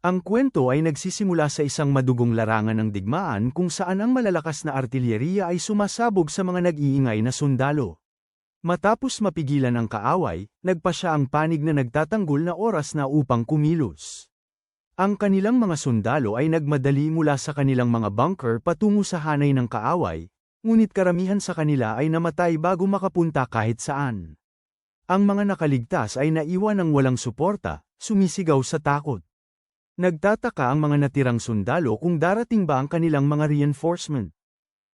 Ang kwento ay nagsisimula sa isang madugong larangan ng digmaan kung saan ang malalakas na artilyeriya ay sumasabog sa mga nag-iingay na sundalo. Matapos mapigilan ang kaaway, nagpa siya ang panig na nagtatanggol na oras na upang kumilos. Ang kanilang mga sundalo ay nagmadali mula sa kanilang mga bunker patungo sa hanay ng kaaway, ngunit karamihan sa kanila ay namatay bago makapunta kahit saan. Ang mga nakaligtas ay naiwan ng walang suporta, sumisigaw sa takot. Nagtataka ang mga natirang sundalo kung darating ba ang kanilang mga reinforcement.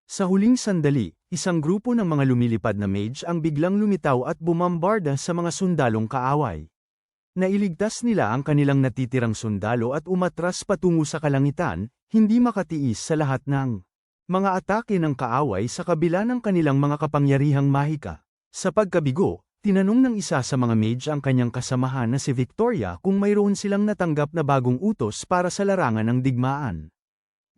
Sa huling sandali, isang grupo ng mga lumilipad na mage ang biglang lumitaw at bumambarda sa mga sundalong kaaway. Nailigtas nila ang kanilang natitirang sundalo at umatras patungo sa kalangitan, hindi makatiis sa lahat ng mga atake ng kaaway sa kabila ng kanilang mga kapangyarihang mahika. Sa pagkabigo, tinanong ng isa sa mga mage ang kanyang kasamahan na si Victoria kung mayroon silang natanggap na bagong utos para sa larangan ng digmaan.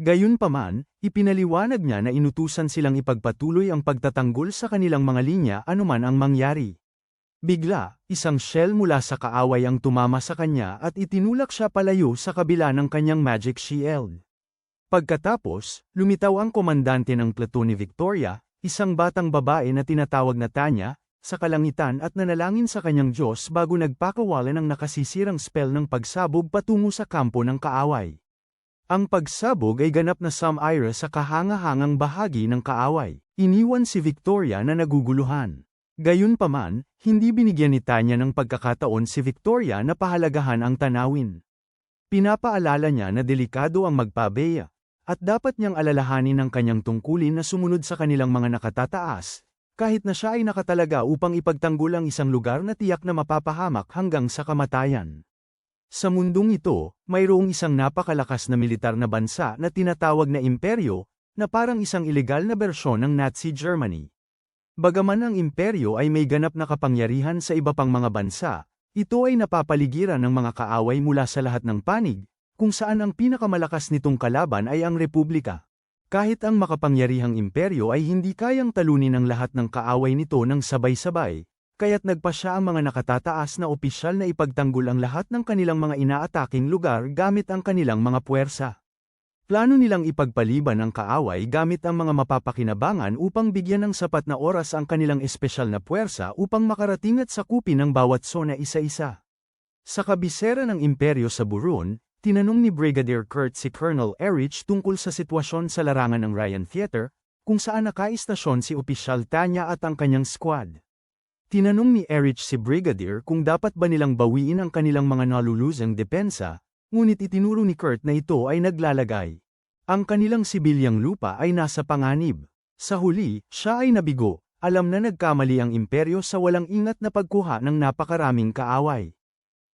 Gayunpaman, ipinaliwanag niya na inutusan silang ipagpatuloy ang pagtatanggol sa kanilang mga linya anuman ang mangyari. Bigla, isang shell mula sa kaaway ang tumama sa kanya at itinulak siya palayo sa kabila ng kanyang magic shield. Pagkatapos, lumitaw ang komandante ng platoon ni Victoria, isang batang babae na tinatawag na Tanya, sa kalangitan at nanalangin sa kanyang Diyos bago nagpakawalan ng nakasisirang spell ng pagsabog patungo sa kampo ng kaaway. Ang pagsabog ay ganap na sum-ira sa kahangahangang bahagi ng kaaway. Iniwan si Victoria na naguguluhan. Gayunpaman, hindi binigyan ni Tanya ng pagkakataon si Victoria na pahalagahan ang tanawin. Pinapaalala niya na delikado ang magpabeya, at dapat niyang alalahanin ang kanyang tungkulin na sumunod sa kanilang mga nakatataas, kahit na siya ay nakatalaga upang ipagtanggol ang isang lugar na tiyak na mapapahamak hanggang sa kamatayan. Sa mundong ito, mayroong isang napakalakas na militar na bansa na tinatawag na imperyo, na parang isang ilegal na bersyon ng Nazi Germany. Bagaman ang imperyo ay may ganap na kapangyarihan sa iba pang mga bansa, ito ay napapaligiran ng mga kaaway mula sa lahat ng panig, kung saan ang pinakamalakas nitong kalaban ay ang republika. Kahit ang makapangyarihang imperyo ay hindi kayang talunin ang lahat ng kaaway nito ng sabay-sabay, kaya't nagpa siya ang mga nakatataas na opisyal na ipagtanggol ang lahat ng kanilang mga inaataking lugar gamit ang kanilang mga puwersa. Plano nilang ipagpaliban ang kaaway gamit ang mga mapapakinabangan upang bigyan ng sapat na oras ang kanilang espesyal na puwersa upang makarating at sakupin ang bawat zona isa-isa. Sa kabisera ng imperyo sa Buron, tinanong ni Brigadier Kurt si Colonel Erich tungkol sa sitwasyon sa larangan ng Ryan Theater, kung saan nakaistasyon si Opisyal Tanya at ang kanyang squad. Tinanong ni Erich si Brigadier kung dapat ba nilang bawiin ang kanilang mga nalulusang depensa, ngunit itinuro ni Kurt na ito ay naglalagay. Ang kanilang sibilyang lupa ay nasa panganib. Sa huli, siya ay nabigo, alam na nagkamali ang imperyo sa walang ingat na pagkuha ng napakaraming kaaway.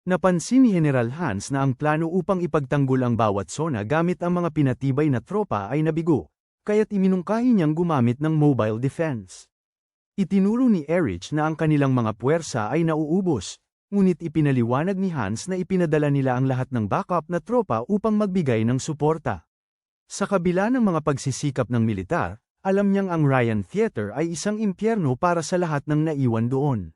Napansin ni General Hans na ang plano upang ipagtanggol ang bawat zona gamit ang mga pinatibay na tropa ay nabigo, kaya't iminungkahi niyang gumamit ng mobile defense. Itinuro ni Erich na ang kanilang mga puwersa ay nauubos, ngunit ipinaliwanag ni Hans na ipinadala nila ang lahat ng backup na tropa upang magbigay ng suporta. Sa kabila ng mga pagsisikap ng militar, alam niyang ang Ryan Theater ay isang impyerno para sa lahat ng naiwan doon.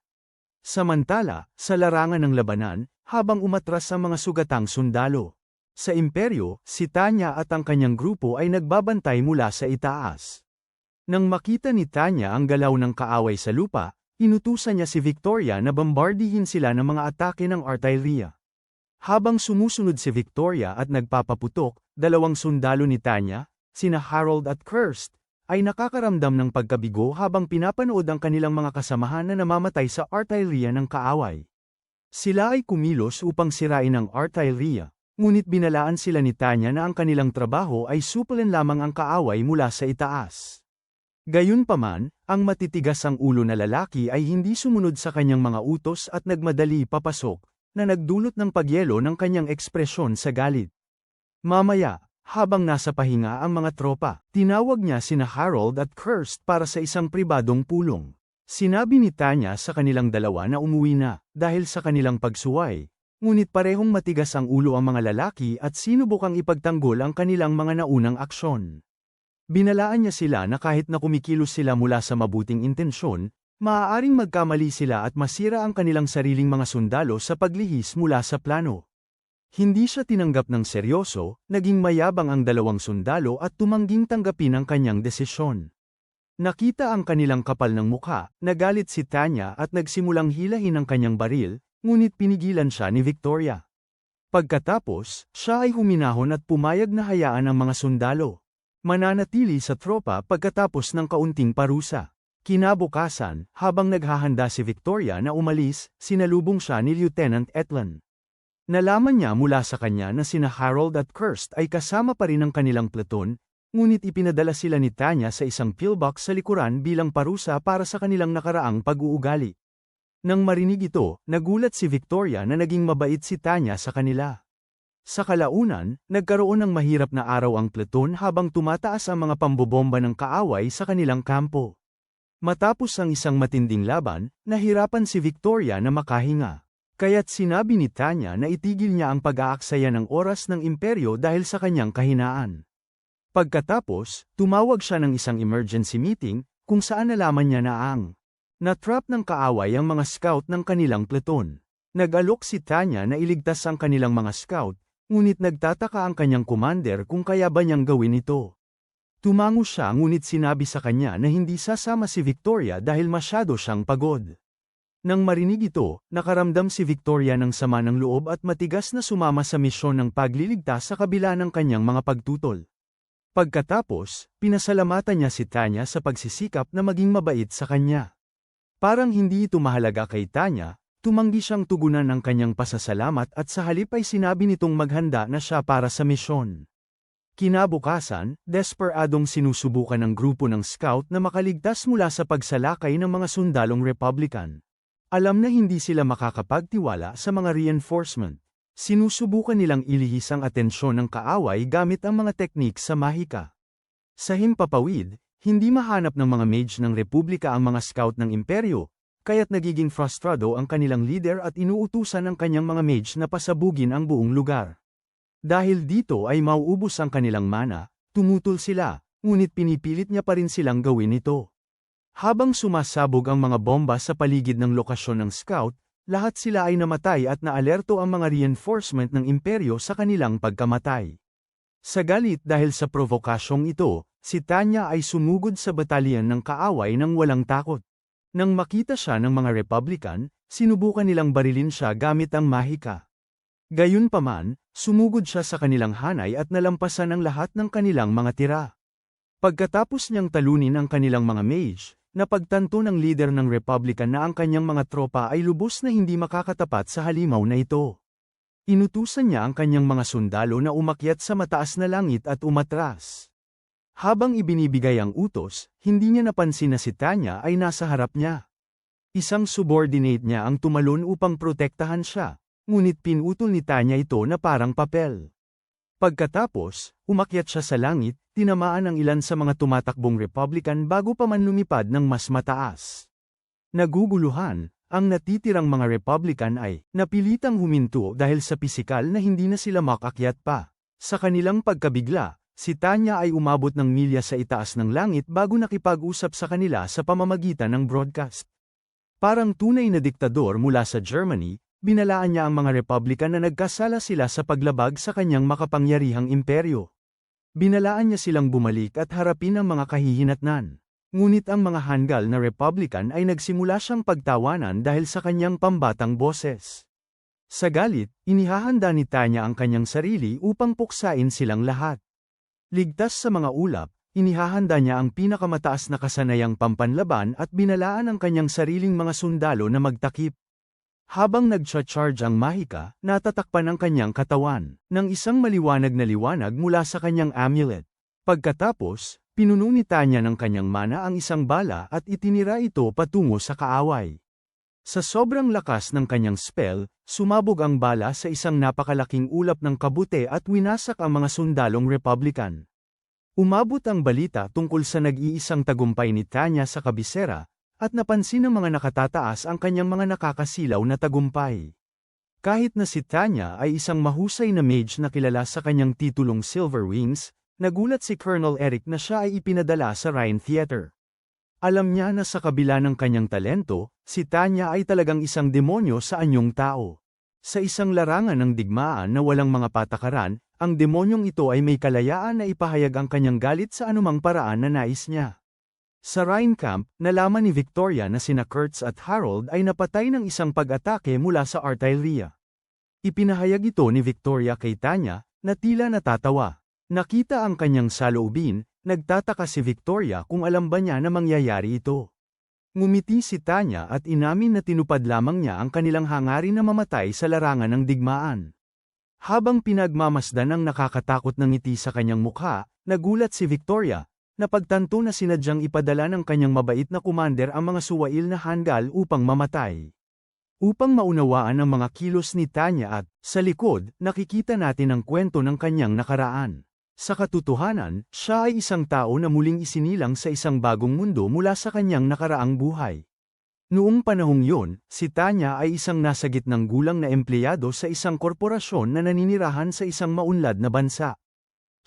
Samantala, sa larangan ng labanan, habang umatras ang mga sugatang sundalo, sa imperyo, si Tanya at ang kanyang grupo ay nagbabantay mula sa itaas. Nang makita ni Tanya ang galaw ng kaaway sa lupa, inutusan niya si Victoria na bombardihin sila ng mga atake ng artilleria. Habang sumusunod si Victoria at nagpapaputok, dalawang sundalo ni Tanya, sina Harold at Kirst, ay nakakaramdam ng pagkabigo habang pinapanood ang kanilang mga kasamahan na namamatay sa artilleria ng kaaway. Sila ay kumilos upang sirain ang artilleria, ngunit binalaan sila ni Tanya na ang kanilang trabaho ay supulan lamang ang kaaway mula sa itaas. Gayunpaman, ang matitigas ang ulo na lalaki ay hindi sumunod sa kanyang mga utos at nagmadali papasok, na nagdulot ng pagyelo ng kanyang ekspresyon sa galit. Mamaya, habang nasa pahinga ang mga tropa, tinawag niya sina Harold at Kirst para sa isang pribadong pulong. Sinabi ni Tanya sa kanilang dalawa na umuwi na, dahil sa kanilang pagsuway, ngunit parehong matigas ang ulo ang mga lalaki at sinubukang ipagtanggol ang kanilang mga naunang aksyon. Binalaan niya sila na kahit na kumikilos sila mula sa mabuting intensyon, maaaring magkamali sila at masira ang kanilang sariling mga sundalo sa paglihis mula sa plano. Hindi siya tinanggap ng seryoso, naging mayabang ang dalawang sundalo at tumangging tanggapin ang kanyang desisyon. Nakita ang kanilang kapal ng mukha, nagalit si Tanya at nagsimulang hilahin ang kanyang baril, ngunit pinigilan siya ni Victoria. Pagkatapos, siya ay huminahon at pumayag na hayaan ang mga sundalo mananatili sa tropa pagkatapos ng kaunting parusa. Kinabukasan, habang naghahanda si Victoria na umalis, sinalubong siya ni Lieutenant Etlan. Nalaman niya mula sa kanya na sina Harold at Kirst ay kasama pa rin ng kanilang platoon, ngunit ipinadala sila ni Tanya sa isang pillbox sa likuran bilang parusa para sa kanilang nakaraang pag-uugali. Nang marinig ito, nagulat si Victoria na naging mabait si Tanya sa kanila. Sa kalaunan, nagkaroon ng mahirap na araw ang platoon habang tumataas ang mga pambobomba ng kaaway sa kanilang kampo. Matapos ang isang matinding laban, nahirapan si Victoria na makahinga. Kaya't sinabi ni Tanya na itigil niya ang pag-aaksaya ng oras ng imperyo dahil sa kanyang kahinaan. Pagkatapos, tumawag siya ng isang emergency meeting, kung saan nalaman niya na na-trap ng kaaway ang mga scout ng kanilang platoon. Nag-alok si Tanya na iligtas ang kanilang mga scout, ngunit nagtataka ang kanyang commander kung kaya ba niyang gawin ito. Tumango siya ngunit sinabi sa kanya na hindi sasama si Victoria dahil masyado siyang pagod. Nang marinig ito, nakaramdam si Victoria ng sama ng loob at matigas na sumama sa misyon ng pagliligtas sa kabila ng kanyang mga pagtutol. Pagkatapos, pinasalamatan niya si Tanya sa pagsisikap na maging mabait sa kanya. Parang hindi ito mahalaga kay Tanya, tumanggi siyang tugunan ng kanyang pasasalamat at sa halip ay sinabi nitong maghanda na siya para sa misyon. Kinabukasan, desperadong sinusubukan ng grupo ng scout na makaligtas mula sa pagsalakay ng mga sundalong Republican. Alam na hindi sila makakapagtiwala sa mga reinforcement. Sinusubukan nilang ilihis ang atensyon ng kaaway gamit ang mga teknik sa mahika. Sa himpapawid, hindi mahanap ng mga mage ng Republika ang mga scout ng imperyo, kaya't nagiging frustrado ang kanilang leader at inuutusan ang kanyang mga mage na pasabugin ang buong lugar. Dahil dito ay mauubos ang kanilang mana, tumutol sila, ngunit pinipilit niya pa rin silang gawin ito. Habang sumasabog ang mga bomba sa paligid ng lokasyon ng scout, lahat sila ay namatay at naalerto ang mga reinforcement ng imperyo sa kanilang pagkamatay. Sa galit dahil sa provokasyong ito, si Tanya ay sumugod sa batalyon ng kaaway nang walang takot. Nang makita siya ng mga Republican, sinubukan nilang barilin siya gamit ang mahika. Gayunpaman, sumugod siya sa kanilang hanay at nalampasan ang lahat ng kanilang mga tira. Pagkatapos niyang talunin ang kanilang mga mage, napagtanto ng leader ng Republican na ang kanyang mga tropa ay lubos na hindi makakatapat sa halimaw na ito. Inutusan niya ang kanyang mga sundalo na umakyat sa mataas na langit at umatras. Habang ibinibigay ang utos, hindi niya napansin na si Tanya ay nasa harap niya. Isang subordinate niya ang tumalon upang protektahan siya, ngunit pinutol ni Tanya ito na parang papel. Pagkatapos, umakyat siya sa langit, tinamaan ang ilan sa mga tumatakbong Republican bago pa man lumipad ng mas mataas. Naguguluhan, ang natitirang mga Republican ay napilitang huminto dahil sa pisikal na hindi na sila makakyat pa. Sa kanilang pagkabigla, si Tanya ay umabot ng milya sa itaas ng langit bago nakipag-usap sa kanila sa pamamagitan ng broadcast. Parang tunay na diktador mula sa Germany, binalaan niya ang mga Republican na nagkasala sila sa paglabag sa kanyang makapangyarihang imperyo. Binalaan niya silang bumalik at harapin ang mga kahihinatnan. Ngunit ang mga hanggal na Republican ay nagsimula siyang pagtawanan dahil sa kanyang pambatang boses. Sa galit, inihahanda ni Tanya ang kanyang sarili upang puksain silang lahat. Ligtas sa mga ulap, inihahanda niya ang pinakamataas na kasanayang pampanlaban at binalaan ang kanyang sariling mga sundalo na magtakip. Habang nag-charge ang mahika, natatakpan ang kanyang katawan ng isang maliwanag na liwanag mula sa kanyang amulet. Pagkatapos, pinuno ni Tanya ng kanyang mana ang isang bala at itinira ito patungo sa kaaway. Sa sobrang lakas ng kanyang spell, sumabog ang bala sa isang napakalaking ulap ng kabute at winasak ang mga sundalong Republican. Umabot ang balita tungkol sa nag-iisang tagumpay ni Tanya sa kabisera, at napansin ng mga nakatataas ang kanyang mga nakakasilaw na tagumpay. Kahit na si Tanya ay isang mahusay na mage na kilala sa kanyang titulong Silver Wings, nagulat si Colonel Eric na siya ay ipinadala sa Rhine Theater. Alam niya na sa kabila ng kanyang talento, si Tanya ay talagang isang demonyo sa anyong tao. Sa isang larangan ng digmaan na walang mga patakaran, ang demonyong ito ay may kalayaan na ipahayag ang kanyang galit sa anumang paraan na nais niya. Sa Rhine Camp, nalaman ni Victoria na sina Kurtz at Harold ay napatay ng isang pag-atake mula sa artilleria. Ipinahayag ito ni Victoria kay Tanya, na tila natatawa. Nakita ang kanyang saloobin, nagtataka si Victoria kung alam ba niya na mangyayari ito. Ngumiti si Tanya at inamin na tinupad lamang niya ang kanilang hangarin na mamatay sa larangan ng digmaan. Habang pinagmamasdan ang nakakatakot na ngiti sa kanyang mukha, nagulat si Victoria, na pagtanto na sinadyang ipadala ng kanyang mabait na kumander ang mga suwail na hanggal upang mamatay. Upang maunawaan ang mga kilos ni Tanya at, sa likod, nakikita natin ang kwento ng kanyang nakaraan. Sa katotohanan, siya ay isang tao na muling isinilang sa isang bagong mundo mula sa kanyang nakaraang buhay. Noong panahong yun, si Tanya ay isang nasa gitnang gulang na empleyado sa isang korporasyon na naninirahan sa isang maunlad na bansa.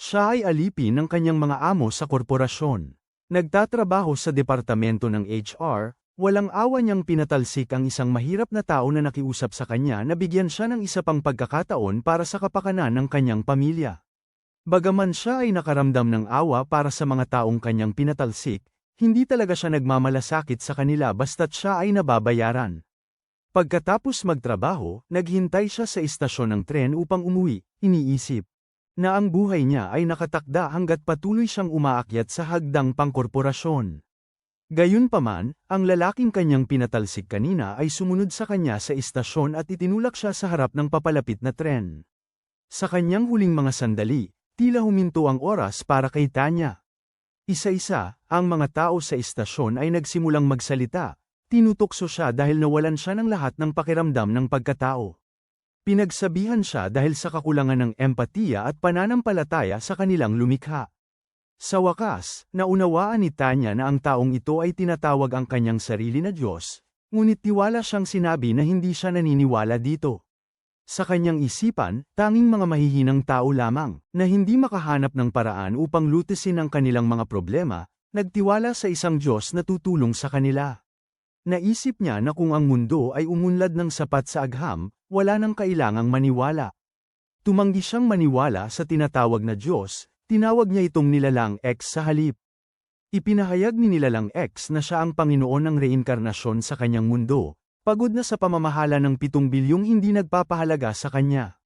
Siya ay alipin ng kanyang mga amo sa korporasyon. Nagtatrabaho sa departamento ng HR, walang awa niyang pinatalsik ang isang mahirap na tao na nakiusap sa kanya na bigyan siya ng isa pang pagkakataon para sa kapakanan ng kanyang pamilya. Bagaman siya ay nakaramdam ng awa para sa mga taong kanyang pinatalsik, hindi talaga siya nagmamalasakit sa kanila basta't siya ay nababayaran. Pagkatapos magtrabaho, naghintay siya sa istasyon ng tren upang umuwi, iniisip na ang buhay niya ay nakatakda hanggat patuloy siyang umaakyat sa hagdang pangkorporasyon. Gayunpaman, ang lalaking kanyang pinatalsik kanina ay sumunod sa kanya sa istasyon at itinulak siya sa harap ng papalapit na tren. Sa kanyang huling mga sandali, tila huminto ang oras para kay Tanya. Isa-isa, ang mga tao sa istasyon ay nagsimulang magsalita, tinutokso siya dahil nawalan siya ng lahat ng pakiramdam ng pagkatao. Pinagsabihan siya dahil sa kakulangan ng empatiya at pananampalataya sa kanilang lumikha. Sa wakas, naunawaan ni Tanya na ang taong ito ay tinatawag ang kanyang sarili na Diyos, ngunit tiwala siyang sinabi na hindi siya naniniwala dito. Sa kanyang isipan, tanging mga mahihinang tao lamang, na hindi makahanap ng paraan upang lutisin ang kanilang mga problema, nagtiwala sa isang Diyos na tutulong sa kanila. Naisip niya na kung ang mundo ay umunlad ng sapat sa agham, wala nang kailangang maniwala. Tumanggi siyang maniwala sa tinatawag na Diyos, tinawag niya itong Nilalang X sa halip. Ipinahayag ni Nilalang X na siya ang Panginoon ng reinkarnasyon sa kanyang mundo. Pagod na sa pamamahala ng 7 bilyong hindi nagpapahalaga sa kanya.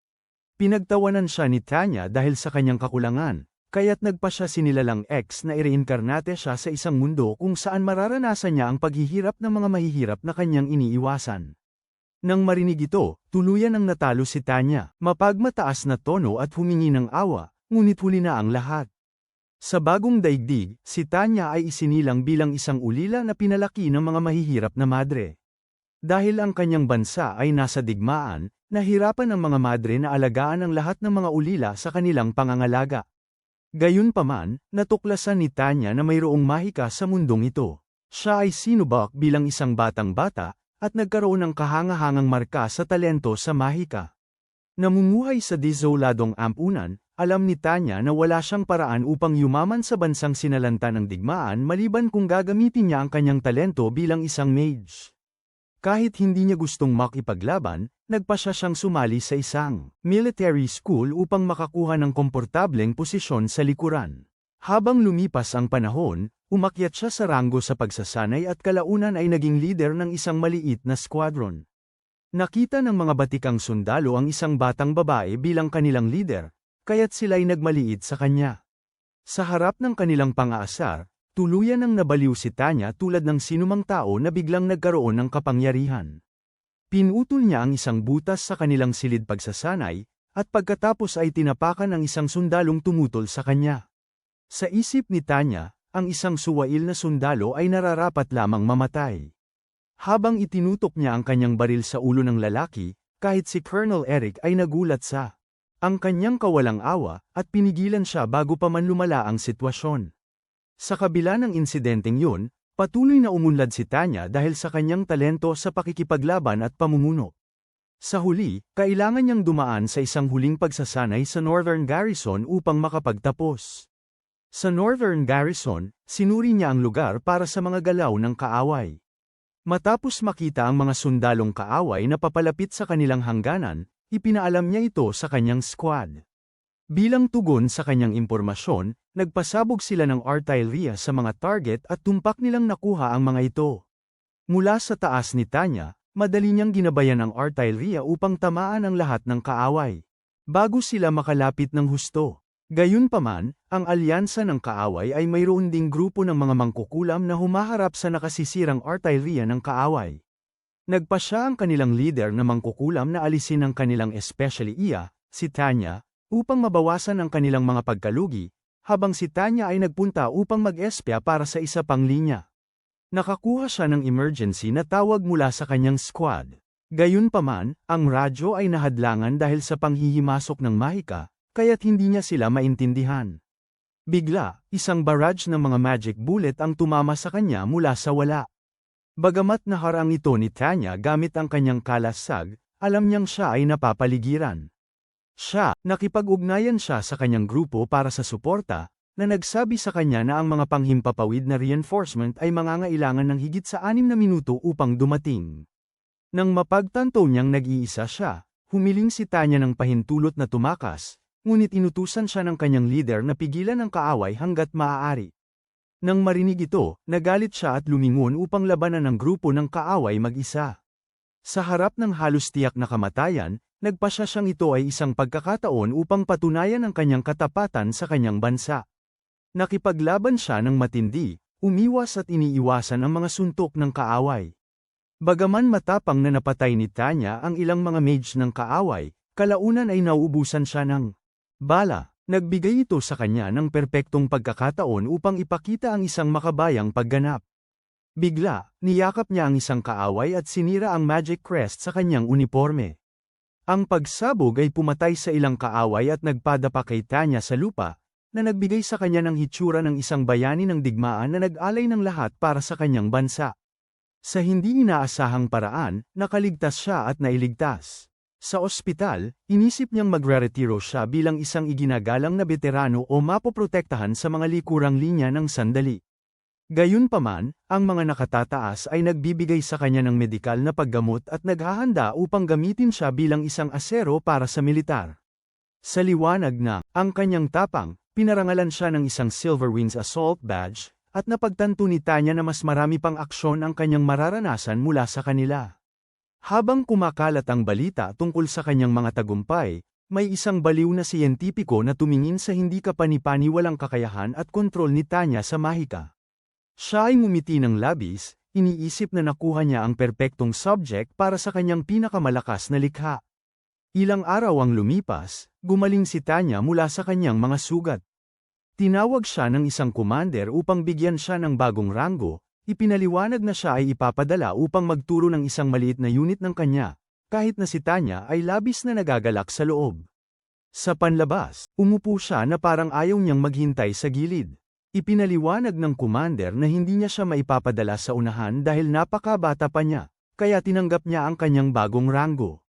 Pinagtawanan siya ni Tanya dahil sa kanyang kakulangan, kaya't nagpa siya si Nilalang X na ireinkarnate siya sa isang mundo kung saan mararanasan niya ang paghihirap ng mga mahihirap na kanyang iniiwasan. Nang marinig ito, tuluyan ang natalo si Tanya, mapagmataas na tono at humingi ng awa, ngunit huli na ang lahat. Sa bagong daigdig, si Tanya ay isinilang bilang isang ulila na pinalaki ng mga mahihirap na madre. Dahil ang kanyang bansa ay nasa digmaan, nahirapan ang mga madre na alagaan ang lahat ng mga ulila sa kanilang pangangalaga. Gayunpaman, natuklasan ni Tanya na mayroong mahika sa mundong ito. Siya ay sinubak bilang isang batang-bata, at nagkaroon ng kahangahangang marka sa talento sa mahika. Namumuhay sa desoladong ampunan, alam ni Tanya na wala siyang paraan upang yumaman sa bansang sinalanta ng digmaan maliban kung gagamitin niya ang kanyang talento bilang isang mage. Kahit hindi niya gustong makipaglaban, nagpa siya siyang sumali sa isang military school upang makakuha ng komportableng posisyon sa likuran. Habang lumipas ang panahon, umakyat siya sa ranggo sa pagsasanay at kalaunan ay naging leader ng isang maliit na squadron. Nakita ng mga batikang sundalo ang isang batang babae bilang kanilang leader, kaya't sila'y nagmaliit sa kanya. Sa harap ng kanilang pang-aasar, tuluyan ang nabaliw si Tanya tulad ng sinumang tao na biglang nagkaroon ng kapangyarihan. Pinutol niya ang isang butas sa kanilang silid pagsasanay, at pagkatapos ay tinapakan ang isang sundalong tumutol sa kanya. Sa isip ni Tanya, ang isang suwail na sundalo ay nararapat lamang mamatay. Habang itinutok niya ang kanyang baril sa ulo ng lalaki, kahit si Colonel Eric ay nagulat sa ang kanyang kawalang awa, at pinigilan siya bago pa man lumala ang sitwasyon. Sa kabila ng insidenteng yun, patuloy na umunlad si Tanya dahil sa kanyang talento sa pakikipaglaban at pamumuno. Sa huli, kailangan niyang dumaan sa isang huling pagsasanay sa Northern Garrison upang makapagtapos. Sa Northern Garrison, sinuri niya ang lugar para sa mga galaw ng kaaway. Matapos makita ang mga sundalong kaaway na papalapit sa kanilang hangganan, ipinaalam niya ito sa kanyang squad. Bilang tugon sa kanyang impormasyon, nagpasabog sila ng artillery sa mga target at tumpak nilang nakuha ang mga ito. Mula sa taas ni Tanya, madali niyang ginabayan ang artillery upang tamaan ang lahat ng kaaway. Bago sila makalapit ng husto. Gayunpaman, ang alyansa ng kaaway ay mayroon ding grupo ng mga mangkukulam na humaharap sa nakasisirang artillery ng kaaway. Nagpasya ang kanilang leader na mangkukulam na alisin ang kanilang especially si Tanya, upang mabawasan ang kanilang mga pagkalugi, habang si Tanya ay nagpunta upang mag-espya para sa isa pang linya. Nakakuha siya ng emergency na tawag mula sa kanyang squad. Gayunpaman, ang radyo ay nahadlangan dahil sa panghihimasok ng Mahika, kaya't hindi niya sila maintindihan. Bigla, isang barrage ng mga magic bullet ang tumama sa kanya mula sa wala. Bagamat naharang ito ni Tanya gamit ang kanyang kalasag, alam niyang siya ay napapaligiran. Nakipag-ugnayan siya sa kanyang grupo para sa suporta, na nagsabi sa kanya na ang mga panghimpapawid na reinforcement ay mangangailangan ng higit sa 6 na minuto upang dumating. Nang mapagtanto niyang nag-iisa siya, humiling si Tanya ng pahintulot na tumakas, ngunit inutusan siya ng kanyang leader na pigilan ang kaaway hanggat maaari. Nang marinig ito, nagalit siya at lumingon upang labanan ang grupo ng kaaway mag-isa. Sa harap ng halos tiyak na kamatayan, nagpasya siyang ito ay isang pagkakataon upang patunayan ang kanyang katapatan sa kanyang bansa. Nakipaglaban siya ng matindi, umiwas at iniiwasan ang mga suntok ng kaaway. Bagaman matapang na napatay ni Tanya ang ilang mga mage ng kaaway, kalaunan ay nauubusan siya ng bala. Nagbigay ito sa kanya ng perpektong pagkakataon upang ipakita ang isang makabayang pagganap. Bigla, niyakap niya ang isang kaaway at sinira ang magic crest sa kanyang uniforme. Ang pagsabog ay pumatay sa ilang kaaway at nagpadapa kay Tanya sa lupa, na nagbigay sa kanya ng hitsura ng isang bayani ng digmaan na nag-alay ng lahat para sa kanyang bansa. Sa hindi inaasahang paraan, nakaligtas siya at nailigtas. Sa ospital, inisip niyang magre-retiro siya bilang isang iginagalang na veterano o mapoprotektahan sa mga likurang linya ng sandali. Gayunpaman, ang mga nakatataas ay nagbibigay sa kanya ng medikal na paggamot at naghahanda upang gamitin siya bilang isang asero para sa militar. Sa liwanag na, ang kanyang tapang, pinarangalan siya ng isang Silver Wings Assault Badge, at napagtanto ni Tanya na mas marami pang aksyon ang kanyang mararanasan mula sa kanila. Habang kumakalat ang balita tungkol sa kanyang mga tagumpay, may isang baliw na siyentipiko na tumingin sa hindi kapani-paniwalang kakayahan at kontrol ni Tanya sa Mahika. Siya ay ngumiti ng labis, iniisip na nakuha niya ang perpektong subject para sa kanyang pinakamalakas na likha. Ilang araw ang lumipas, gumaling si Tanya mula sa kanyang mga sugat. Tinawag siya ng isang commander upang bigyan siya ng bagong ranggo. Ipinaliwanag na siya ay ipapadala upang magturo ng isang maliit na unit ng kanya, kahit na si Tanya ay labis na nagagalak sa loob. Sa panlabas, umupo siya na parang ayaw niyang maghintay sa gilid. Ipinaliwanag ng commander na hindi niya siya maipapadala sa unahan dahil napakabata pa niya, kaya tinanggap niya ang kanyang bagong ranggo.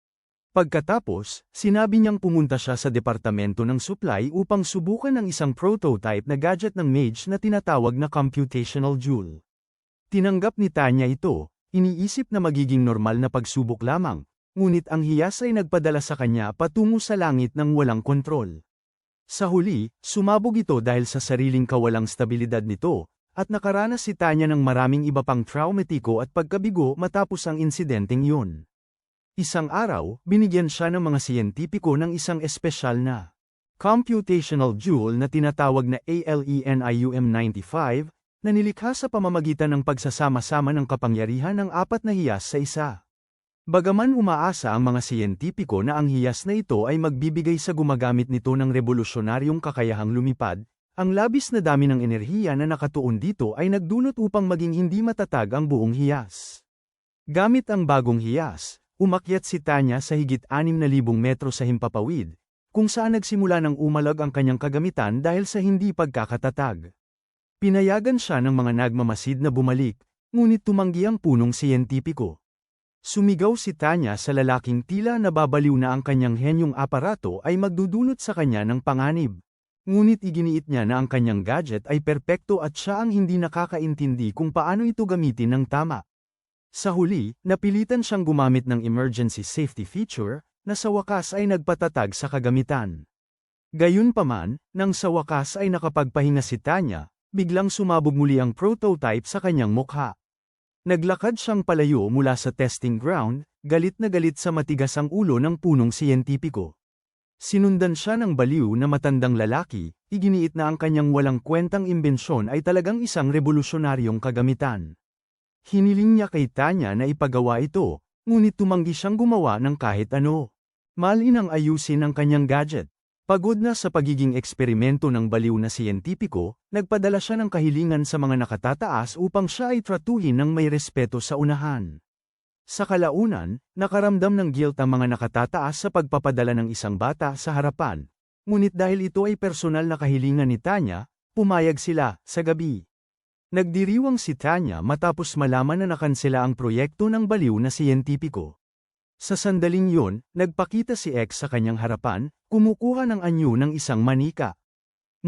Pagkatapos, sinabi niyang pumunta siya sa departamento ng supply upang subukan ang isang prototype na gadget ng mage na tinatawag na computational jewel. Tinanggap ni Tanya ito, iniisip na magiging normal na pagsubok lamang, ngunit ang hiyas ay nagpadala sa kanya patungo sa langit ng walang kontrol. Sa huli, sumabog ito dahil sa sariling kawalang stabilidad nito, at nakaranas si Tanya ng maraming iba pang traumatiko at pagkabigo matapos ang insidenteng yun. Isang araw, binigyan siya ng mga siyentipiko ng isang espesyal na computational jewel na tinatawag na ALENIUM-95, na nilikha sa pamamagitan ng pagsasama-sama ng kapangyarihan ng 4 na hiyas sa isa. Bagaman umaasa ang mga siyentipiko na ang hiyas na ito ay magbibigay sa gumagamit nito ng revolusyonaryong kakayahang lumipad, ang labis na dami ng enerhiya na nakatuon dito ay nagdulot upang maging hindi matatag ang buong hiyas. Gamit ang bagong hiyas, umakyat si Tanya sa higit 6,000 metro sa himpapawid, kung saan nagsimula ng umalag ang kanyang kagamitan dahil sa hindi pagkakatatag. Pinayagan siya ng mga nagmamasid na bumalik, ngunit tumanggi ang punong siyentipiko. Sumigaw si Tanya sa lalaking tila nababaliw na ang kanyang henyong aparato ay magdudulot sa kanya ng panganib. Ngunit iginiit niya na ang kanyang gadget ay perpekto at siya ang hindi nakakaintindi kung paano ito gamitin ng tama. Sa huli, napilitan siyang gumamit ng emergency safety feature, na sa wakas ay nagpatatag sa kagamitan. Gayunpaman, nang sa wakas ay nakapagpahinga si Tanya, biglang sumabog muli ang prototype sa kanyang mukha. Naglakad siyang palayo mula sa testing ground, galit na galit sa matigas ang ulo ng punong siyentipiko. Sinundan siya ng baliw na matandang lalaki, iginiit na ang kanyang walang kwentang imbensyon ay talagang isang revolusyonaryong kagamitan. Hiniling niya kay Tanya na ipagawa ito, ngunit tumanggi siyang gumawa ng kahit ano. Malinang ayusin ang kanyang gadget. Pagod na sa pagiging eksperimento ng baliw na siyentipiko, nagpadala siya ng kahilingan sa mga nakatataas upang siya ay tratuhin ng may respeto sa unahan. Sa kalaunan, nakaramdam ng guilt ang mga nakatataas sa pagpapadala ng isang bata sa harapan, ngunit dahil ito ay personal na kahilingan ni Tanya, pumayag sila, sa gabi. Nagdiriwang si Tanya matapos malaman na nakansela ang proyekto ng baliw na siyentipiko. Sa sandaling yun, nagpakita si X sa kanyang harapan, kumukuha ng anyo ng isang manika.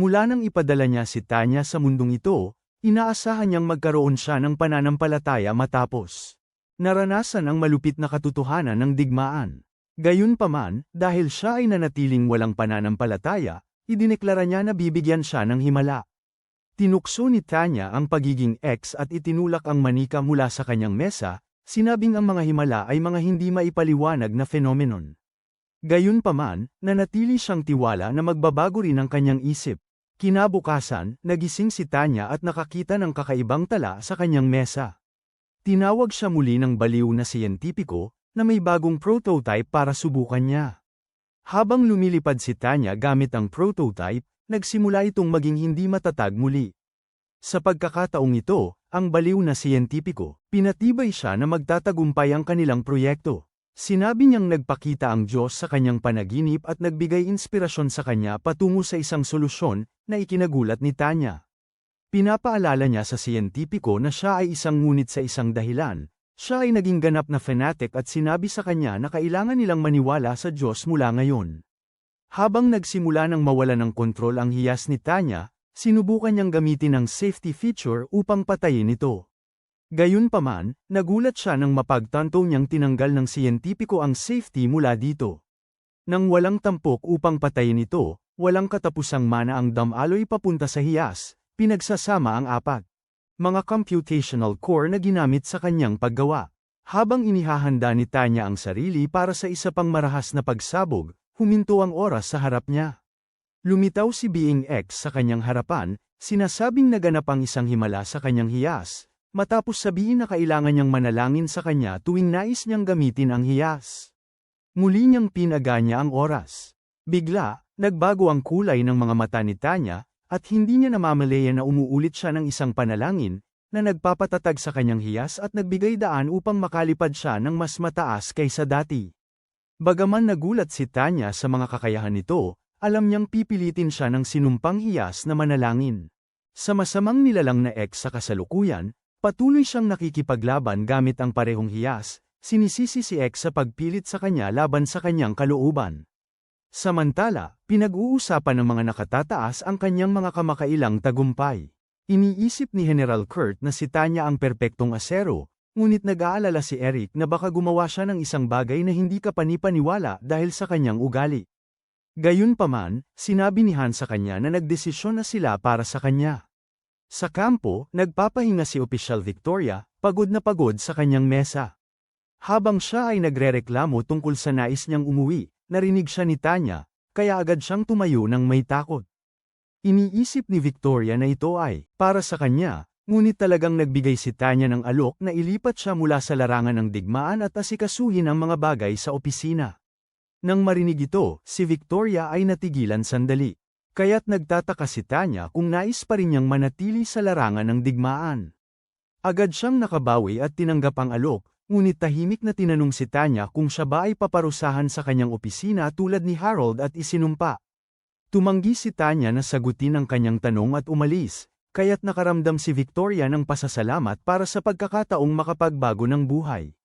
Mula nang ipadala niya si Tanya sa mundong ito, inaasahan niyang magkaroon siya ng pananampalataya matapos naranasan ang malupit na katotohanan ng digmaan. Gayunpaman, dahil siya ay nanatiling walang pananampalataya, idineklara niya na bibigyan siya ng himala. Tinukso ni Tanya ang pagiging X at itinulak ang manika mula sa kanyang mesa, sinabing ang mga himala ay mga hindi maipaliwanag na phenomenon. Gayunpaman, nanatili siyang tiwala na magbabago rin ang kanyang isip. Kinabukasan, nagising si Tanya at nakakita ng kakaibang tala sa kanyang mesa. Tinawag siya muli ng baliw na siyentipiko, na may bagong prototype para subukan niya. Habang lumilipad si Tanya gamit ang prototype, nagsimula itong maging hindi matatag muli. Sa pagkakataong ito, ang baliw na siyentipiko, pinatibay siya na magtatagumpay ang kanilang proyekto. Sinabi niyang nagpakita ang Diyos sa kanyang panaginip at nagbigay inspirasyon sa kanya patungo sa isang solusyon, na ikinagulat ni Tanya. Pinapaalala niya sa siyentipiko na siya ay isang ngunit sa isang dahilan. Siya ay naging ganap na fanatic at sinabi sa kanya na kailangan nilang maniwala sa Diyos mula ngayon. Habang nagsimula ng mawala ng kontrol ang hiyas ni Tanya, sinubukan niyang gamitin ang safety feature upang patayin ito. Gayunpaman, nagulat siya nang mapagtanto niyang tinanggal ng siyentipiko ang safety mula dito. Nang walang tampok upang patayin ito, walang katapusang mana ang damaloy papunta sa hiyas, pinagsasama ang apat mga computational core na ginamit sa kanyang paggawa. Habang inihahanda ni Tanya ang sarili para sa isa pang marahas na pagsabog, huminto ang oras sa harap niya. Lumitaw si Being X sa kanyang harapan, sinasabing naganap ang isang himala sa kanyang hiyas, matapos sabihin na kailangan niyang manalangin sa kanya tuwing nais niyang gamitin ang hiyas. Muli niyang pinaganya ang oras. Bigla, nagbago ang kulay ng mga mata ni Tanya, at hindi niya namamalayan na umuulit siya ng isang panalangin, na nagpapatatag sa kanyang hiyas at nagbigay daan upang makalipad siya ng mas mataas kaysa dati. Bagaman nagulat si Tanya sa mga kakayahan nito, alam niyang pipilitin siya ng sinumpang hiyas na manalangin. Sa masamang nilalang na X sa kasalukuyan, patuloy siyang nakikipaglaban gamit ang parehong hiyas, sinisisi si X sa pagpilit sa kanya laban sa kanyang kalooban. Samantala, pinag-uusapan ng mga nakatataas ang kanyang mga kamakailang tagumpay. Iniisip ni General Kurt na si Tanya ang perpektong asero, ngunit nag-aalala si Eric na baka gumawa siya ng isang bagay na hindi kapanipaniwala dahil sa kanyang ugali. Gayunpaman, sinabi ni Han sa kanya na nagdesisyon na sila para sa kanya. Sa kampo, nagpapahinga si Opisyal Victoria, pagod na pagod sa kanyang mesa. Habang siya ay nagrereklamo tungkol sa nais niyang umuwi, narinig siya ni Tanya, kaya agad siyang tumayo ng may takot. Iniisip ni Victoria na ito ay para sa kanya, ngunit talagang nagbigay si Tanya ng alok na ilipat siya mula sa larangan ng digmaan at asikasuhin ang mga bagay sa opisina. Nang marinig ito, si Victoria ay natigilan sandali. Kaya't nagtataka si Tanya kung nais pa rin niyang manatili sa larangan ng digmaan. Agad siyang nakabawi at tinanggap ang alok, ngunit tahimik na tinanong si Tanya kung siya ba ay paparusahan sa kanyang opisina tulad ni Harold at isinumpa. Tumanggi si Tanya na sagutin ang kanyang tanong at umalis, kaya't nakaramdam si Victoria ng pasasalamat para sa pagkakataong makapagbago ng buhay.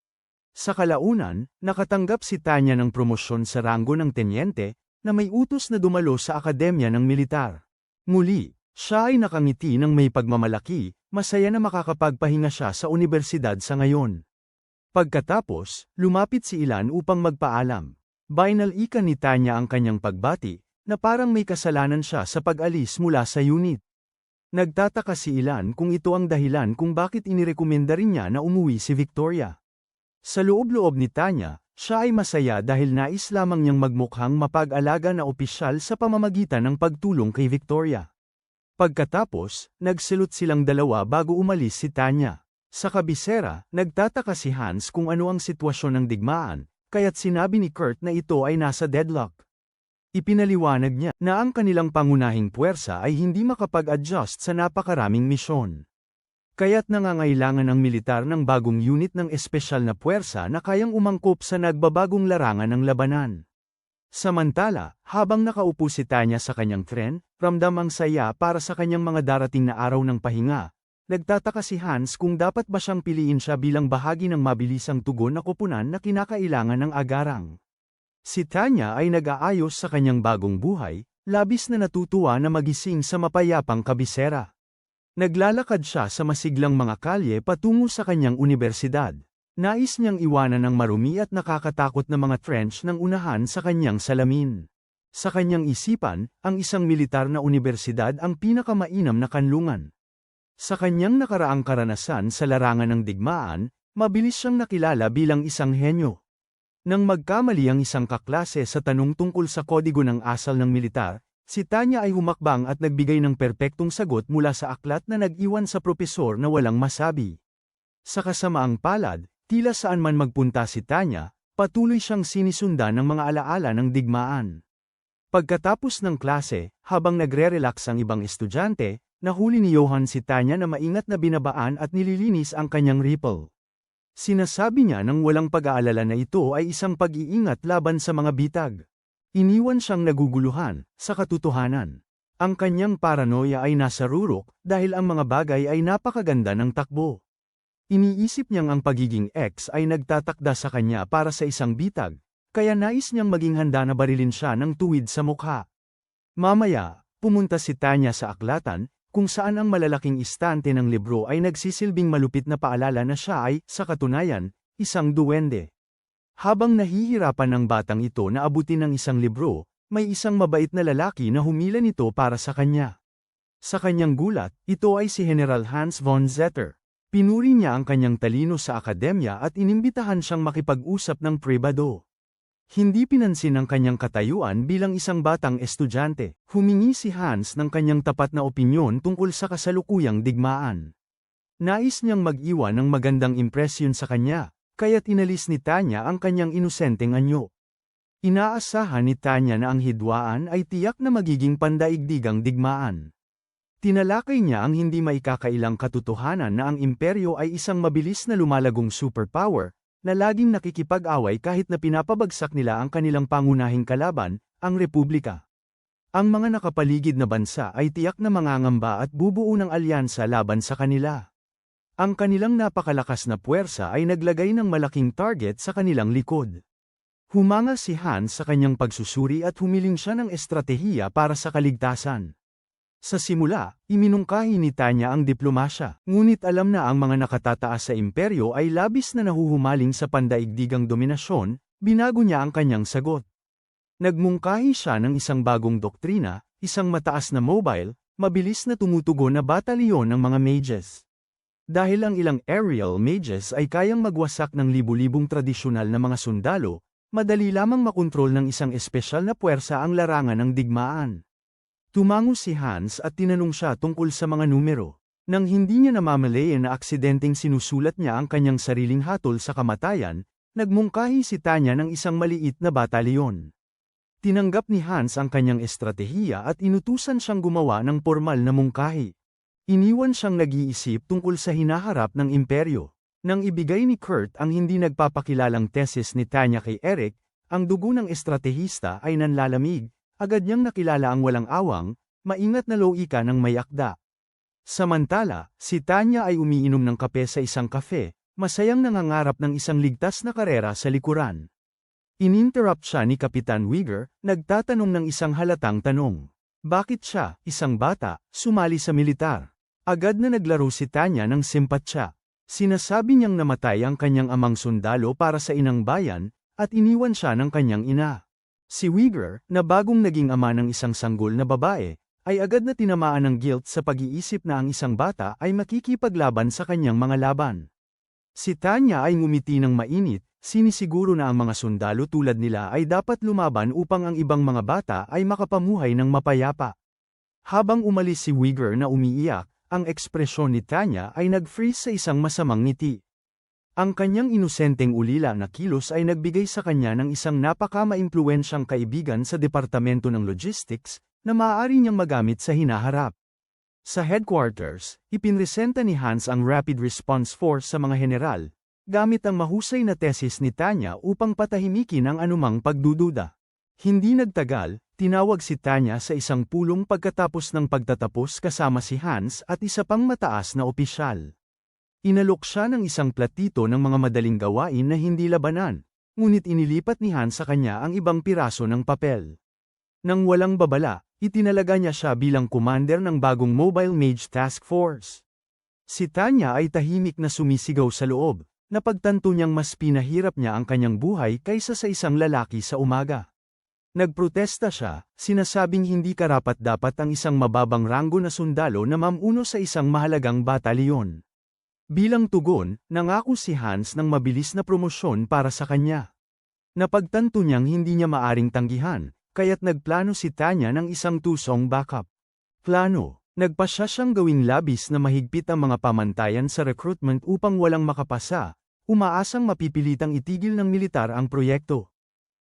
Sa kalaunan, nakatanggap si Tanya ng promosyon sa ranggo ng tenyente, na may utos na dumalo sa akademya ng militar. Muli, siya ay nakangiti ng may pagmamalaki, masaya na makakapagpahinga siya sa unibersidad sa ngayon. Pagkatapos, lumapit si Ilan upang magpaalam. Binalikan ni Tanya ang kanyang pagbati, na parang may kasalanan siya sa pag-alis mula sa unit. Nagtataka si Ilan kung ito ang dahilan kung bakit inirekomenda rin niya na umuwi si Victoria. Sa loob-loob ni Tanya, siya ay masaya dahil nais lamang niyang magmukhang mapag-alaga na opisyal sa pamamagitan ng pagtulong kay Victoria. Pagkatapos, nagsilot silang dalawa bago umalis si Tanya. Sa kabisera, nagtataka si Hans kung ano ang sitwasyon ng digmaan, kaya't sinabi ni Kurt na ito ay nasa deadlock. Ipinaliwanag niya na ang kanilang pangunahing puwersa ay hindi makapag-adjust sa napakaraming misyon. Kaya't nangangailangan ang militar ng bagong unit ng espesyal na puwersa na kayang umangkop sa nagbabagong larangan ng labanan. Samantala, habang nakaupo si Tanya sa kanyang tren, ramdam ang saya para sa kanyang mga darating na araw ng pahinga. Nagtataka si Hans kung dapat ba siyang piliin siya bilang bahagi ng mabilisang tugon na koponan na kinakailangan ng agarang. Si Tanya ay nag-aayos sa kanyang bagong buhay, labis na natutuwa na magising sa mapayapang kabisera. Naglalakad siya sa masiglang mga kalye patungo sa kanyang unibersidad. Nais niyang iwanan ang marumi at nakakatakot na mga trench ng unahan sa kanyang salamin. Sa kanyang isipan, ang isang militar na unibersidad ang pinakamainam na kanlungan. Sa kanyang nakaraang karanasan sa larangan ng digmaan, mabilis siyang nakilala bilang isang henyo. Nang magkamali ang isang kaklase sa tanong tungkol sa kodigo ng asal ng militar, si Tanya ay humakbang at nagbigay ng perpektong sagot mula sa aklat na nag-iwan sa propesor na walang masabi. Sa kasamaang palad, tila saan man magpunta si Tanya, patuloy siyang sinisundan ng mga alaala ng digmaan. Pagkatapos ng klase, habang nagre-relax ang ibang estudyante, nahuli ni Johan si Tanya na maingat na binabaan at nililinis ang kanyang ripple. Sinasabi niya nang walang pag-aalala na ito ay isang pag-iingat laban sa mga bitag. Iniwan siyang naguguluhan, sa katotohanan. Ang kanyang paranoia ay nasa rurok dahil ang mga bagay ay napakaganda ng takbo. Iniisip niyang ang pagiging ex ay nagtatakda sa kanya para sa isang bitag, kaya nais niyang maging handa na barilin siya ng tuwid sa mukha. Mamaya, pumunta si Tanya sa aklatan, kung saan ang malalaking istante ng libro ay nagsisilbing malupit na paalala na siya ay, sa katunayan, isang duwende. Habang nahihirapan ang batang ito na abutin ng isang libro, may isang mabait na lalaki na humila nito para sa kanya. Sa kanyang gulat, ito ay si General Hans von Zetter. Pinuri niya ang kanyang talino sa akademya at inimbitahan siyang makipag-usap ng pribado. Hindi pinansin ang kanyang katayuan bilang isang batang estudyante. Humingi si Hans ng kanyang tapat na opinyon tungkol sa kasalukuyang digmaan. Nais niyang mag-iwan ng magandang impresyon sa kanya, kaya't inalis ni Tanya ang kanyang inosenteng anyo. Inaasahan ni Tanya na ang hidwaan ay tiyak na magiging pandaigdigang digmaan. Tinalakay niya ang hindi maikakailang katotohanan na ang imperyo ay isang mabilis na lumalagong superpower, na laging nakikipag-away kahit na pinapabagsak nila ang kanilang pangunahing kalaban, ang Republika. Ang mga nakapaligid na bansa ay tiyak na mangangamba at bubuo ng alyansa laban sa kanila. Ang kanilang napakalakas na puwersa ay naglagay ng malaking target sa kanilang likod. Humanga si Hans sa kanyang pagsusuri at humiling siya ng estratehiya para sa kaligtasan. Sa simula, iminungkahi ni Tanya ang diplomasya, ngunit alam na ang mga nakatataas sa imperyo ay labis na nahuhumaling sa pandaigdigang dominasyon, binago niya ang kanyang sagot. Nagmungkahi siya ng isang bagong doktrina, isang mataas na mobile, mabilis na tumutugon na batalyon ng mga mages. Dahil ang ilang aerial mages ay kayang magwasak ng libu-libong tradisyonal na mga sundalo, madali lamang makontrol ng isang espesyal na puwersa ang larangan ng digmaan. Tumango si Hans at tinanong siya tungkol sa mga numero. Nang hindi niya namamalayan na aksidenteng sinusulat niya ang kanyang sariling hatol sa kamatayan, nagmungkahi si Tanya ng isang maliit na batalyon. Tinanggap ni Hans ang kanyang estratehiya at inutusan siyang gumawa ng pormal na mungkahi. Iniwan siyang nag-iisip tungkol sa hinaharap ng imperyo. Nang ibigay ni Kurt ang hindi nagpapakilalang tesis ni Tanya kay Eric, ang dugo ng estratehista ay nanlalamig. Agad niyang nakilala ang walang awang, maingat na loika ng may akda. Samantala, si Tanya ay umiinom ng kape sa isang kafe, masayang nangangarap ng isang ligtas na karera sa likuran. Ininterrupt siya ni Kapitan Wigger, nagtatanong ng isang halatang tanong. Bakit siya, isang bata, sumali sa militar? Agad na naglaro si Tanya ng simpatsya. Sinasabi niyang namatay ang kanyang amang sundalo para sa inang bayan, at iniwan siya ng kanyang ina. Si Uyghur, na bagong naging ama ng isang sanggol na babae, ay agad na tinamaan ng guilt sa pag-iisip na ang isang bata ay makikipaglaban sa kanyang mga laban. Si Tanya ay ngumiti ng mainit, sinisiguro na ang mga sundalo tulad nila ay dapat lumaban upang ang ibang mga bata ay makapamuhay ng mapayapa. Habang umalis si Uyghur na umiiyak, ang ekspresyon ni Tanya ay nag-freeze sa isang masamang ngiti. Ang kanyang inosenteng ulila na kilos ay nagbigay sa kanya ng isang napaka-maimpluwensyang kaibigan sa Departamento ng Logistics, na maaari niyang magamit sa hinaharap. Sa headquarters, ipinresenta ni Hans ang Rapid Response Force sa mga general, gamit ang mahusay na tesis ni Tanya upang patahimikin ang anumang pagdududa. Hindi nagtagal, tinawag si Tanya sa isang pulong pagkatapos ng pagtatapos kasama si Hans at isa pang mataas na opisyal. Inalok siya ng isang platito ng mga madaling gawain na hindi labanan, ngunit inilipat ni Hans sa kanya ang ibang piraso ng papel. Nang walang babala, itinalaga niya siya bilang commander ng bagong Mobile Mage Task Force. Si Tanya ay tahimik na sumisigaw sa loob, napagtanto niyang mas pinahirap niya ang kanyang buhay kaysa sa isang lalaki sa umaga. Nagprotesta siya, sinasabing hindi karapat-dapat ang isang mababang ranggo na sundalo na mamuno sa isang mahalagang batalyon. Bilang tugon, nangako si Hans ng mabilis na promosyon para sa kanya. Napagtanto niyang hindi niya maaring tanggihan, kaya't nagplano si Tanya ng isang tusong backup. Plano, nagpasya siyang gawing labis na mahigpit ang mga pamantayan sa recruitment upang walang makapasa, umaasang mapipilitang itigil ng militar ang proyekto.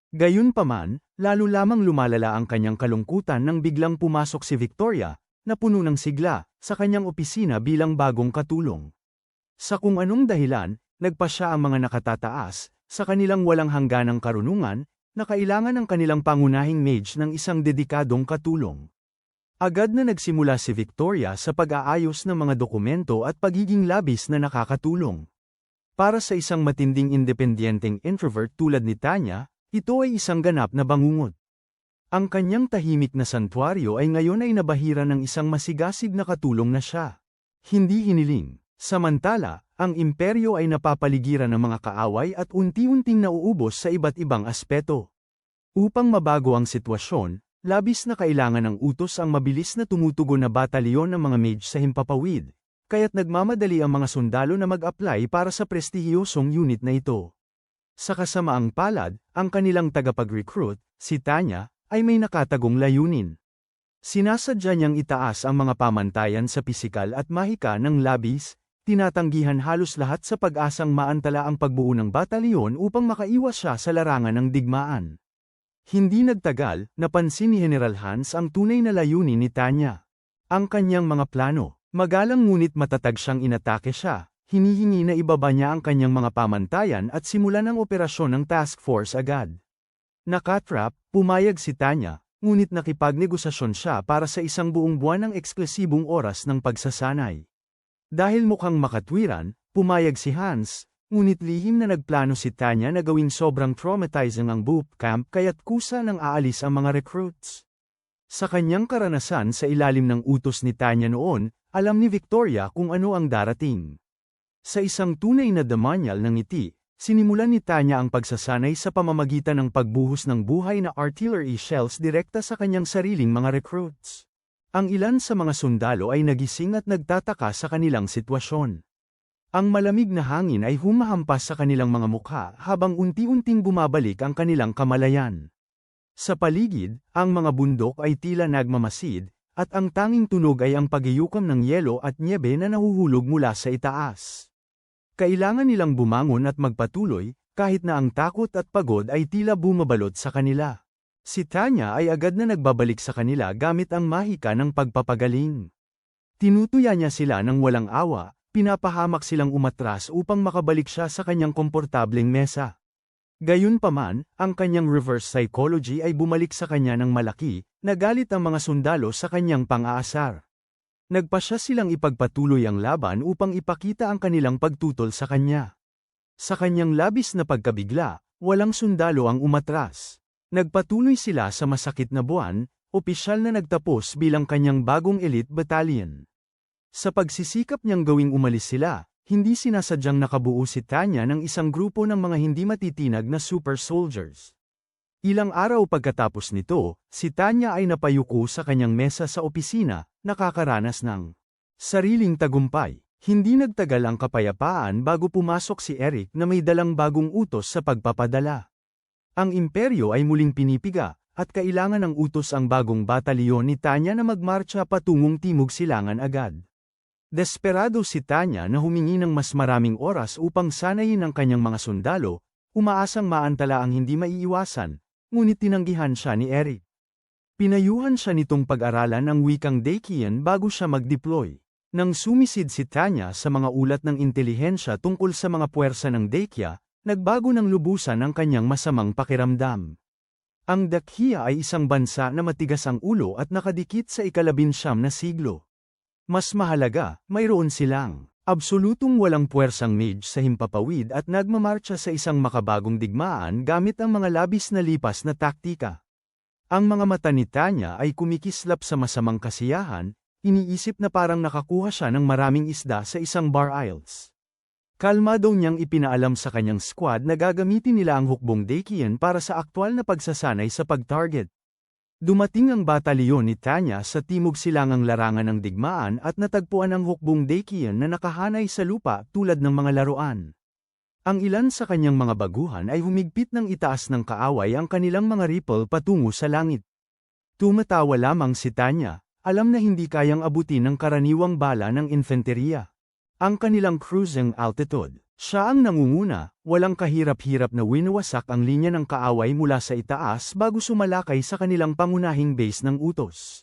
Gayunpaman, lalo lamang lumalala ang kanyang kalungkutan nang biglang pumasok si Victoria, na puno ng sigla, sa kanyang opisina bilang bagong katulong. Sa kung anong dahilan, nagpasya ang mga nakatataas, sa kanilang walang hangganang karunungan, na kailangan ng kanilang pangunahing mage ng isang dedikadong katulong. Agad na nagsimula si Victoria sa pag-aayos ng mga dokumento at pagiging labis na nakakatulong. Para sa isang matinding independenteng introvert tulad ni Tanya, ito ay isang ganap na bangungot. Ang kanyang tahimik na santuaryo ay ngayon ay nabahira ng isang masigasig na katulong na siya. Hindi hiniling. Samantala, ang imperyo ay napapaligiran ng mga kaaway at unti-unting nauubos sa iba't ibang aspeto. Upang mabago ang sitwasyon, labis na kailangan ng utos ang mabilis na tumutugon na batalyon ng mga mage sa himpapawid, kaya't nagmamadali ang mga sundalo na mag-apply para sa prestihiyosong unit na ito. Sa kasamaang palad, ang kanilang tagapag-recruit, si Tanya, ay may nakatagong layunin. Sinasadya niyang itaas ang mga pamantayan sa pisikal at mahika ng labis, tinatanggihan halos lahat sa pag-asang maantala ang pagbuo ng batalyon upang makaiwas siya sa larangan ng digmaan. Hindi nagtagal, napansin ni General Hans ang tunay na layunin ni Tanya. Ang kanyang mga plano, magalang ngunit matatag siyang inatake siya, hinihingi na ibaba niya ang kanyang mga pamantayan at simulan ang operasyon ng task force agad. Nakatrap, pumayag si Tanya, ngunit nakipagnegosasyon siya para sa isang buong buwan ng eksklusibong oras ng pagsasanay. Dahil mukhang makatwiran, pumayag si Hans, ngunit lihim na nagplano si Tanya na gawing sobrang traumatizing ang boot camp kaya't kusa nang aalis ang mga recruits. Sa kanyang karanasan sa ilalim ng utos ni Tanya noon, alam ni Victoria kung ano ang darating. Sa isang tunay na demonyal ng ngiti, sinimulan ni Tanya ang pagsasanay sa pamamagitan ng pagbuhos ng buhay na artillery shells direkta sa kanyang sariling mga recruits. Ang ilan sa mga sundalo ay nagising at nagtataka sa kanilang sitwasyon. Ang malamig na hangin ay humahampas sa kanilang mga mukha habang unti-unting bumabalik ang kanilang kamalayan. Sa paligid, ang mga bundok ay tila nagmamasid, at ang tanging tunog ay ang pagiyukam ng yelo at nyebe na nahuhulog mula sa itaas. Kailangan nilang bumangon at magpatuloy, kahit na ang takot at pagod ay tila bumabalot sa kanila. Si Tanya ay agad na nagbabalik sa kanila gamit ang mahika ng pagpapagaling. Tinutuya niya sila ng walang awa, pinapahamak silang umatras upang makabalik siya sa kanyang komportableng mesa. Gayunpaman, ang kanyang reverse psychology ay bumalik sa kanya ng malaki, nagalit ang mga sundalo sa kanyang pang-aasar. Nagpasya silang ipagpatuloy ang laban upang ipakita ang kanilang pagtutol sa kanya. Sa kanyang labis na pagkabigla, walang sundalo ang umatras. Nagpatuloy sila sa masakit na buwan, opisyal na nagtapos bilang kanyang bagong elite battalion. Sa pagsisikap niyang gawing umalis sila, Hindi sinasadyang nakabuo si Tanya ng isang grupo ng mga hindi matitinag na super soldiers. Ilang araw pagkatapos nito, si Tanya ay napayuko sa kanyang mesa sa opisina, nakakaranas ng sariling tagumpay. Hindi nagtagal ang kapayapaan bago pumasok si Eric na may dalang bagong utos sa pagpapadala. Ang imperyo ay muling pinipiga, at kailangan ng utos ang bagong batalyon ni Tanya na magmarcha patungong Timog Silangan agad. Desperado si Tanya na humingi ng mas maraming oras upang sanayin ang kanyang mga sundalo, umaasang maantala ang hindi maiiwasan, ngunit tinanggihan siya ni Eric. Pinayuhan siya nitong pag-aralan ang wikang Dakian bago siya mag-deploy. Nang sumisid si Tanya sa mga ulat ng intelihensya tungkol sa mga puwersa ng Dakia, nagbago ng lubusan ang kanyang masamang pakiramdam. Ang Dakia ay isang bansa na matigas ang ulo at nakadikit sa ika-19 na siglo. Mas mahalaga, mayroon silang absolutong walang puwersang mage sa himpapawid at nagmamarcha sa isang makabagong digmaan gamit ang mga labis na lipas na taktika. Ang mga mata ni Tanya ay kumikislap sa masamang kasiyahan, iniisip na parang nakakuha siya ng maraming isda sa isang bar aisles. Kalmado niyang ipinaalam sa kanyang squad na gagamitin nila ang hukbong Dakian para sa aktwal na pagsasanay sa pag-target. Dumating ang batalyon ni Tanya sa Timog Silangang larangan ng digmaan at natagpuan ang hukbong Dakian na nakahanay sa lupa tulad ng mga laruan. Ang ilan sa kanyang mga baguhan ay humigpit ng itaas ng kaaway ang kanilang mga rifle patungo sa langit. Tumatawa lamang si Tanya. Alam na hindi kayang abutin ng karaniwang bala ng infanteriya. Ang kanilang cruising altitude. Siya ang nangunguna, walang kahirap-hirap na winawasak ang linya ng kaaway mula sa itaas bago sumalakay sa kanilang pangunahing base ng utos.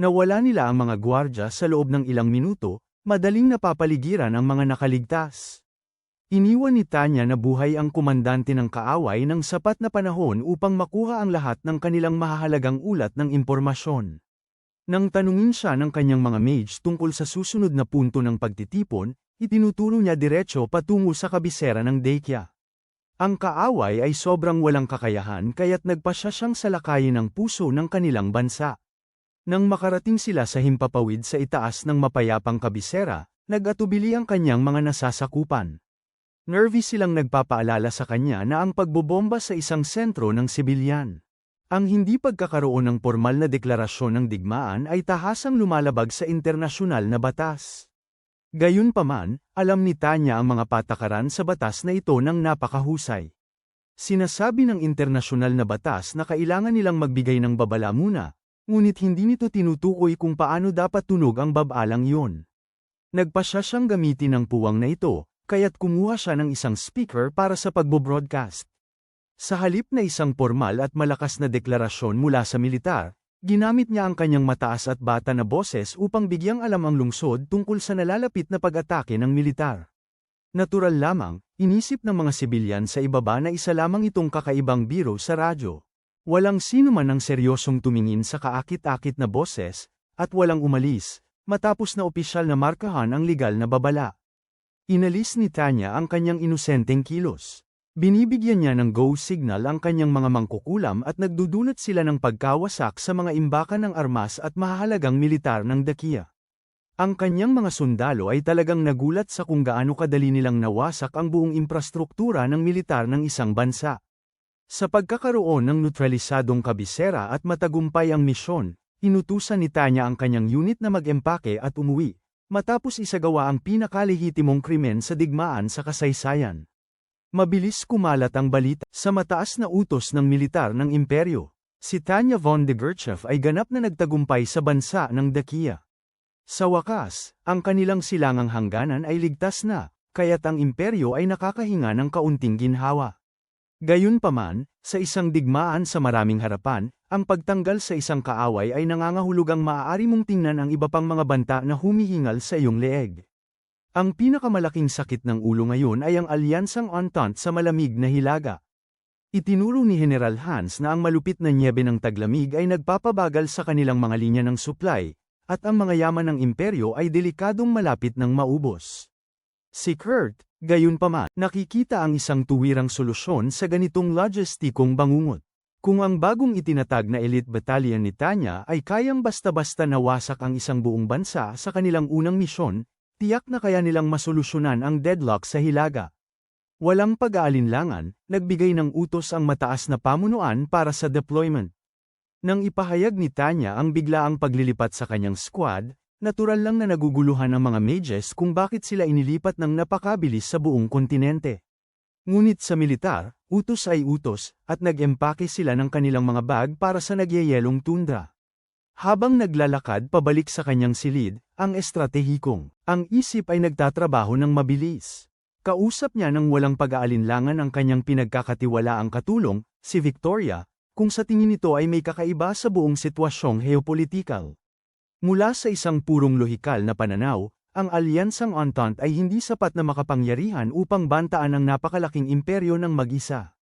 Nawala nila ang mga gwardya sa loob ng ilang minuto, madaling napapaligiran ang mga nakaligtas. Iniwan ni Tanya na buhay ang komandante ng kaaway ng sapat na panahon upang makuha ang lahat ng kanilang mahahalagang ulat ng impormasyon. Nang tanungin siya ng kanyang mga mage tungkol sa susunod na punto ng pagtitipon, itinuturo niya diretso patungo sa kabisera ng Dakia. Ang kaaway ay sobrang walang kakayahan kaya't nagpasya siyang salakayin ang puso ng kanilang bansa. Nang makarating sila sa himpapawid sa itaas ng mapayapang kabisera, nag-atubili ang kanyang mga nasasakupan. Nervy silang nagpapaalala sa kanya na ang pagbobomba sa isang sentro ng sibilyan. Ang hindi pagkakaroon ng formal na deklarasyon ng digmaan ay tahasang lumalabag sa internasyonal na batas. Gayunpaman, alam ni Tanya ang mga patakaran sa batas na ito ng napakahusay. Sinasabi ng internasyonal na batas na kailangan nilang magbigay ng babala muna, ngunit hindi nito tinutukoy kung paano dapat tunog ang babalang iyon. Nagpasya siyang gamitin ang puwang na ito, kaya't kumuha siya ng isang speaker para sa pagbobroadcast. Sa halip na isang formal at malakas na deklarasyon mula sa militar, ginamit niya ang kanyang mataas at bata na boses upang bigyang alam ang lungsod tungkol sa nalalapit na pag-atake ng militar. Natural lamang, inisip ng mga sibilyan sa ibaba na isa lamang itong kakaibang biro sa radyo. Walang sino man ang seryosong tumingin sa kaakit-akit na boses, at walang umalis, matapos na opisyal na markahan ang legal na babala. Inalis ni Tanya ang kanyang inosenteng kilos. Binibigyan niya ng go signal ang kanyang mga mangkukulam at nagdudulot sila ng pagkawasak sa mga imbakan ng armas at mahahalagang militar ng Dakia. Ang kanyang mga sundalo ay talagang nagulat sa kung gaano kadali nilang nawasak ang buong infrastruktura ng militar ng isang bansa. Sa pagkakaroon ng neutralisadong kabisera at matagumpay ang misyon, inutusan ni Tanya ang kanyang unit na mag-empake at umuwi, matapos isagawa ang pinakalehitimong krimen sa digmaan sa kasaysayan. Mabilis kumalat ang balita sa mataas na utos ng militar ng imperyo. Si Tanya von de Gerchev ay ganap na nagtagumpay sa bansa ng Dakia. Sa wakas, ang kanilang silangang hangganan ay ligtas na, kaya't ang imperyo ay nakakahinga ng kaunting ginhawa. Gayunpaman, sa isang digmaan sa maraming harapan, ang pagtanggal sa isang kaaway ay nangangahulugang maaari mong tingnan ang iba pang mga banta na humihingal sa iyong leeg. Ang pinakamalaking sakit ng ulo ngayon ay ang alyansang Entente sa malamig na hilaga. Itinuro ni General Hans na ang malupit na nyebe ng taglamig ay nagpapabagal sa kanilang mga linya ng supply, at ang mga yaman ng imperyo ay delikadong malapit ng maubos. Si Kurt, gayunpaman, nakikita ang isang tuwirang solusyon sa ganitong logistikong bangungot. Kung ang bagong itinatag na elite battalion ni Tanya ay kayang basta-basta nawasak ang isang buong bansa sa kanilang unang misyon, tiyak na kaya nilang masolusyonan ang deadlock sa Hilaga. Walang pag-aalinlangan, nagbigay ng utos ang mataas na pamunuan para sa deployment. Nang ipahayag ni Tanya ang biglaang paglilipat sa kanyang squad, natural lang na naguguluhan ang mga mages kung bakit sila inilipat ng napakabilis sa buong kontinente. Ngunit sa militar, utos ay utos, at nag-empake sila ng kanilang mga bag para sa nagyayelong tundra. Habang naglalakad pabalik sa kanyang silid, ang estratehikong, ang isip ay nagtatrabaho ng mabilis. Kausap niya ng walang pag-aalinlangan ang kanyang pinagkakatiwalaang katulong, si Victoria, kung sa tingin nito ay may kakaiba sa buong sitwasyong geopolitikal. Mula sa isang purong lohikal na pananaw, ang alyansang Entente ay hindi sapat na makapangyarihan upang bantaan ang napakalaking imperyo ng mag-isa.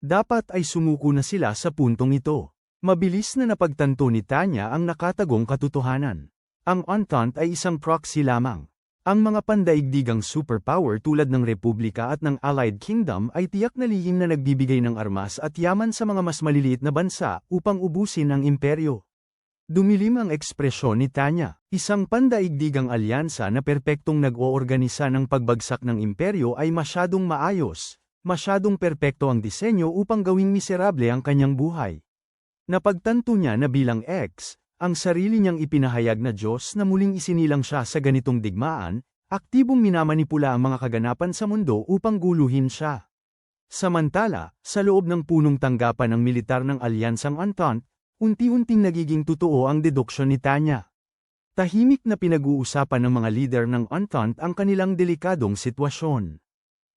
Dapat ay sumuko na sila sa puntong ito. Mabilis na napagtanto ni Tanya ang nakatagong katotohanan. Ang Entente ay isang proxy lamang. Ang mga pandaigdigang superpower tulad ng Republika at ng Allied Kingdom ay tiyak na lihim na nagbibigay ng armas at yaman sa mga mas maliliit na bansa upang ubusin ang imperyo. Dumilim ang ekspresyon ni Tanya, isang pandaigdigang alyansa na perpektong nag-oorganisa ng pagbagsak ng imperyo ay masyadong maayos, masyadong perpekto ang disenyo upang gawing miserable ang kanyang buhay. Napagtanto niya na bilang ex, ang sarili niyang ipinahayag na Diyos na muling isinilang siya sa ganitong digmaan, aktibong minamanipula ang mga kaganapan sa mundo upang guluhin siya. Samantala, sa loob ng punong tanggapan ng militar ng Alyansang Entente, unti-unting nagiging totoo ang deduksyon ni Tanya. Tahimik na pinag-uusapan ng mga leader ng Entente ang kanilang delikadong sitwasyon.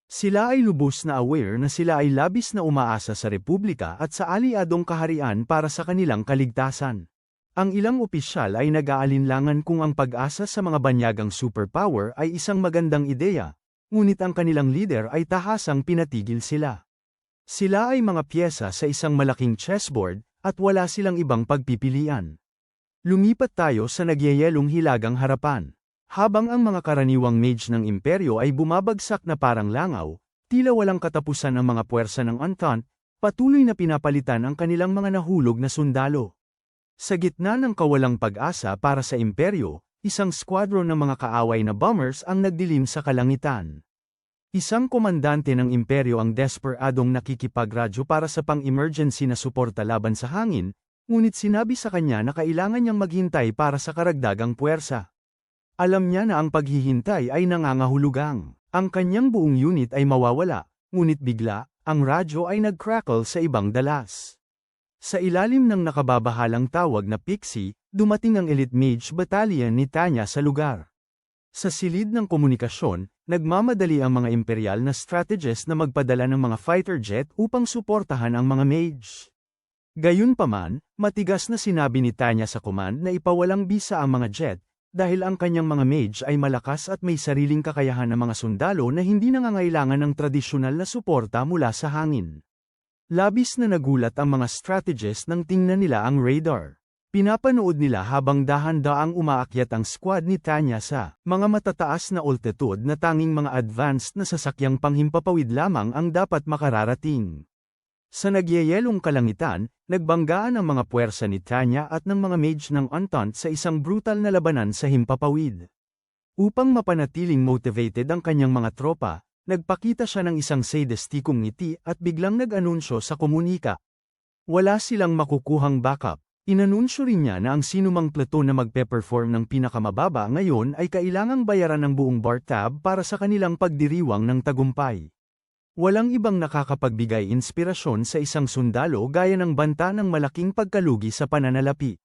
Sila ay lubos na aware na sila ay labis na umaasa sa Republika at sa aliadong kaharian para sa kanilang kaligtasan. Ang ilang opisyal ay nag-aalinlangan kung ang pag-asa sa mga banyagang superpower ay isang magandang ideya, ngunit ang kanilang leader ay tahasang pinatigil sila. Sila ay mga piyesa sa isang malaking chessboard, at wala silang ibang pagpipilian. Lumipat tayo sa nagyayelong hilagang harapan. Habang ang mga karaniwang mage ng imperyo ay bumabagsak na parang langaw, tila walang katapusan ang mga puwersa ng Entente, patuloy na pinapalitan ang kanilang mga nahulog na sundalo. Sa gitna ng kawalang pag-asa para sa imperyo, isang squadron ng mga kaaway na bombers ang nagdilim sa kalangitan. Isang komandante ng imperyo ang desperadong nakikipagradyo para sa pang-emergency na suporta laban sa hangin, ngunit sinabi sa kanya na kailangan niyang maghintay para sa karagdagang puwersa. Alam niya na ang paghihintay ay nangangahulugang. Ang kanyang buong unit ay mawawala, ngunit bigla, ang radyo ay nag-crackle sa ibang dalas. Sa ilalim ng nakababahalang tawag na Pixie, dumating ang Elite Mage Battalion ni Tanya sa lugar. Sa silid ng komunikasyon, nagmamadali ang mga imperial na strategist na magpadala ng mga fighter jet upang suportahan ang mga mage. Gayunpaman, matigas na sinabi ni Tanya sa command na ipawalang bisa ang mga jet, dahil ang kanyang mga mage ay malakas at may sariling kakayahan ng mga sundalo na hindi nangangailangan ng tradisyonal na suporta mula sa hangin. Labis na nagulat ang mga strategist nang tingnan nila ang radar. Pinapanood nila habang dahan-daang umaakyat ang squad ni Tanya sa mga matataas na altitude na tanging mga advanced na sasakyang panghimpapawid lamang ang dapat makararating. Sa nagyayelong kalangitan, nagbanggaan ang mga puwersa ni Tanya at ng mga mage ng Entente sa isang brutal na labanan sa himpapawid. Upang mapanatiling motivated ang kanyang mga tropa, nagpakita siya ng isang sadistikong ngiti at biglang nag-anunsyo sa komunika. Wala silang makukuhang backup. Inanunsyo rin niya na ang sinumang platoon na magpe-perform ng pinakamababa ngayon ay kailangang bayaran ng buong bar tab para sa kanilang pagdiriwang ng tagumpay. Walang ibang nakakapagbigay inspirasyon sa isang sundalo gaya ng banta ng malaking pagkalugi sa pananalapi.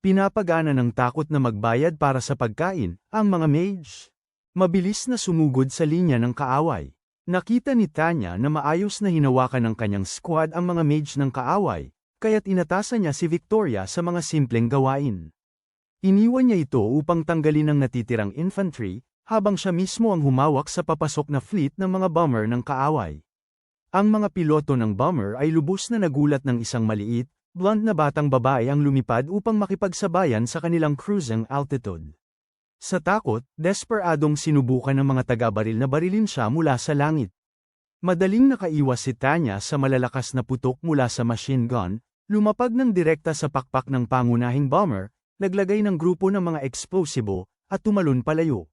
Pinapagana ng takot na magbayad para sa pagkain, ang mga mage. Mabilis na sumugod sa linya ng kaaway. Nakita ni Tanya na maayos na hinawakan ng kanyang squad ang mga mage ng kaaway, kaya't inatasan niya si Victoria sa mga simpleng gawain. Iniwan niya ito upang tanggalin ang natitirang infantry, habang siya mismo ang humawak sa papasok na fleet ng mga bomber ng kaaway. Ang mga piloto ng bomber ay lubos na nagulat ng isang maliit, blonde na batang babae ang lumipad upang makipagsabayan sa kanilang cruising altitude. Sa takot, desperadong sinubukan ng mga taga-baril na barilin siya mula sa langit. Madaling nakaiwas si Tanya sa malalakas na putok mula sa machine gun, lumapag ng direkta sa pakpak ng pangunahing bomber, naglagay ng grupo ng mga eksplosibo, at tumalon palayo.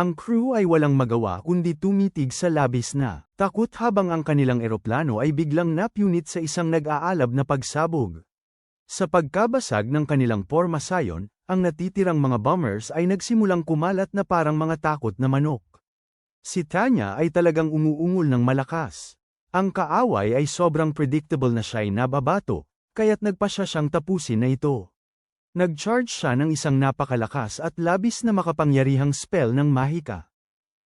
Ang crew ay walang magawa kundi tumitig sa labis na takot habang ang kanilang eroplano ay biglang napunit sa isang nag-aalab na pagsabog. Sa pagkabasag ng kanilang pormasayon, ang natitirang mga bombers ay nagsimulang kumalat na parang mga takot na manok. Si Tanya ay talagang umuungol ng malakas. Ang kaaway ay sobrang predictable na siya'y nababato, kaya't nagpasya siyang tapusin na ito. Nag-charge siya ng isang napakalakas at labis na makapangyarihang spell ng mahika.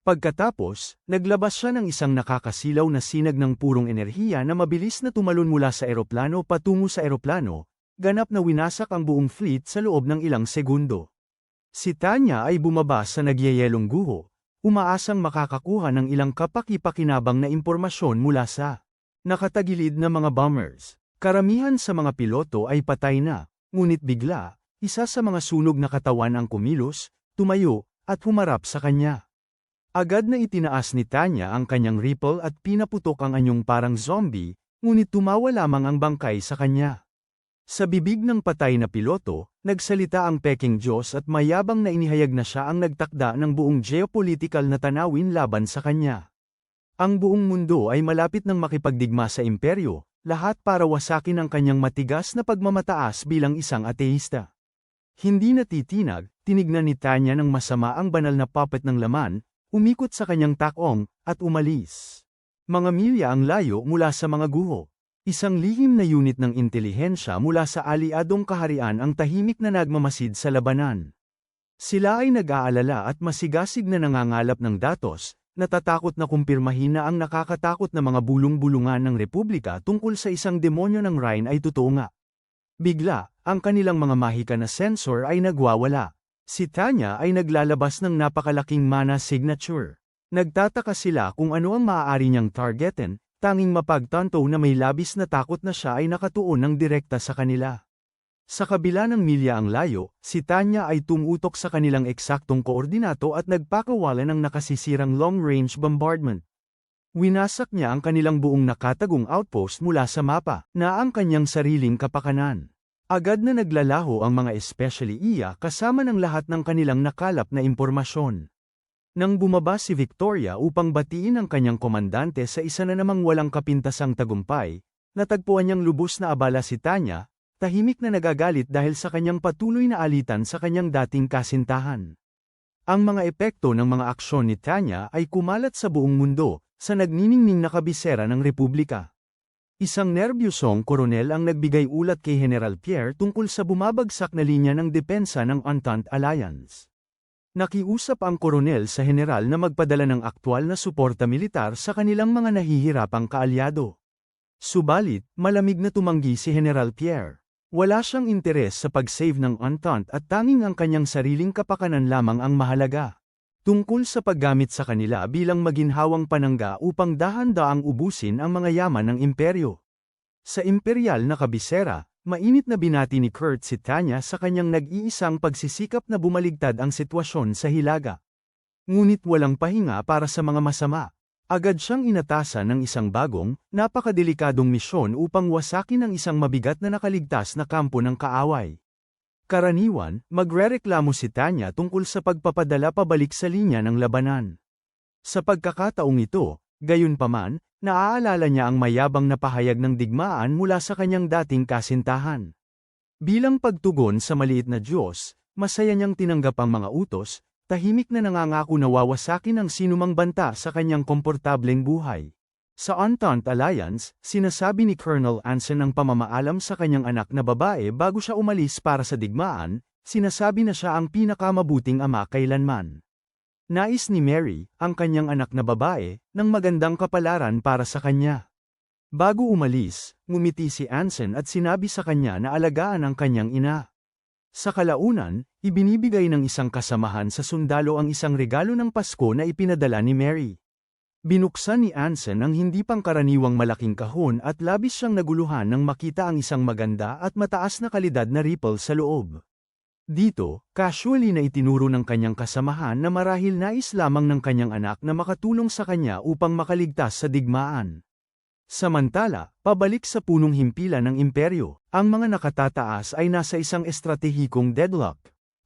Pagkatapos, naglabas siya ng isang nakakasilaw na sinag ng purong enerhiya na mabilis na tumalon mula sa eroplano patungo sa eroplano, ganap na winasak ang buong fleet sa loob ng ilang segundo. Si Tanya ay bumaba sa nagyayelong guho, umaasang makakakuha ng ilang kapaki-pakinabang na impormasyon mula sa nakatagilid na mga bombers. Karamihan sa mga piloto ay patay na. Ngunit bigla, isa sa mga sunog na katawan ang kumilos, tumayo, at humarap sa kanya. Agad na itinaas ni Tanya ang kanyang rifle at pinaputok ang anyong parang zombie, ngunit tumawa lamang ang bangkay sa kanya. Sa bibig ng patay na piloto, nagsalita ang Peking Diyos at mayabang na inihayag na siya ang nagtakda ng buong geopolitical na tanawin laban sa kanya. Ang buong mundo ay malapit ng makipagdigma sa imperyo, lahat para wasakin ang kanyang matigas na pagmamataas bilang isang ateista. Hindi natitinag, tinignan ni Tanya ng masama ang banal na puppet ng laman, umikot sa kanyang takong, at umalis. Mga milya ang layo mula sa mga guho. Isang lihim na unit ng intelihensya mula sa aliadong kaharian ang tahimik na nagmamasid sa labanan. Sila ay nag-aalala at masigasig na nangangalap ng datos, natatakot na kumpirmahin na ang nakakatakot na mga bulong-bulungan ng Republika tungkol sa isang demonyo ng Rhine ay totoo nga. Bigla, ang kanilang mga mahika na sensor ay nagwawala. Si Tanya ay naglalabas ng napakalaking mana signature. Nagtataka sila kung ano ang maaari niyang targetin, tanging mapagtanto na may labis na takot na siya ay nakatuon ng direkta sa kanila. Sa kabila ng milya ang layo, si Tanya ay tumutok sa kanilang eksaktong koordinato at nagpakawala ng nakasisirang long-range bombardment. Winasak niya ang kanilang buong nakatagong outpost mula sa mapa, na ang kanyang sariling kapakanan. Agad na naglalaho ang mga especially iya kasama ng lahat ng kanilang nakalap na impormasyon. Nang bumaba si Victoria upang batiin ang kanyang komandante sa isa na namang walang kapintasang tagumpay, natagpuan niyang lubos na abala si Tanya, tahimik na nagagalit dahil sa kanyang patuloy na alitan sa kanyang dating kasintahan. Ang mga epekto ng mga aksyon ni Tanya ay kumalat sa buong mundo, sa nagniningning na kabisera ng Republika. Isang nerbyosong koronel ang nagbigay ulat kay General Pierre tungkol sa bumabagsak na linya ng depensa ng Entente Alliance. Nakiusap ang koronel sa general na magpadala ng aktwal na suporta militar sa kanilang mga nahihirapang kaalyado. Subalit, malamig na tumanggi si General Pierre. Wala siyang interes sa pag-save ng Entente at tanging ang kanyang sariling kapakanan lamang ang mahalaga. Tungkol sa paggamit sa kanila bilang maginhawang panangga upang dahan-daang ubusin ang mga yaman ng imperyo. Sa imperial na kabisera, mainit na binati ni Kurt si Tanya sa kanyang nag-iisang pagsisikap na bumaligtad ang sitwasyon sa Hilaga. Ngunit walang pahinga para sa mga masama. Agad siyang inatasan ng isang bagong, napakadelikadong misyon upang wasakin ang isang mabigat na nakaligtas na kampo ng kaaway. Karaniwan, magrereklamo si Tanya tungkol sa pagpapadala pabalik sa linya ng labanan. Sa pagkakataong ito, gayunpaman, naaalala niya ang mayabang na pahayag ng digmaan mula sa kanyang dating kasintahan. Bilang pagtugon sa maliit na Diyos, masaya niyang tinanggap ang mga utos, tahimik na nangangako na wawasakin ang sinumang banta sa kanyang komportableng buhay. Sa Entente Alliance, sinasabi ni Colonel Anson ang pamamaalam sa kanyang anak na babae bago siya umalis para sa digmaan, sinasabi na siya ang pinakamabuting ama kailanman. Nais ni Mary, ang kanyang anak na babae, ng magandang kapalaran para sa kanya. Bago umalis, ngumiti si Anson at sinabi sa kanya na alagaan ang kanyang ina. Sa kalaunan, ibinibigay ng isang kasamahan sa sundalo ang isang regalo ng Pasko na ipinadala ni Mary. Binuksan ni Anson ang hindi pangkaraniwang malaking kahon at labis siyang naguluhan nang makita ang isang maganda at mataas na kalidad na rifle sa loob. Dito, casually na itinuro ng kanyang kasamahan na marahil nais lamang ng kanyang anak na makatulong sa kanya upang makaligtas sa digmaan. Samantala, pabalik sa punong himpilan ng imperyo, ang mga nakatataas ay nasa isang estratehikong deadlock.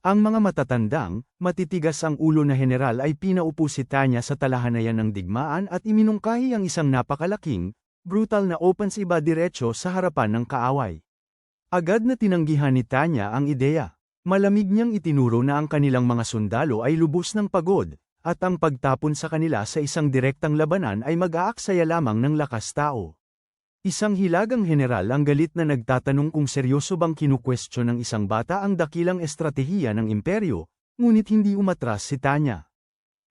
Ang mga matatandang, matitigas ang ulo na general ay pinaupo si Tanya sa talahanayan ng digmaan at iminungkahi ang isang napakalaking, brutal na opensiba diretso sa harapan ng kaaway. Agad na tinanggihan ni Tanya ang ideya. Malamig niyang itinuro na ang kanilang mga sundalo ay lubos ng pagod, at ang pagtapon sa kanila sa isang direktang labanan ay mag-aaksaya lamang ng lakas tao. Isang hilagang general ang galit na nagtatanong kung seryoso bang kinukwestiyon ng isang bata ang dakilang estratehiya ng imperyo, ngunit hindi umatras si Tanya.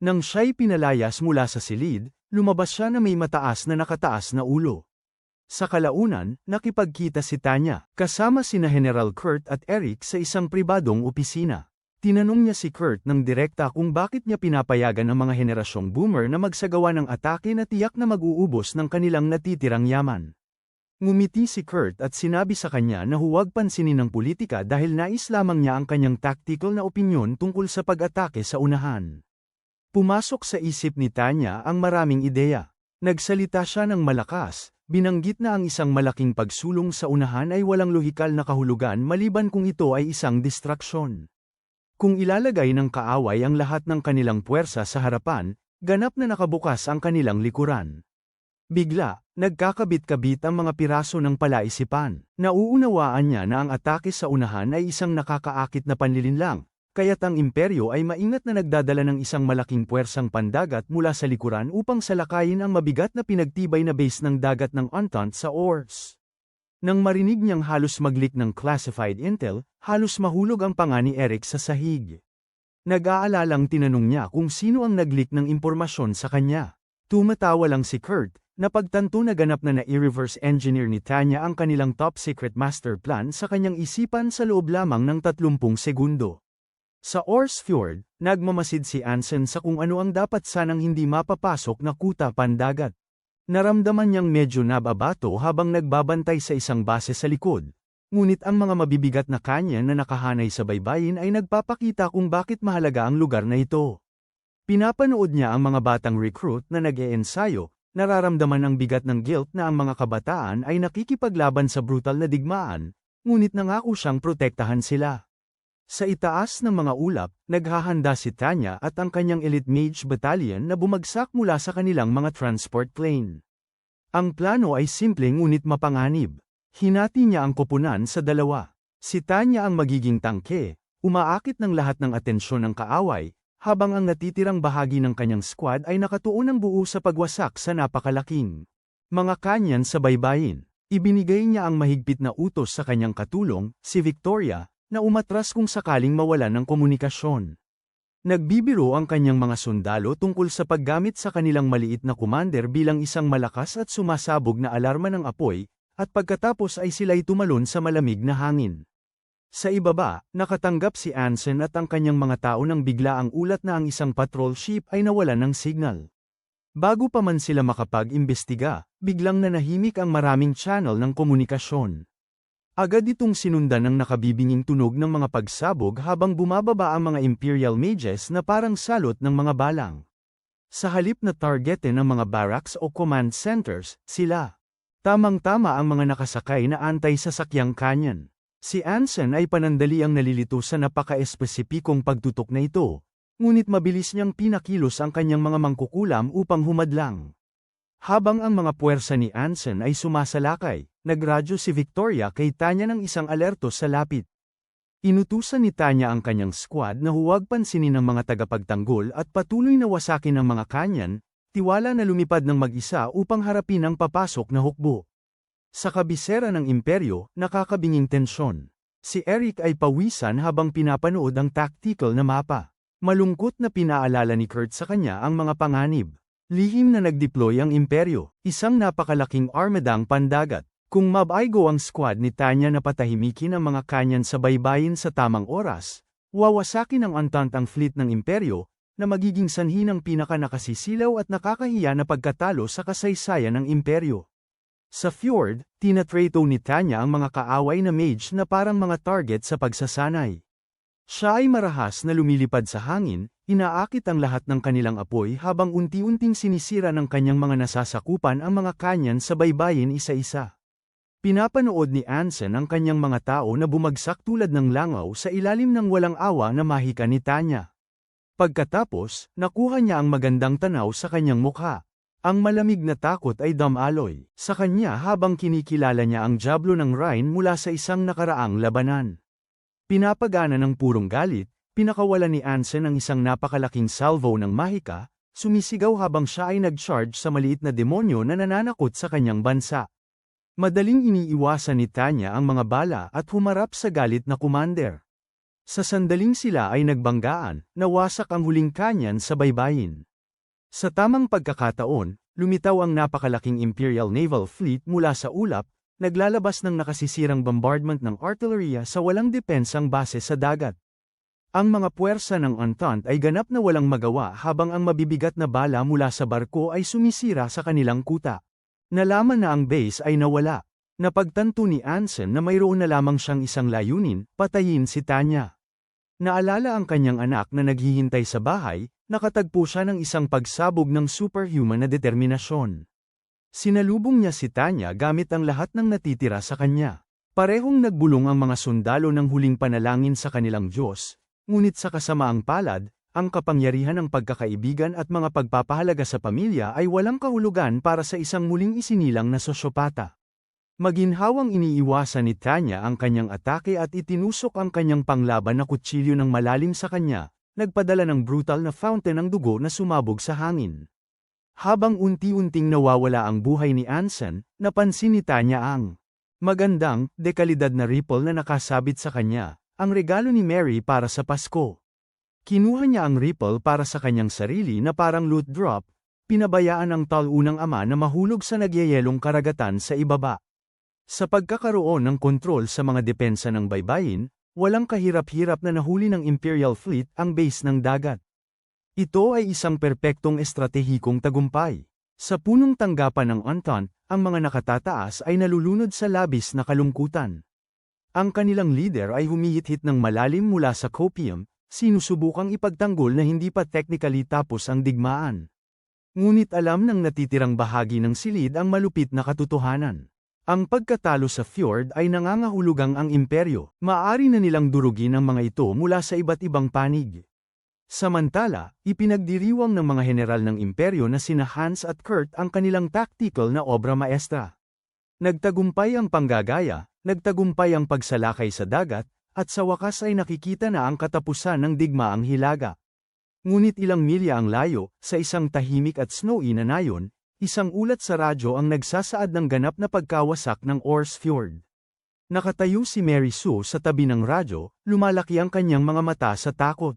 Nang siya'y pinalayas mula sa silid, lumabas siya na may mataas na nakataas na ulo. Sa kalaunan, nakipagkita si Tanya, kasama sina General Kurt at Eric sa isang pribadong opisina. Tinanong niya si Kurt ng direkta kung bakit niya pinapayagan ang mga henerasyong boomer na magsagawa ng atake na tiyak na mag-uubos ng kanilang natitirang yaman. Ngumiti si Kurt at sinabi sa kanya na huwag pansinin ng politika dahil nais lamang niya ang kanyang tactical na opinyon tungkol sa pag-atake sa unahan. Pumasok sa isip ni Tanya ang maraming ideya. Nagsalita siya ng malakas, binanggit na ang isang malaking pagsulong sa unahan ay walang lohikal na kahulugan maliban kung ito ay isang distraksyon. Kung ilalagay ng kaaway ang lahat ng kanilang puwersa sa harapan, ganap na nakabukas ang kanilang likuran. Bigla, nagkakabit-kabit ang mga piraso ng palaisipan. Nauunawaan niya na ang atake sa unahan ay isang nakakaakit na panlilinlang, kaya't ang imperyo ay maingat na nagdadala ng isang malaking puwersang pandagat mula sa likuran upang salakayin ang mabigat na pinagtibay na base ng dagat ng Entente sa Ors. Nang marinig niyang halos mag-leak ng classified intel, halos mahulog ang panga ni Eric sa sahig. Nag-aalalang tinanong niya kung sino ang nag-leak ng impormasyon sa kanya. Tumatawa lang si Kurt, napagtanto na ganap na i-reverse engineer ni Tanya ang kanilang top secret master plan sa kanyang isipan sa loob lamang ng 30 segundo. Sa Ors Fjord, nagmamasid si Anson sa kung ano ang dapat sanang hindi mapapasok na kuta pandagat. Naramdaman niyang medyo nababato habang nagbabantay sa isang base sa likod. Ngunit ang mga mabibigat na kanyan na nakahanay sa baybayin ay nagpapakita kung bakit mahalaga ang lugar na ito. Pinapanood niya ang mga batang recruit na nag-eensayo, nararamdaman ang bigat ng guilt na ang mga kabataan ay nakikipaglaban sa brutal na digmaan, ngunit nangako siyang protektahan sila. Sa itaas ng mga ulap, naghahanda si Tanya at ang kanyang elite mage battalion na bumagsak mula sa kanilang mga transport plane. Ang plano ay simple ngunit mapanganib. Hinati niya ang koponan sa dalawa. Si Tanya ang magiging tangke, umaakit ng lahat ng atensyon ng kaaway, habang ang natitirang bahagi ng kanyang squad ay nakatuon ng buo sa pagwasak sa napakalaking mga kanyan sa baybayin. Ibinigay niya ang mahigpit na utos sa kanyang katulong, si Victoria, na umatras kung sakaling mawalan ng komunikasyon. Nagbibiro ang kanyang mga sundalo tungkol sa paggamit sa kanilang maliit na commander bilang isang malakas at sumasabog na alarma ng apoy, at pagkatapos ay sila'y tumalon sa malamig na hangin. Sa ibaba, nakatanggap si Anson at ang kanyang mga tao nang bigla ang ulat na ang isang patrol ship ay nawalan ng signal. Bago pa man sila makapag-imbestiga, biglang nanahimik ang maraming channel ng komunikasyon. Agad itong sinundan ng nakabibinging tunog ng mga pagsabog habang bumababa ang mga Imperial Mages na parang salot ng mga balang. Sa halip na targetin ng mga barracks o command centers, sila. Tamang-tama ang mga nakasakay na antay-sasakyang kanyan. Si Anson ay panandali ang nalilito sa napaka-espesipikong pagtutok na ito, ngunit mabilis niyang pinakilos ang kanyang mga mangkukulam upang humadlang. Habang ang mga puwersa ni Anson ay sumasalakay, nagradyo si Victoria kay Tanya ng isang alerto sa lapit. Inutusan ni Tanya ang kanyang squad na huwag pansinin ng mga tagapagtanggol at patuloy na wasakin ang mga kanyan, tiwala na lumipad ng mag-isa upang harapin ang papasok na hukbo. Sa kabisera ng imperyo, nakakabinging tensyon. Si Eric ay pawisan habang pinapanood ang tactical na mapa. Malungkot na pinaalala ni Kurt sa kanya ang mga panganib. Lihim na nagdeploy ang imperyo, isang napakalaking armadang pandagat. Kung mabaigo ang squad ni Tanya na patahimikin ang mga kanyan sa baybayin sa tamang oras, wawasakin ng Entente ang fleet ng imperyo, na magiging sanhi ng pinaka-nakasisilaw at nakakahiya na pagkatalo sa kasaysayan ng imperyo. Sa fjord, tinatrato ni Tanya ang mga kaaway na mage na parang mga target sa pagsasanay. Siya ay marahas na lumilipad sa hangin, inaakit ang lahat ng kanilang apoy habang unti-unting sinisira ng kanyang mga nasasakupan ang mga kanyan sa baybayin isa-isa. Pinapanood ni Anson ang kanyang mga tao na bumagsak tulad ng langaw sa ilalim ng walang awa na mahika ni Tanya. Pagkatapos, nakuha niya ang magandang tanaw sa kanyang mukha. Ang malamig na takot ay dumaloy sa kanya habang kinikilala niya ang Diablo ng Rhine mula sa isang nakaraang labanan. Pinapagana ng purong galit, pinakawalan ni Anson ang isang napakalaking salvo ng mahika, sumisigaw habang siya ay nag-charge sa maliit na demonyo na nananakot sa kanyang bansa. Madaling iniiwasan ni Tanya ang mga bala at humarap sa galit na commander. Sa sandaling sila ay nagbanggaan, nawasak ang huling kanyan sa baybayin. Sa tamang pagkakataon, lumitaw ang napakalaking Imperial Naval Fleet mula sa ulap, naglalabas ng nakasisirang bombardment ng artillery sa walang depensang base sa dagat. Ang mga puwersa ng Entente ay ganap na walang magawa habang ang mabibigat na bala mula sa barko ay sumisira sa kanilang kuta. Nalaman na ang base ay nawala. Napagtanto ni Anson na mayroon na lamang siyang isang layunin, patayin si Tanya. Naalala ang kanyang anak na naghihintay sa bahay, nakatagpo siya ng isang pagsabog ng superhuman na determinasyon. Sinalubong niya si Tanya gamit ang lahat ng natitira sa kanya. Parehong nagbulong ang mga sundalo ng huling panalangin sa kanilang Diyos, ngunit sa kasamaang palad, ang kapangyarihan ng pagkakaibigan at mga pagpapahalaga sa pamilya ay walang kahulugan para sa isang muling isinilang na sosyopata. Maginhawang iniiwasan ni Tanya ang kanyang atake at itinusok ang kanyang panglaban na kutsilyo ng malalim sa kanya, nagpadala ng brutal na fountain ng dugo na sumabog sa hangin. Habang unti-unting nawawala ang buhay ni Anson, napansin ni Tanya ang magandang, dekalidad na ripple na nakasabit sa kanya, ang regalo ni Mary para sa Pasko. Kinuha niya ang ripple para sa kanyang sarili na parang loot drop, pinabayaan ang talunang ama na mahulog sa nagyayelong karagatan sa ibaba. Sa pagkakaroon ng kontrol sa mga depensa ng baybayin, walang kahirap-hirap na nahuli ng Imperial Fleet ang base ng dagat. Ito ay isang perpektong estratehikong tagumpay. Sa punong tanggapan ng Entente, ang mga nakatataas ay nalulunod sa labis na kalungkutan. Ang kanilang leader ay humihit-hit ng malalim mula sa copium, sinusubukang ipagtanggol na hindi pa technically tapos ang digmaan. Ngunit alam ng natitirang bahagi ng silid ang malupit na katotohanan. Ang pagkatalo sa fjord ay nangangahulugang ang imperyo, maaari na nilang durugin ang mga ito mula sa iba't ibang panig. Samantala, ipinagdiriwang ng mga general ng imperyo na sina Hans at Kurt ang kanilang tactical na obra maestra. Nagtagumpay ang panggagaya, nagtagumpay ang pagsalakay sa dagat, at sa wakas ay nakikita na ang katapusan ng digmaang hilaga. Ngunit ilang milya ang layo, sa isang tahimik at snowy na nayon, isang ulat sa radyo ang nagsasaad ng ganap na pagkawasak ng Ors Fjord. Nakatayo si Mary Sue sa tabi ng radyo, lumalaki ang kanyang mga mata sa takot.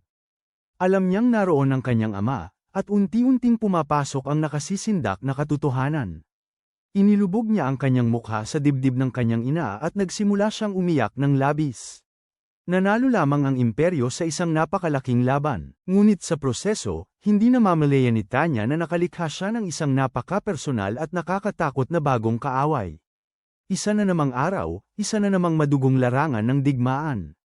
Alam niyang naroon ang kanyang ama, at unti-unting pumapasok ang nakasisindak na katotohanan. Inilubog niya ang kanyang mukha sa dibdib ng kanyang ina at nagsimula siyang umiyak ng labis. Nanalo lamang ang imperyo sa isang napakalaking laban, ngunit sa proseso, hindi namamalayan ni Tanya na nakalikha siya ng isang napaka-personal at nakakatakot na bagong kaaway. Isa na namang araw, isa na namang madugong larangan ng digmaan.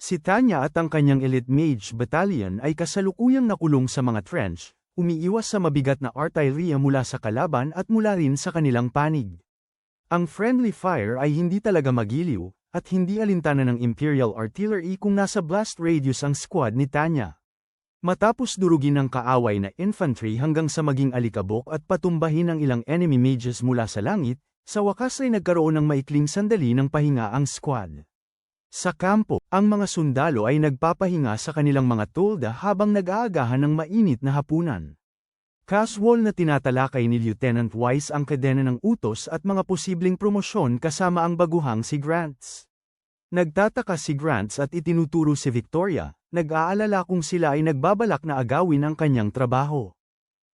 Si Tanya at ang kanyang elite mage battalion ay kasalukuyang nakulong sa mga trench, umiiwas sa mabigat na artillery mula sa kalaban at mula rin sa kanilang panig. Ang friendly fire ay hindi talaga magiliw, at hindi alintana ng Imperial Artillery kung nasa blast radius ang squad ni Tanya. Matapos durugin ng kaaway na infantry hanggang sa maging alikabok at patumbahin ang ilang enemy mages mula sa langit, sa wakas ay nagkaroon ng maikling sandali ng pahinga ang squad. Sa kampo, ang mga sundalo ay nagpapahinga sa kanilang mga tolda habang nag-aagahan ng mainit na hapunan. Casual na tinatalakay ni Lieutenant Wise ang kadena ng utos at mga posibleng promosyon kasama ang baguhang si Grants. Nagtataka si Grants at itinuturo si Victoria, nag-aalala kung sila ay nagbabalak na agawin ang kanyang trabaho.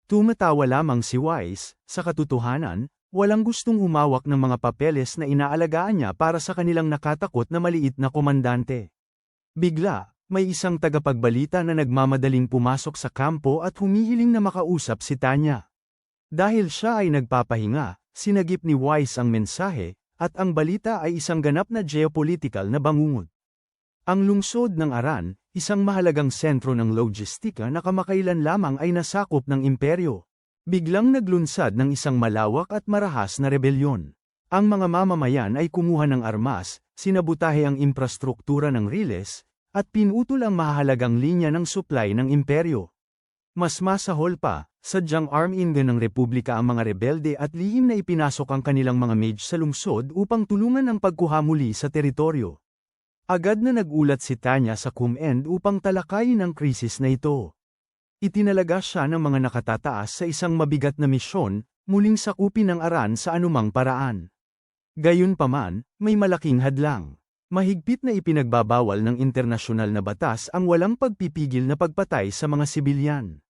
Tumatawa lamang si Wise, sa katotohanan, walang gustong humawak ng mga papeles na inaalagaan niya para sa kanilang nakatakot na maliit na komandante. Bigla, may isang tagapagbalita na nagmamadaling pumasok sa kampo at humihiling na makausap si Tanya. Dahil siya ay nagpapahinga, sinagip ni Wise ang mensahe, at ang balita ay isang ganap na geopolitical na bangungot. Ang lungsod ng Aran, isang mahalagang sentro ng logistika na kamakailan lamang ay nasakop ng imperyo. Biglang naglunsad ng isang malawak at marahas na rebelyon. Ang mga mamamayan ay kumuha ng armas, sinabutahe ang infrastruktura ng riles, at pinutol ang mahahalagang linya ng supply ng imperyo. Mas masahol pa, sadyang arm-in ng republika ang mga rebelde at lihim na ipinasok ang kanilang mga mage sa lungsod upang tulungan ang pagkuha muli sa teritoryo. Agad na nagulat si Tanya sa Command upang talakayin ang krisis na ito. Itinalaga siya ng mga nakatataas sa isang mabigat na misyon, muling sakupin ang Aran sa anumang paraan. Gayunpaman, may malaking hadlang. Mahigpit na ipinagbabawal ng internasyonal na batas ang walang pagpipigil na pagpatay sa mga sibilyan.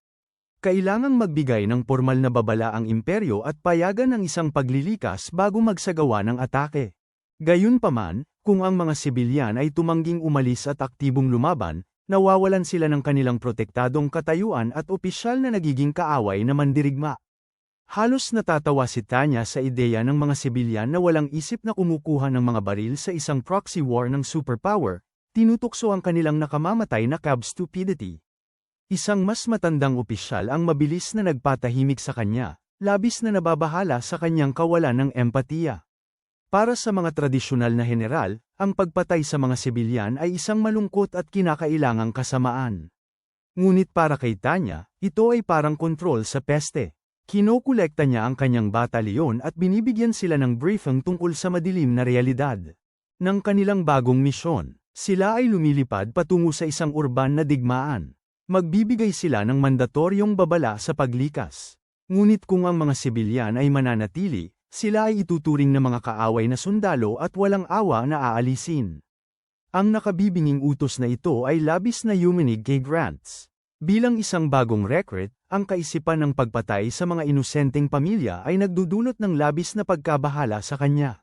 Kailangang magbigay ng formal na babala ang imperyo at payagan ang isang paglilikas bago magsagawa ng atake. Gayunpaman, kung ang mga sibilyan ay tumangging umalis at aktibong lumaban, nawawalan sila ng kanilang protektadong katayuan at opisyal na nagiging kaaway na mandirigma. Halos natatawa si Tanya sa ideya ng mga sibilyan na walang isip na kumukuha ng mga baril sa isang proxy war ng superpower, tinutukso ang kanilang nakamamatay na cab stupidity. Isang mas matandang opisyal ang mabilis na nagpatahimik sa kanya, labis na nababahala sa kanyang kawalan ng empatiya. Para sa mga tradisyonal na general, ang pagpatay sa mga sibilyan ay isang malungkot at kinakailangang kasamaan. Ngunit para kay Tanya, ito ay parang kontrol sa peste. Kinokolekta niya ang kanyang batalyon at binibigyan sila ng briefing tungkol sa madilim na realidad. Ng kanilang bagong misyon, sila ay lumilipad patungo sa isang urban na digmaan. Magbibigay sila ng mandatoryong babala sa paglikas. Ngunit kung ang mga sibilyan ay mananatili, sila ay ituturing na mga kaaway na sundalo at walang awa na aalisin. Ang nakabibinging utos na ito ay labis na yuminig kay Grants. Bilang isang bagong recruit, ang kaisipan ng pagpatay sa mga inosenteng pamilya ay nagdudulot ng labis na pagkabahala sa kanya.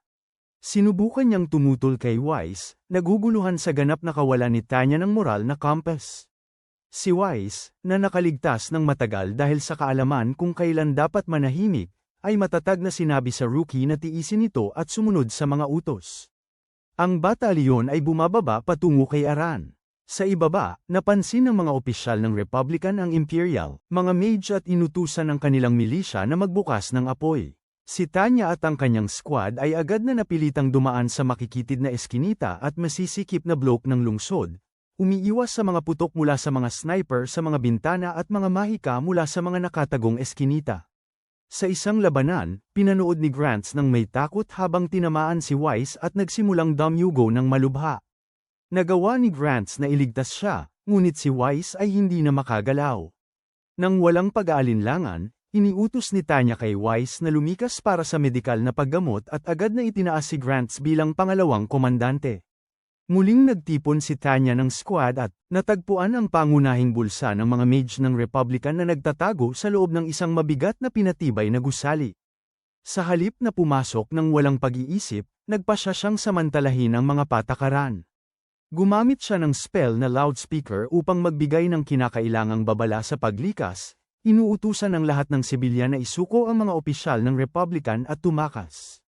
Sinubukan niyang tumutol kay Wise, naguguluhan sa ganap na kawalan ni Tanya ng moral na compass. Si Wise, na nakaligtas ng matagal dahil sa kaalaman kung kailan dapat manahimik, ay matatag na sinabi sa rookie na tiisin ito at sumunod sa mga utos. Ang batalyon ay bumababa patungo kay Aran. Sa ibaba, napansin ng mga opisyal ng Republican ang Imperial, mga mage at inutusan ng kanilang milisya na magbukas ng apoy. Si Tanya at ang kanyang squad ay agad na napilitang dumaan sa makikitid na eskinita at masisikip na bloke ng lungsod, umiiwas sa mga putok mula sa mga sniper sa mga bintana at mga mahika mula sa mga nakatagong eskinita. Sa isang labanan, pinanood ni Grants ng may takot habang tinamaan si Wise at nagsimulang damyugo ng malubha. Nagawa ni Grants na iligtas siya, ngunit si Wise ay hindi na makagalaw. Nang walang pag-aalinlangan, iniutos ni Tanya kay Wise na lumikas para sa medikal na paggamot at agad na itinaas si Grants bilang pangalawang komandante. Muling nagtipon si Tanya ng squad at natagpuan ang pangunahing bulsa ng mga mage ng Republican na nagtatago sa loob ng isang mabigat na pinatibay na gusali. Sa halip na pumasok ng walang pag-iisip, nagpasya siyang samantalahin ang mga patakaran. Gumamit siya ng spell na loudspeaker upang magbigay ng kinakailangang babala sa paglikas, inuutusan ng lahat ng sibilyan na isuko ang mga opisyal ng Republican at tumakas.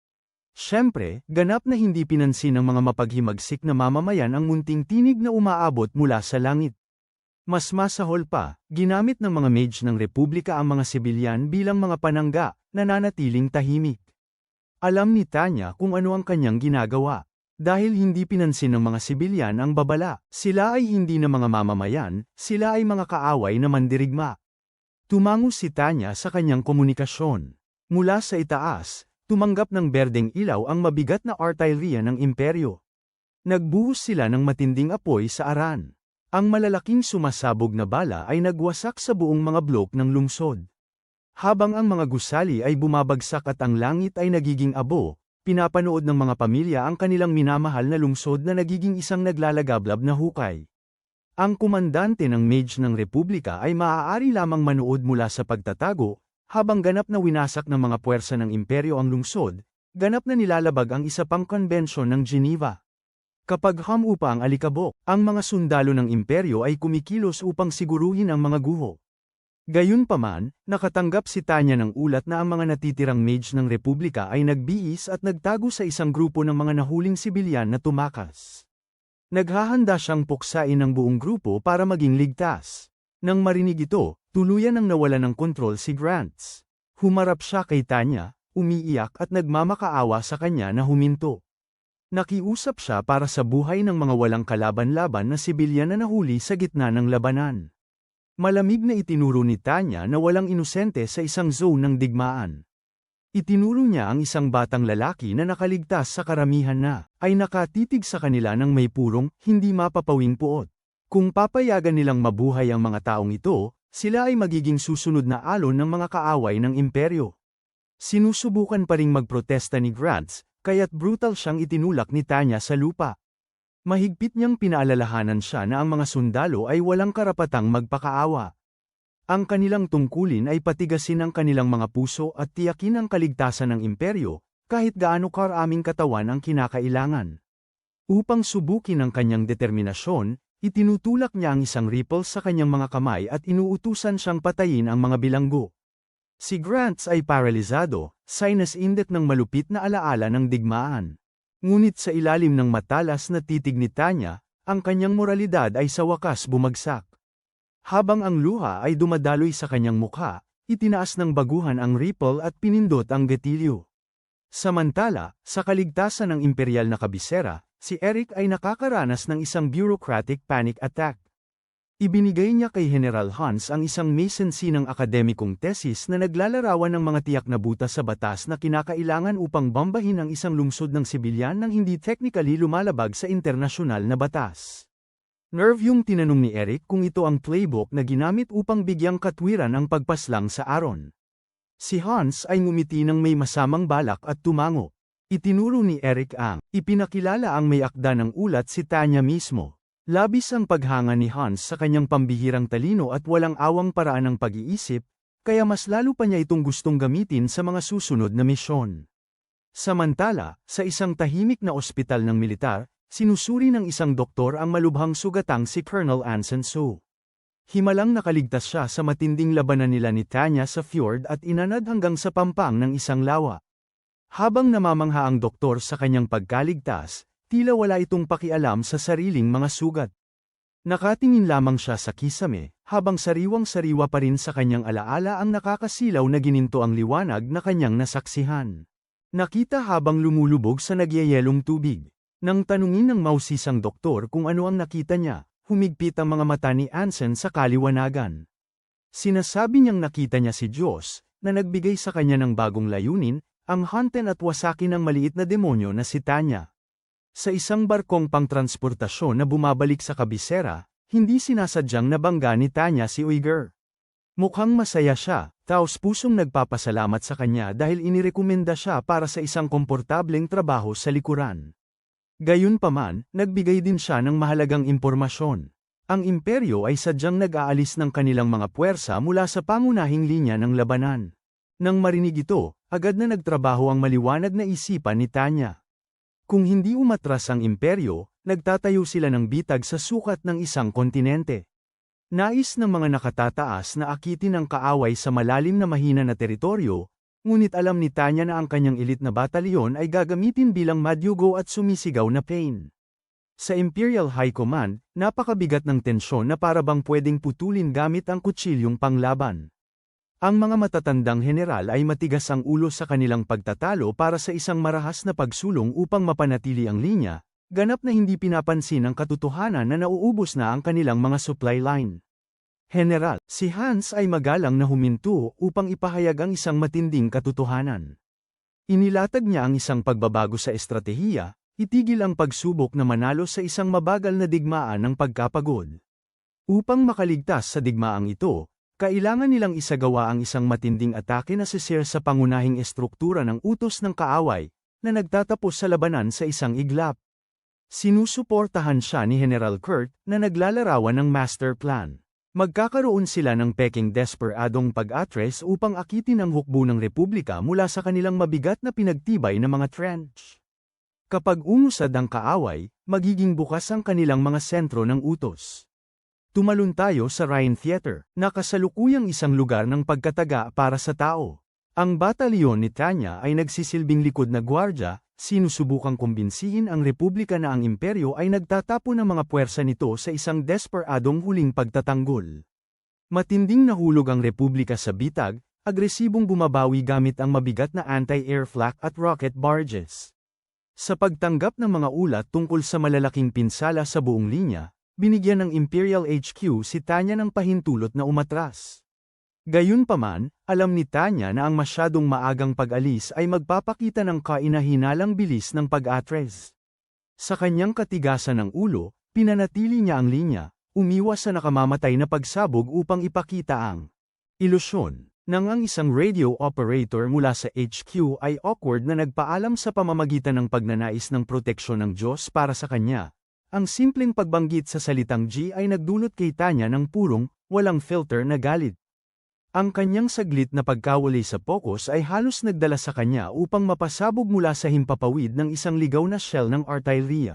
Siyempre, ganap na hindi pinansin ng mga mapaghimagsik na mamamayan ang munting tinig na umaabot mula sa langit. Mas masahol pa, ginamit ng mga mage ng Republika ang mga sibilyan bilang mga panangga, nananatiling tahimik. Alam ni Tanya kung ano ang kanyang ginagawa. Dahil hindi pinansin ng mga sibilyan ang babala, sila ay hindi na mga mamamayan, sila ay mga kaaway na mandirigma. Tumango si Tanya sa kanyang komunikasyon. Mula sa itaas, tumanggap ng berdeng ilaw ang mabigat na artillery ng imperyo. Nagbuhos sila ng matinding apoy sa Aran. Ang malalaking sumasabog na bala ay nagwasak sa buong mga blok ng lungsod. Habang ang mga gusali ay bumabagsak at ang langit ay nagiging abo, pinapanood ng mga pamilya ang kanilang minamahal na lungsod na nagiging isang naglalagablab na hukay. Ang komandante ng mage ng Republika ay maaari lamang manood mula sa pagtatago, habang ganap na winasak ng mga puwersa ng imperyo ang lungsod, ganap na nilalabag ang isa pang konbensyon ng Geneva. Kapag hamupa ang alikabok, ang mga sundalo ng imperyo ay kumikilos upang siguruhin ang mga guho. Gayunpaman, nakatanggap si Tanya ng ulat na ang mga natitirang mage ng Republika ay nagbiis at nagtago sa isang grupo ng mga nahuling sibilyan na tumakas. Naghahanda siyang puksain ang buong grupo para maging ligtas. Nang marinig ito, tuluyan ang nawala ng kontrol si Grants. Humarap siya kay Tanya, umiiyak at nagmamakaawa sa kanya na huminto. Nakiusap siya para sa buhay ng mga walang kalaban-laban na sibilyan na nahuli sa gitna ng labanan. Malamig na itinuro ni Tanya na walang inosente sa isang zone ng digmaan. Itinuro niya ang isang batang lalaki na nakaligtas sa karamihan na ay nakatitig sa kanila ng may purong, hindi mapapawing puot. Kung papayagan nilang mabuhay ang mga taong ito, sila ay magiging susunod na alon ng mga kaaway ng imperyo. Sinusubukan pa ring magprotesta ni Grants, kaya't brutal siyang itinulak ni Tanya sa lupa. Mahigpit niyang pinaalalahanan siya na ang mga sundalo ay walang karapatang magpakaawa. Ang kanilang tungkulin ay patigasin ang kanilang mga puso at tiyakin ang kaligtasan ng imperyo, kahit gaano karaming katawan ang kinakailangan. Upang subukin ang kanyang determinasyon, itinutulak niya ang isang rifle sa kanyang mga kamay at inuutusan siyang patayin ang mga bilanggo. Si Grants ay paralisado, sinus-indet ng malupit na alaala ng digmaan. Ngunit sa ilalim ng matalas na titig ni Tanya, ang kanyang moralidad ay sa wakas bumagsak. Habang ang luha ay dumadaloy sa kanyang mukha, itinaas ng baguhan ang rifle at pinindot ang gatilyo. Samantala, sa kaligtasan ng imperial na kabisera, si Eric ay nakakaranas ng isang bureaucratic panic attack. Ibinigay niya kay General Hans ang isang mise-en-scene ng akademikong tesis na naglalarawan ng mga tiyak na butas sa batas na kinakailangan upang bombahin ang isang lungsod ng sibilyan nang hindi technically lumalabag sa internasyonal na batas. Nerve yung tinanong ni Eric kung ito ang playbook na ginamit upang bigyang katwiran ang pagpaslang sa Aron. Si Hans ay ngumiti ng may masamang balak at tumango. Itinuro ni Eric ang ipinakilala ang may akda ng ulat si Tanya mismo. Labis ang paghanga ni Hans sa kanyang pambihirang talino at walang awang paraan ng pag-iisip, kaya mas lalo pa niya itong gustong gamitin sa mga susunod na misyon. Samantala, sa isang tahimik na ospital ng militar, sinusuri ng isang doktor ang malubhang sugatang si Colonel Anson So. Himalang nakaligtas siya sa matinding labanan nila ni Tanya sa fjord at inanad hanggang sa pampang ng isang lawa. Habang namamangha ang doktor sa kanyang pagkaligtas, tila wala itong pakialam sa sariling mga sugat. Nakatingin lamang siya sa kisame, habang sariwang-sariwa pa rin sa kanyang alaala ang nakakasilaw na gininto ang liwanag na kanyang nasaksihan. Nakita habang lumulubog sa nagyayelong tubig. Nang tanungin ng mausisang doktor kung ano ang nakita niya, humigpit ang mga mata ni Anson sa kaliwanagan. Sinasabi niyang nakita niya si Diyos, na nagbigay sa kanya ng bagong layunin, ang hanten at wasakin ng maliit na demonyo na si Tanya. Sa isang barkong pangtransportasyon na bumabalik sa kabisera, hindi sinasadyang nabangga ni Tanya si Uyghur. Mukhang masaya siya, taos-pusong nagpapasalamat sa kanya dahil inirekomenda siya para sa isang komportableng trabaho sa likuran. Gayunpaman, nagbigay din siya ng mahalagang impormasyon. Ang imperyo ay sadyang nag-aalis ng kanilang mga puwersa mula sa pangunahing linya ng labanan. Nang marinig ito, agad na nagtrabaho ang maliwanag na isipan ni Tanya. Kung hindi umatras ang imperyo, nagtatayo sila ng bitag sa sukat ng isang kontinente. Nais ng mga nakatataas na akitin ang kaaway sa malalim na mahina na teritoryo, ngunit alam ni Tanya na ang kanyang elite na batalyon ay gagamitin bilang madyugo at sumisigaw na pain. Sa Imperial High Command, napakabigat ng tensyon na para bang pwedeng putulin gamit ang kutsilyong panglaban. Ang mga matatandang general ay matigas ang ulo sa kanilang pagtatalo para sa isang marahas na pagsulong upang mapanatili ang linya, ganap na hindi pinapansin ang katotohanan na nauubos na ang kanilang mga supply line. General, si Hans ay magalang na huminto upang ipahayag ang isang matinding katotohanan. Inilatag niya ang isang pagbabago sa estratehiya, itigil ang pagsubok na manalo sa isang mabagal na digmaan ng pagkapagod. Upang makaligtas sa digmaang ito, kailangan nilang isagawa ang isang matinding atake na sisir sa pangunahing estruktura ng utos ng kaaway, na nagtatapos sa labanan sa isang iglap. Sinusuportahan siya ni General Kurt na naglalarawan ng master plan. Magkakaroon sila ng peking desperadong pag-atres upang akitin ang hukbo ng Republika mula sa kanilang mabigat na pinagtibay na mga trench. Kapag umusad ang kaaway, magiging bukas ang kanilang mga sentro ng utos. Tumalon tayo sa Rhine Theater, na kasalukuyang isang lugar ng pagkataga para sa tao. Ang batalyon ni Tanya ay nagsisilbing likod na gwardya, sinusubukang kumbinsihin ang Republika na ang imperyo ay nagtatapon ng mga puwersa nito sa isang desperadong huling pagtatanggol. Matinding nahulog ang Republika sa bitag, agresibong bumabawi gamit ang mabigat na anti-air flak at rocket barges. Sa pagtanggap ng mga ulat tungkol sa malalaking pinsala sa buong linya, binigyan ng Imperial HQ si Tanya ng pahintulot na umatras. Gayunpaman, alam ni Tanya na ang masyadong maagang pag-alis ay magpapakita ng kainahinalang bilis ng pag-atres. Sa kanyang katigasan ng ulo, pinanatili niya ang linya, umiwas sa nakamamatay na pagsabog upang ipakita ang ilusyon. Nang ang isang radio operator mula sa HQ ay awkward na nagpaalam sa pamamagitan ng pagnanais ng proteksyon ng Diyos para sa kanya, ang simpleng pagbanggit sa salitang G ay nagdulot kay Tanya ng purong, walang filter na galit. Ang kanyang saglit na pagkawali sa focus ay halos nagdala sa kanya upang mapasabog mula sa himpapawid ng isang ligaw na shell ng artillery.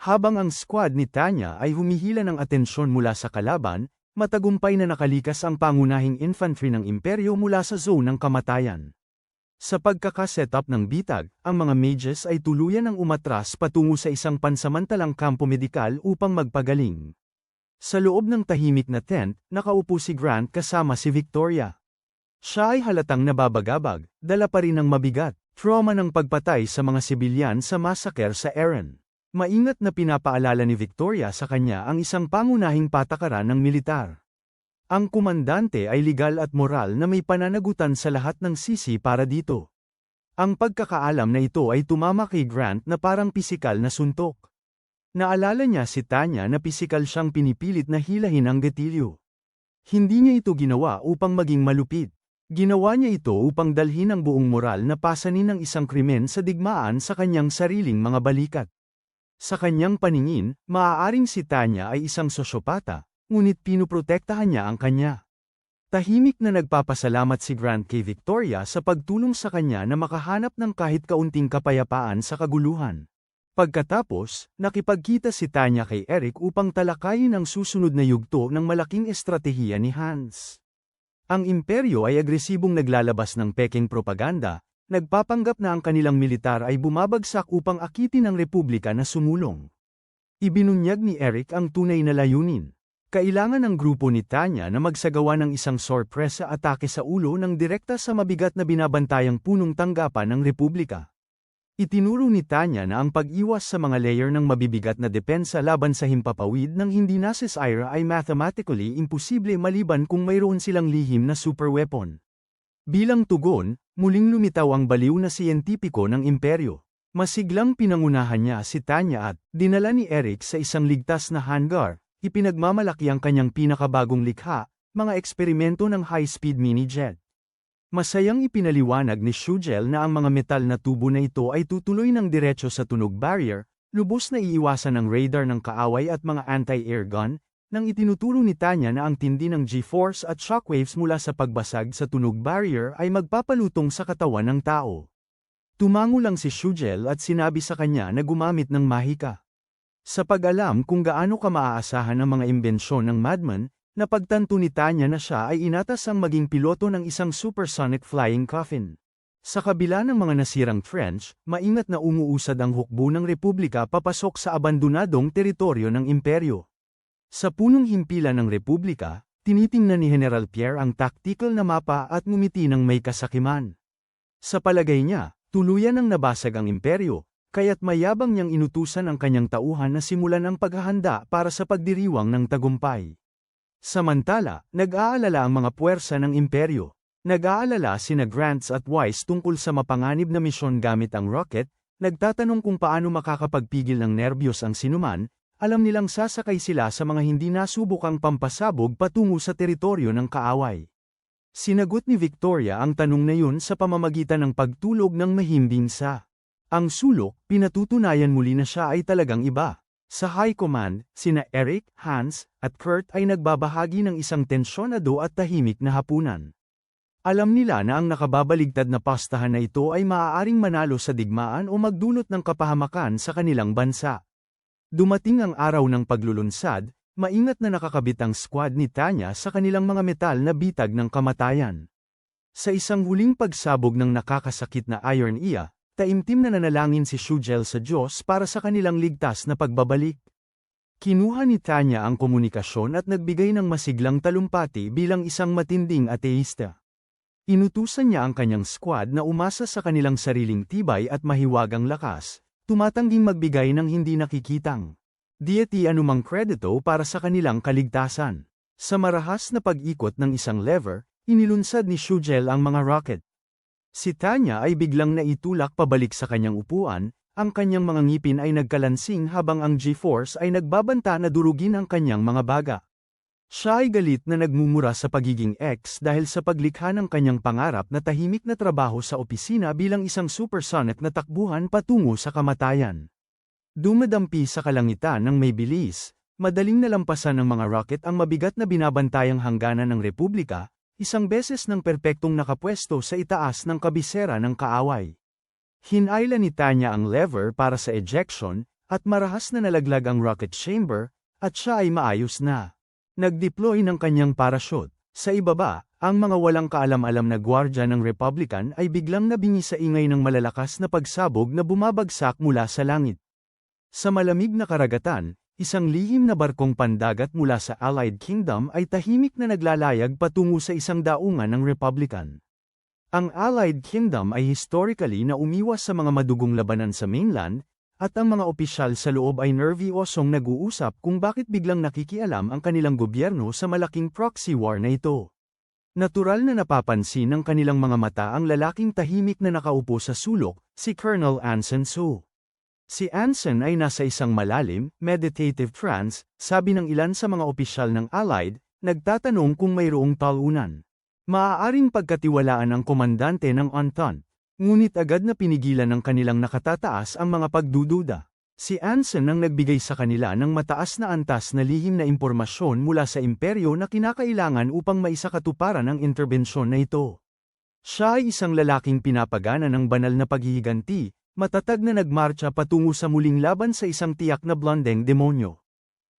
Habang ang squad ni Tanya ay humihila ng atensyon mula sa kalaban, matagumpay na nakalikas ang pangunahing infantry ng imperyo mula sa zone ng kamatayan. Sa pagkakasetup ng bitag, ang mga mages ay tuluyan ng umatras patungo sa isang pansamantalang kampo medikal upang magpagaling. Sa loob ng tahimik na tent, nakaupo si Grant kasama si Victoria. Siya ay halatang nababagabag, dala pa rin ng mabigat, trauma ng pagpatay sa mga sibilyan sa massacre sa Erin. Maingat na pinapaalala ni Victoria sa kanya ang isang pangunahing patakaran ng militar. Ang komandante ay legal at moral na may pananagutan sa lahat ng sisi para dito. Ang pagkakaalam na ito ay tumama kay Grant na parang pisikal na suntok. Naalala niya si Tanya na pisikal siyang pinipilit na hilahin ang gatilyo. Hindi niya ito ginawa upang maging malupit. Ginawa niya ito upang dalhin ang buong moral na pasanin ng isang krimen sa digmaan sa kanyang sariling mga balikat. Sa kanyang paningin, maaaring si Tanya ay isang sosyopata, ngunit pinuprotektahan niya ang kanya. Tahimik na nagpapasalamat si Grant kay Victoria sa pagtulong sa kanya na makahanap ng kahit kaunting kapayapaan sa kaguluhan. Pagkatapos, nakipagkita si Tanya kay Eric upang talakayin ang susunod na yugto ng malaking estratehiya ni Hans. Ang imperyo ay agresibong naglalabas ng peking propaganda, nagpapanggap na ang kanilang militar ay bumabagsak upang akitin ang republika na sumulong. Ibinunyag ni Eric ang tunay na layunin. Kailangan ng grupo ni Tanya na magsagawa ng isang sorpresa atake sa ulo ng direkta sa mabigat na binabantayang punong tanggapan ng republika. Itinuro ni Tanya na ang pag-iwas sa mga layer ng mabibigat na depensa laban sa himpapawid ng hindi nasisira ay mathematically imposible maliban kung mayroon silang lihim na superweapon. Bilang tugon, muling lumitaw ang baliw na siyentipiko ng imperyo. Masiglang pinangunahan niya si Tanya at dinala ni Eric sa isang ligtas na hangar, ipinagmamalaki ang kanyang pinakabagong likha, mga eksperimento ng high-speed mini-jet. Masayang ipinaliwanag ni Shugel na ang mga metal na tubo na ito ay tutuloy ng diretso sa tunog barrier, lubos na iiwasan ng radar ng kaaway at mga anti-air gun, nang itinuturo ni Tanya na ang tindi ng G-force at shockwaves mula sa pagbasag sa tunog barrier ay magpapalutong sa katawan ng tao. Tumango lang si Shugel at sinabi sa kanya na gumamit ng mahika. Sa pag-alam kung gaano ka maaasahan ang mga imbensyon ng madman, napagtanto ni Tanya na siya ay inatas ang maging piloto ng isang supersonic flying coffin. Sa kabila ng mga nasirang French, maingat na umuusad ang hukbo ng republika papasok sa abandonadong teritoryo ng imperyo. Sa punong himpilan ng republika, tinitingnan ni General Pierre ang tactical na mapa at ngumiti ng may kasakiman. Sa palagay niya, tuluyan ang nabasag ang imperyo, kaya't mayabang niyang inutusan ang kanyang tauhan na simulan ang paghahanda para sa pagdiriwang ng tagumpay. Samantala, nag-aalala ang mga puwersa ng imperyo. Nag-aalala sina Grants at Weiss tungkol sa mapanganib na misyon gamit ang rocket, nagtatanong kung paano makakapagpigil ng nerbiyos ang sinuman, alam nilang sasakay sila sa mga hindi nasubukang pampasabog patungo sa teritoryo ng kaaway. Sinagot ni Victoria ang tanong na yun sa pamamagitan ng pagtulog ng mahimbing sa ang sulok, pinatutunayan muli na siya ay talagang iba. Sa High Command, sina Eric, Hans, at Kurt ay nagbabahagi ng isang tensyonado at tahimik na hapunan. Alam nila na ang nakababaligtad na pastahan na ito ay maaaring manalo sa digmaan o magdulot ng kapahamakan sa kanilang bansa. Dumating ang araw ng paglulunsad, maingat na nakakabit ang squad ni Tanya sa kanilang mga metal na bitag ng kamatayan. Sa isang huling pagsabog ng nakakasakit na Iron Iya, taimtim na nanalangin si Shugel sa Diyos para sa kanilang ligtas na pagbabalik. Kinuha ni Tanya ang komunikasyon at nagbigay ng masiglang talumpati bilang isang matinding ateista. Inutusan niya ang kanyang squad na umasa sa kanilang sariling tibay at mahiwagang lakas, tumatangging magbigay ng hindi nakikitang deity anumang kredito para sa kanilang kaligtasan. Sa marahas na pag-ikot ng isang lever, inilunsad ni Shugel ang mga rocket. Si Tanya ay biglang naitulak pabalik sa kanyang upuan, ang kanyang mga ngipin ay nagkalansing habang ang G-Force ay nagbabanta na durugin ang kanyang mga baga. Siya ay galit na nagmumura sa pagiging ex dahil sa paglikha ng kanyang pangarap na tahimik na trabaho sa opisina bilang isang supersonic na takbuhan patungo sa kamatayan. Dumadampi sa kalangitan ng may bilis, madaling nalampasan ng mga rocket ang mabigat na binabantayang hangganan ng Republika, isang beses ng perpektong nakapwesto sa itaas ng kabisera ng kaaway. Hinayla ni Tanya ang lever para sa ejection, at marahas na nalaglag ang rocket chamber, at siya ay maayos na nag-deploy ng kanyang parachute. Sa ibaba, ang mga walang kaalam-alam na gwardya ng Republican ay biglang nabingi sa ingay ng malalakas na pagsabog na bumabagsak mula sa langit. Sa malamig na karagatan, isang lihim na barkong pandagat mula sa Allied Kingdom ay tahimik na naglalayag patungo sa isang daungan ng Republican. Ang Allied Kingdom ay historically na umiwas sa mga madugong labanan sa mainland, at ang mga opisyal sa loob ay nervyosong nag-uusap kung bakit biglang nakikialam ang kanilang gobyerno sa malaking proxy war na ito. Natural na napapansin ng kanilang mga mata ang lalaking tahimik na nakaupo sa sulok, si Colonel Anson Su. Si Anson ay nasa isang malalim, meditative trance, sabi ng ilan sa mga opisyal ng Allied, nagtatanong kung mayroong talunan. Maaaring pagkatiwalaan ang komandante ng Entente. Ngunit agad na pinigilan ng kanilang nakatataas ang mga pagdududa. Si Anson ang nagbigay sa kanila ng mataas na antas na lihim na impormasyon mula sa imperyo na kinakailangan upang maisakatuparan ang interbensyon na ito. Siya ay isang lalaking pinapagana ng banal na paghihiganti, matatag na nagmarcha patungo sa muling laban sa isang tiyak na blondeng demonyo.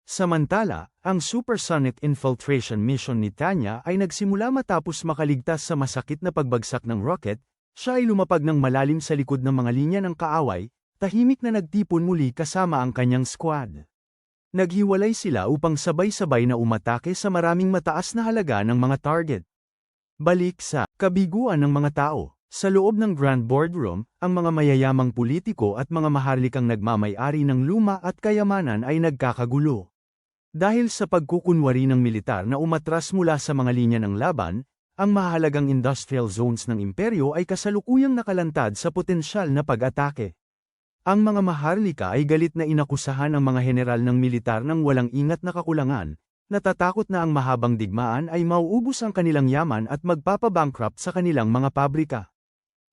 Samantala, ang supersonic infiltration mission ni Tanya ay nagsimula matapos makaligtas sa masakit na pagbagsak ng rocket. Siya ay lumapag ng malalim sa likod ng mga linya ng kaaway, tahimik na nagtipon muli kasama ang kanyang squad. Naghiwalay sila upang sabay-sabay na umatake sa maraming mataas na halaga ng mga target. Balik sa kabiguan ng mga tao. Sa loob ng Grand Boardroom, ang mga mayayamang politiko at mga maharlikang nagmamay-ari ng luma at kayamanan ay nagkakagulo. Dahil sa pagkukunwari ng militar na umatras mula sa mga linya ng laban, ang mahalagang industrial zones ng imperyo ay kasalukuyang nakalantad sa potensyal na pag-atake. Ang mga maharlika ay galit na inakusahan ang mga general ng militar ng walang ingat na kakulangan, natatakot na ang mahabang digmaan ay mauubos ang kanilang yaman at magpapabankrupt sa kanilang mga pabrika.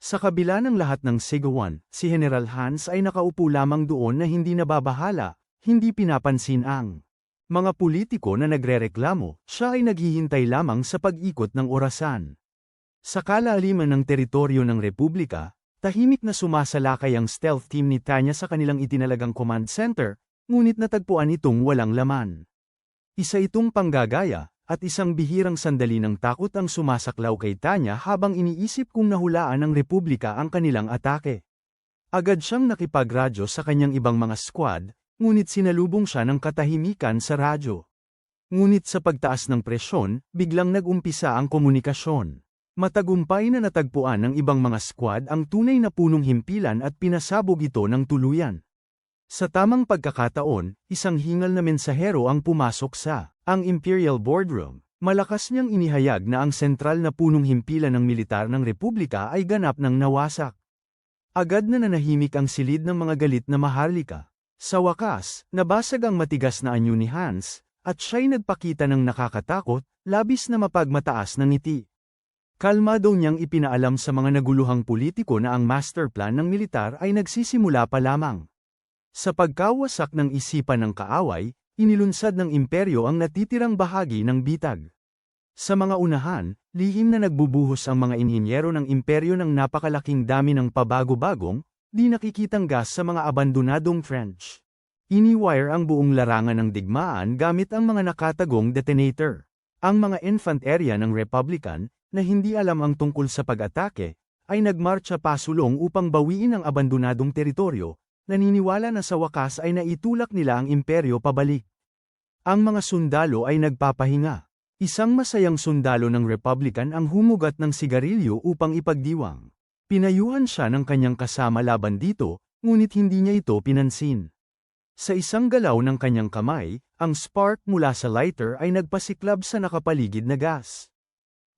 Sa kabila ng lahat ng sigawan, si General Hans ay nakaupo lamang doon na hindi nababahala, hindi pinapansin ang mga politiko na nagrereklamo. Siya ay naghihintay lamang sa pag-ikot ng orasan. Sa kalaliman ng teritoryo ng Republika, tahimik na sumasalakay ang stealth team ni Tanya sa kanilang itinalagang command center, ngunit natagpuan itong walang laman. Isa itong panggagaya, at isang bihirang sandali ng takot ang sumasaklaw kay Tanya habang iniisip kung nahulaan ng Republika ang kanilang atake. Agad siyang nakipagradyo sa kanyang ibang mga squad, ngunit sinalubong siya ng katahimikan sa radyo. Ngunit sa pagtaas ng presyon, biglang nag-umpisa ang komunikasyon. Matagumpay na natagpuan ng ibang mga squad ang tunay na punong himpilan at pinasabog ito ng tuluyan. Sa tamang pagkakataon, isang hingal na mensahero ang pumasok sa ang Imperial Boardroom. Malakas niyang inihayag na ang sentral na punong himpilan ng militar ng Republika ay ganap ng nawasak. Agad na nanahimik ang silid ng mga galit na maharlika. Sa wakas, nabasag ang matigas na anyo ni Hans, at siya'y nagpakita ng nakakatakot, labis na mapagmataas na ngiti. Kalmado niyang ipinaalam sa mga naguluhang politiko na ang master plan ng militar ay nagsisimula pa lamang. Sa pagkawasak ng isipan ng kaaway, inilunsad ng imperyo ang natitirang bahagi ng bitag. Sa mga unahan, lihim na nagbubuhos ang mga inhinyero ng imperyo ng napakalaking dami ng pabago-bagong, di nakikitang gas sa mga abandonadong French. Iniwire ang buong larangan ng digmaan gamit ang mga nakatagong detonator. Ang mga infanterya ng Republican, na hindi alam ang tungkol sa pag-atake, ay nagmarcha pasulong upang bawiin ang abandonadong teritoryo, naniniwala na sa wakas ay naitulak nila ang imperyo pabalik. Ang mga sundalo ay nagpapahinga. Isang masayang sundalo ng Republican ang humugat ng sigarilyo upang ipagdiwang. Pinayuhan siya ng kanyang kasama laban dito, ngunit hindi niya ito pinansin. Sa isang galaw ng kanyang kamay, ang spark mula sa lighter ay nagpasiklab sa nakapaligid na gas.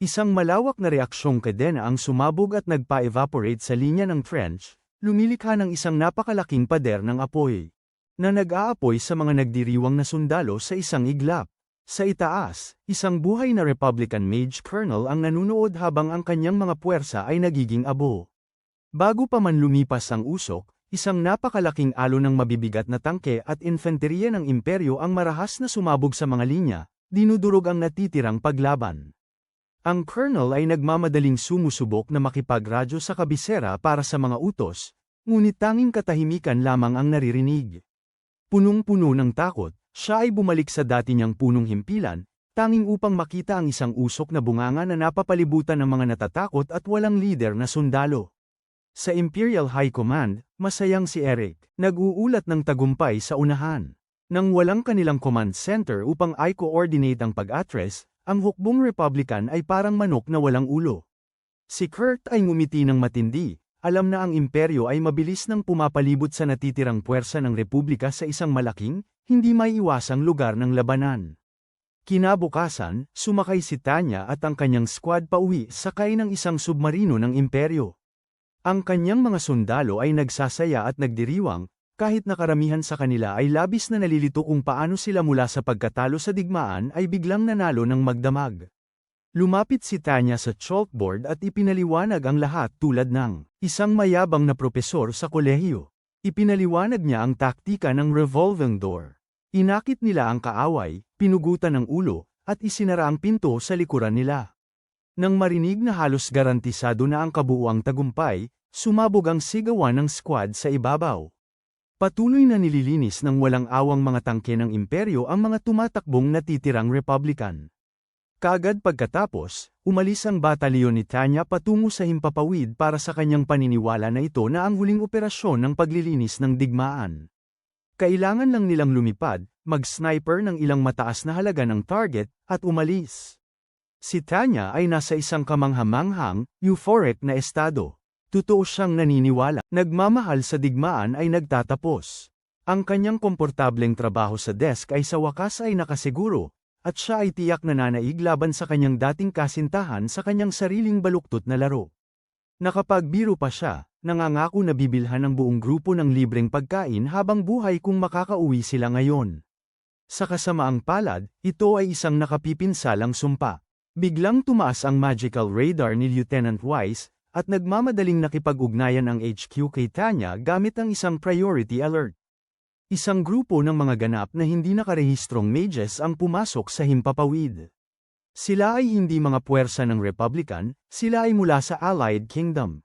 Isang malawak na reaksyong kadena ang sumabog at nagpa-evaporate sa linya ng trench, lumilikha ng isang napakalaking pader ng apoy, na nag-aapoy sa mga nagdiriwang na sundalo sa isang iglap. Sa itaas, isang buhay na Republican Maj. Colonel ang nanunood habang ang kanyang mga puwersa ay nagiging abo. Bago pa man lumipas ang usok, isang napakalaking alon ng mabibigat na tangke at infanteriya ng imperyo ang marahas na sumabog sa mga linya, dinudurog ang natitirang paglaban. Ang colonel ay nagmamadaling sumusubok na makipagradyo sa kabisera para sa mga utos, ngunit tanging katahimikan lamang ang naririnig. Punong-puno ng takot, siya ay bumalik sa dati niyang punong himpilan, tanging upang makita ang isang usok na bunganga na napapalibutan ng mga natatakot at walang lider na sundalo. Sa Imperial High Command, masayang si Eric, nag-uulat ng tagumpay sa unahan. Nang walang kanilang command center upang i-coordinate ang pag-address, ang hukbong Republican ay parang manok na walang ulo. Si Kurt ay ngumiti ng matindi, alam na ang imperyo ay mabilis nang pumapalibot sa natitirang puwersa ng republika sa isang malaking, hindi maiiwasang lugar ng labanan. Kinabukasan, sumakay si Tanya at ang kanyang squad pauwi sakay ng isang submarino ng imperyo. Ang kanyang mga sundalo ay nagsasaya at nagdiriwang, kahit na karamihan sa kanila ay labis na nalilito kung paano sila mula sa pagkatalo sa digmaan ay biglang nanalo ng magdamag. Lumapit si Tanya sa chalkboard at ipinaliwanag ang lahat tulad ng isang mayabang na propesor sa kolehiyo. Ipinaliwanag niya ang taktika ng revolving door. Inakit nila ang kaaway, pinugutan ng ulo, at isinara ang pinto sa likuran nila. Nang marinig na halos garantisado na ang kabuuang tagumpay, sumabog ang sigawan ng squad sa ibabaw. Patuloy na nililinis ng walang awang mga tangke ng imperyo ang mga tumatakbong natitirang Republican. Kaagad pagkatapos, umalis ang batalyon ni Tanya patungo sa himpapawid para sa kanyang paniniwala na ito na ang huling operasyon ng paglilinis ng digmaan. Kailangan lang nilang lumipad, mag-sniper ng ilang mataas na halaga ng target, at umalis. Si Tanya ay nasa isang kamanghamanghang, euphoric na estado. Totoo siyang naniniwala, nagmamahal sa digmaan ay nagtatapos. Ang kanyang komportableng trabaho sa desk ay sa wakas ay nakasiguro, at siya ay tiyak na nanaig laban sa kanyang dating kasintahan sa kanyang sariling baluktot na laro. Nakapagbiro pa siya, nangangako na bibilhan ng buong grupo ng libreng pagkain habang buhay kung makakauwi sila ngayon. Sa kasamaang palad, ito ay isang nakapipinsalang sumpa. Biglang tumaas ang magical radar ni Lieutenant Wise, at nagmamadaling nakipag-ugnayan ang HQ kay Tanya gamit ang isang priority alert. Isang grupo ng mga ganap na hindi nakarehistrong mages ang pumasok sa himpapawid. Sila ay hindi mga puwersa ng Republican, sila ay mula sa Allied Kingdom.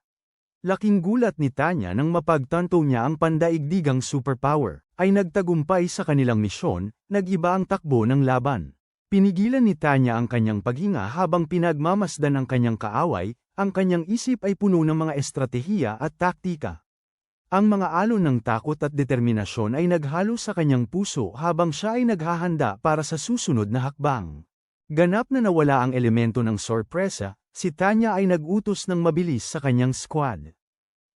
Laking gulat ni Tanya nang mapagtanto niya ang pandaigdigang superpower, ay nagtagumpay sa kanilang misyon, nag-iba ang takbo ng laban. Pinigilan ni Tanya ang kanyang paghinga habang pinagmamasdan ang kanyang kaaway, ang kanyang isip ay puno ng mga estratehiya at taktika. Ang mga alon ng takot at determinasyon ay naghalo sa kanyang puso habang siya ay naghahanda para sa susunod na hakbang. Ganap na nawala ang elemento ng sorpresa, si Tanya ay nag-utos ng mabilis sa kanyang squad.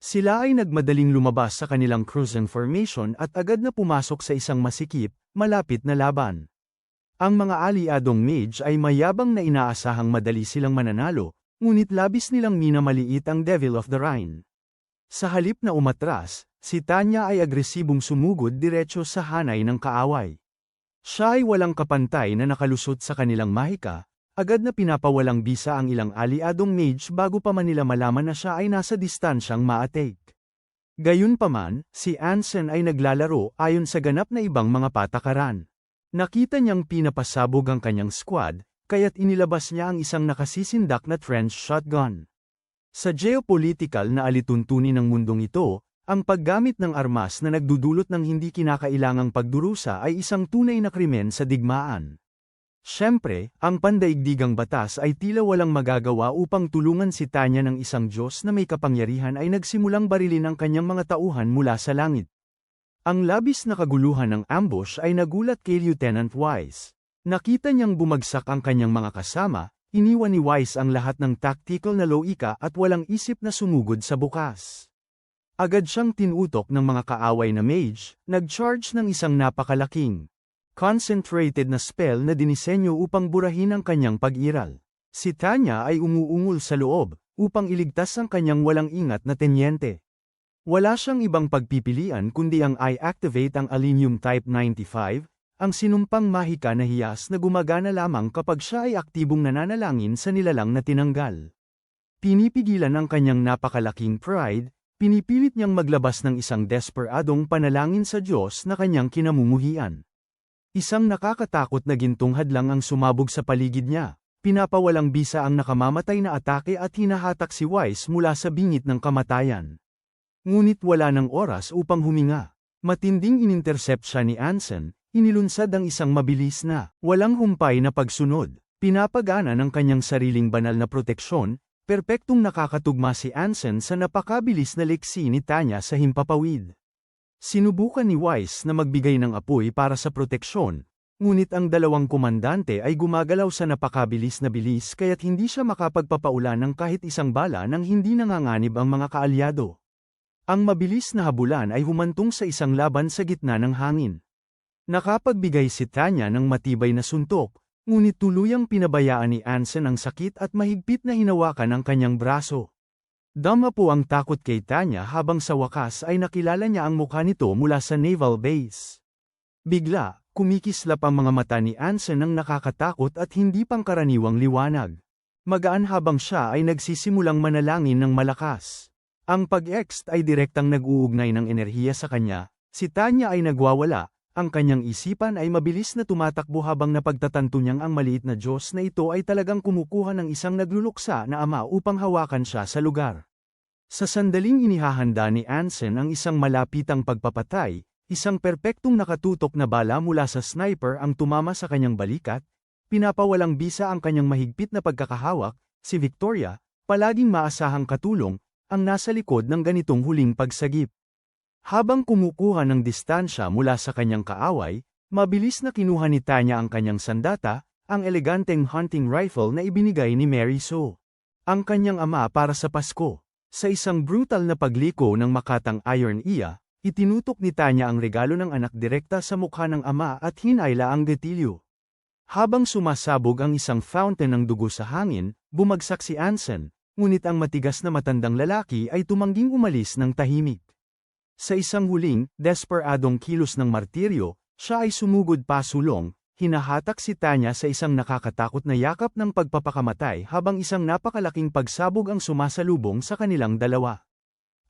Sila ay nagmadaling lumabas sa kanilang cruising formation at agad na pumasok sa isang masikip, malapit na laban. Ang mga aliadong mage ay mayabang na inaasahang madali silang mananalo, ngunit labis nilang minamaliit ang Devil of the Rhine. Sa halip na umatras, si Tanya ay agresibong sumugod diretso sa hanay ng kaaway. Siya ay walang kapantay na nakalusot sa kanilang mahika, agad na pinapawalang bisa ang ilang aliadong mage bago pa man nila malaman na siya ay nasa distansyang ma-take. Gayunpaman, si Anson ay naglalaro ayon sa ganap na ibang mga patakaran. Nakita niyang pinapasabog ang kanyang squad, kaya't inilabas niya ang isang nakasisindak na trench shotgun. Sa geopolitical na alituntunin ng mundong ito, ang paggamit ng armas na nagdudulot ng hindi kinakailangang pagdurusa ay isang tunay na krimen sa digmaan. Siyempre, ang pandaigdigang batas ay tila walang magagawa upang tulungan si Tanya ng isang Diyos na may kapangyarihan ay nagsimulang barilin ang kanyang mga tauhan mula sa langit. Ang labis na kaguluhan ng ambush ay nagulat kay Lieutenant Wise. Nakita niyang bumagsak ang kanyang mga kasama, iniwan ni Weiss ang lahat ng tactical na loika at walang isip na sumugod sa bukas. Agad siyang tinutok ng mga kaaway na mage, nag-charge ng isang napakalaking, concentrated na spell na dinisenyo upang burahin ang kanyang pag-iral. Si Tanya ay umuungol sa loob, upang iligtas ang kanyang walang ingat na tenyente. Wala siyang ibang pagpipilian kundi ang I-activate ang Alinium Type 95, ang sinumpang mahika na hiyas na gumagana lamang kapag siya ay aktibong nananalangin sa nilalang na tinanggal. Pinipigilan ang kanyang napakalaking pride, pinipilit niyang maglabas ng isang desperadong panalangin sa Diyos na kanyang kinamumuhian. Isang nakakatakot na gintong hadlang ang sumabog sa paligid niya, pinapawalang bisa ang nakamamatay na atake at hinahatak si Weiss mula sa bingit ng kamatayan. Ngunit wala ng oras upang huminga. Matinding inintercept siya ni Anson, inilunsad ang isang mabilis na, walang humpay na pagsunod, pinapagana ng kanyang sariling banal na proteksyon. Perpektong nakakatugma si Anson sa napakabilis na leksi ni Tanya sa himpapawid. Sinubukan ni Weiss na magbigay ng apoy para sa proteksyon, ngunit ang dalawang komandante ay gumagalaw sa napakabilis na bilis kaya't hindi siya makapagpapaula ng kahit isang bala nang hindi nanganganib ang mga kaalyado. Ang mabilis na habulan ay humantong sa isang laban sa gitna ng hangin. Nakapagbigay si Tanya ng matibay na suntok, ngunit tuluyang pinabayaan ni Anson ang sakit at mahigpit na hinawakan ang kanyang braso. Dama po ang takot kay Tanya habang sa wakas ay nakilala niya ang mukha nito mula sa naval base. Bigla, kumikislap ang mga mata ni Anson ng nakakatakot at hindi pangkaraniwang liwanag. Magaan habang siya ay nagsisimulang manalangin ng malakas. Ang pag-ext ay direktang nag-uugnay ng enerhiya sa kanya, si Tanya ay nagwawala. Ang kanyang isipan ay mabilis na tumatakbo habang napagtatanto niyang ang maliit na Diyos na ito ay talagang kumukuha ng isang nagluluksa na ama upang hawakan siya sa lugar. Sa sandaling inihahanda ni Anson ang isang malapitang pagpapatay, isang perpektong nakatutok na bala mula sa sniper ang tumama sa kanyang balikat, pinapawalang bisa ang kanyang mahigpit na pagkakahawak, si Victoria, palaging maasahang katulong, ang nasa likod ng ganitong huling pagsagip. Habang kumukuha ng distansya mula sa kanyang kaaway, mabilis na kinuha ni Tanya ang kanyang sandata, ang eleganteng hunting rifle na ibinigay ni Mary Sue, ang kanyang ama para sa Pasko. Sa isang brutal na pagliko ng makatang iron iya, itinutok ni Tanya ang regalo ng anak direkta sa mukha ng ama at hinayla ang gatilyo. Habang sumasabog ang isang fountain ng dugo sa hangin, bumagsak si Anson, ngunit ang matigas na matandang lalaki ay tumangging umalis ng tahimik. Sa isang huling, desperadong kilos ng martiryo, siya ay sumugod pasulong, hinahatak si Tanya sa isang nakakatakot na yakap ng pagpapakamatay habang isang napakalaking pagsabog ang sumasalubong sa kanilang dalawa.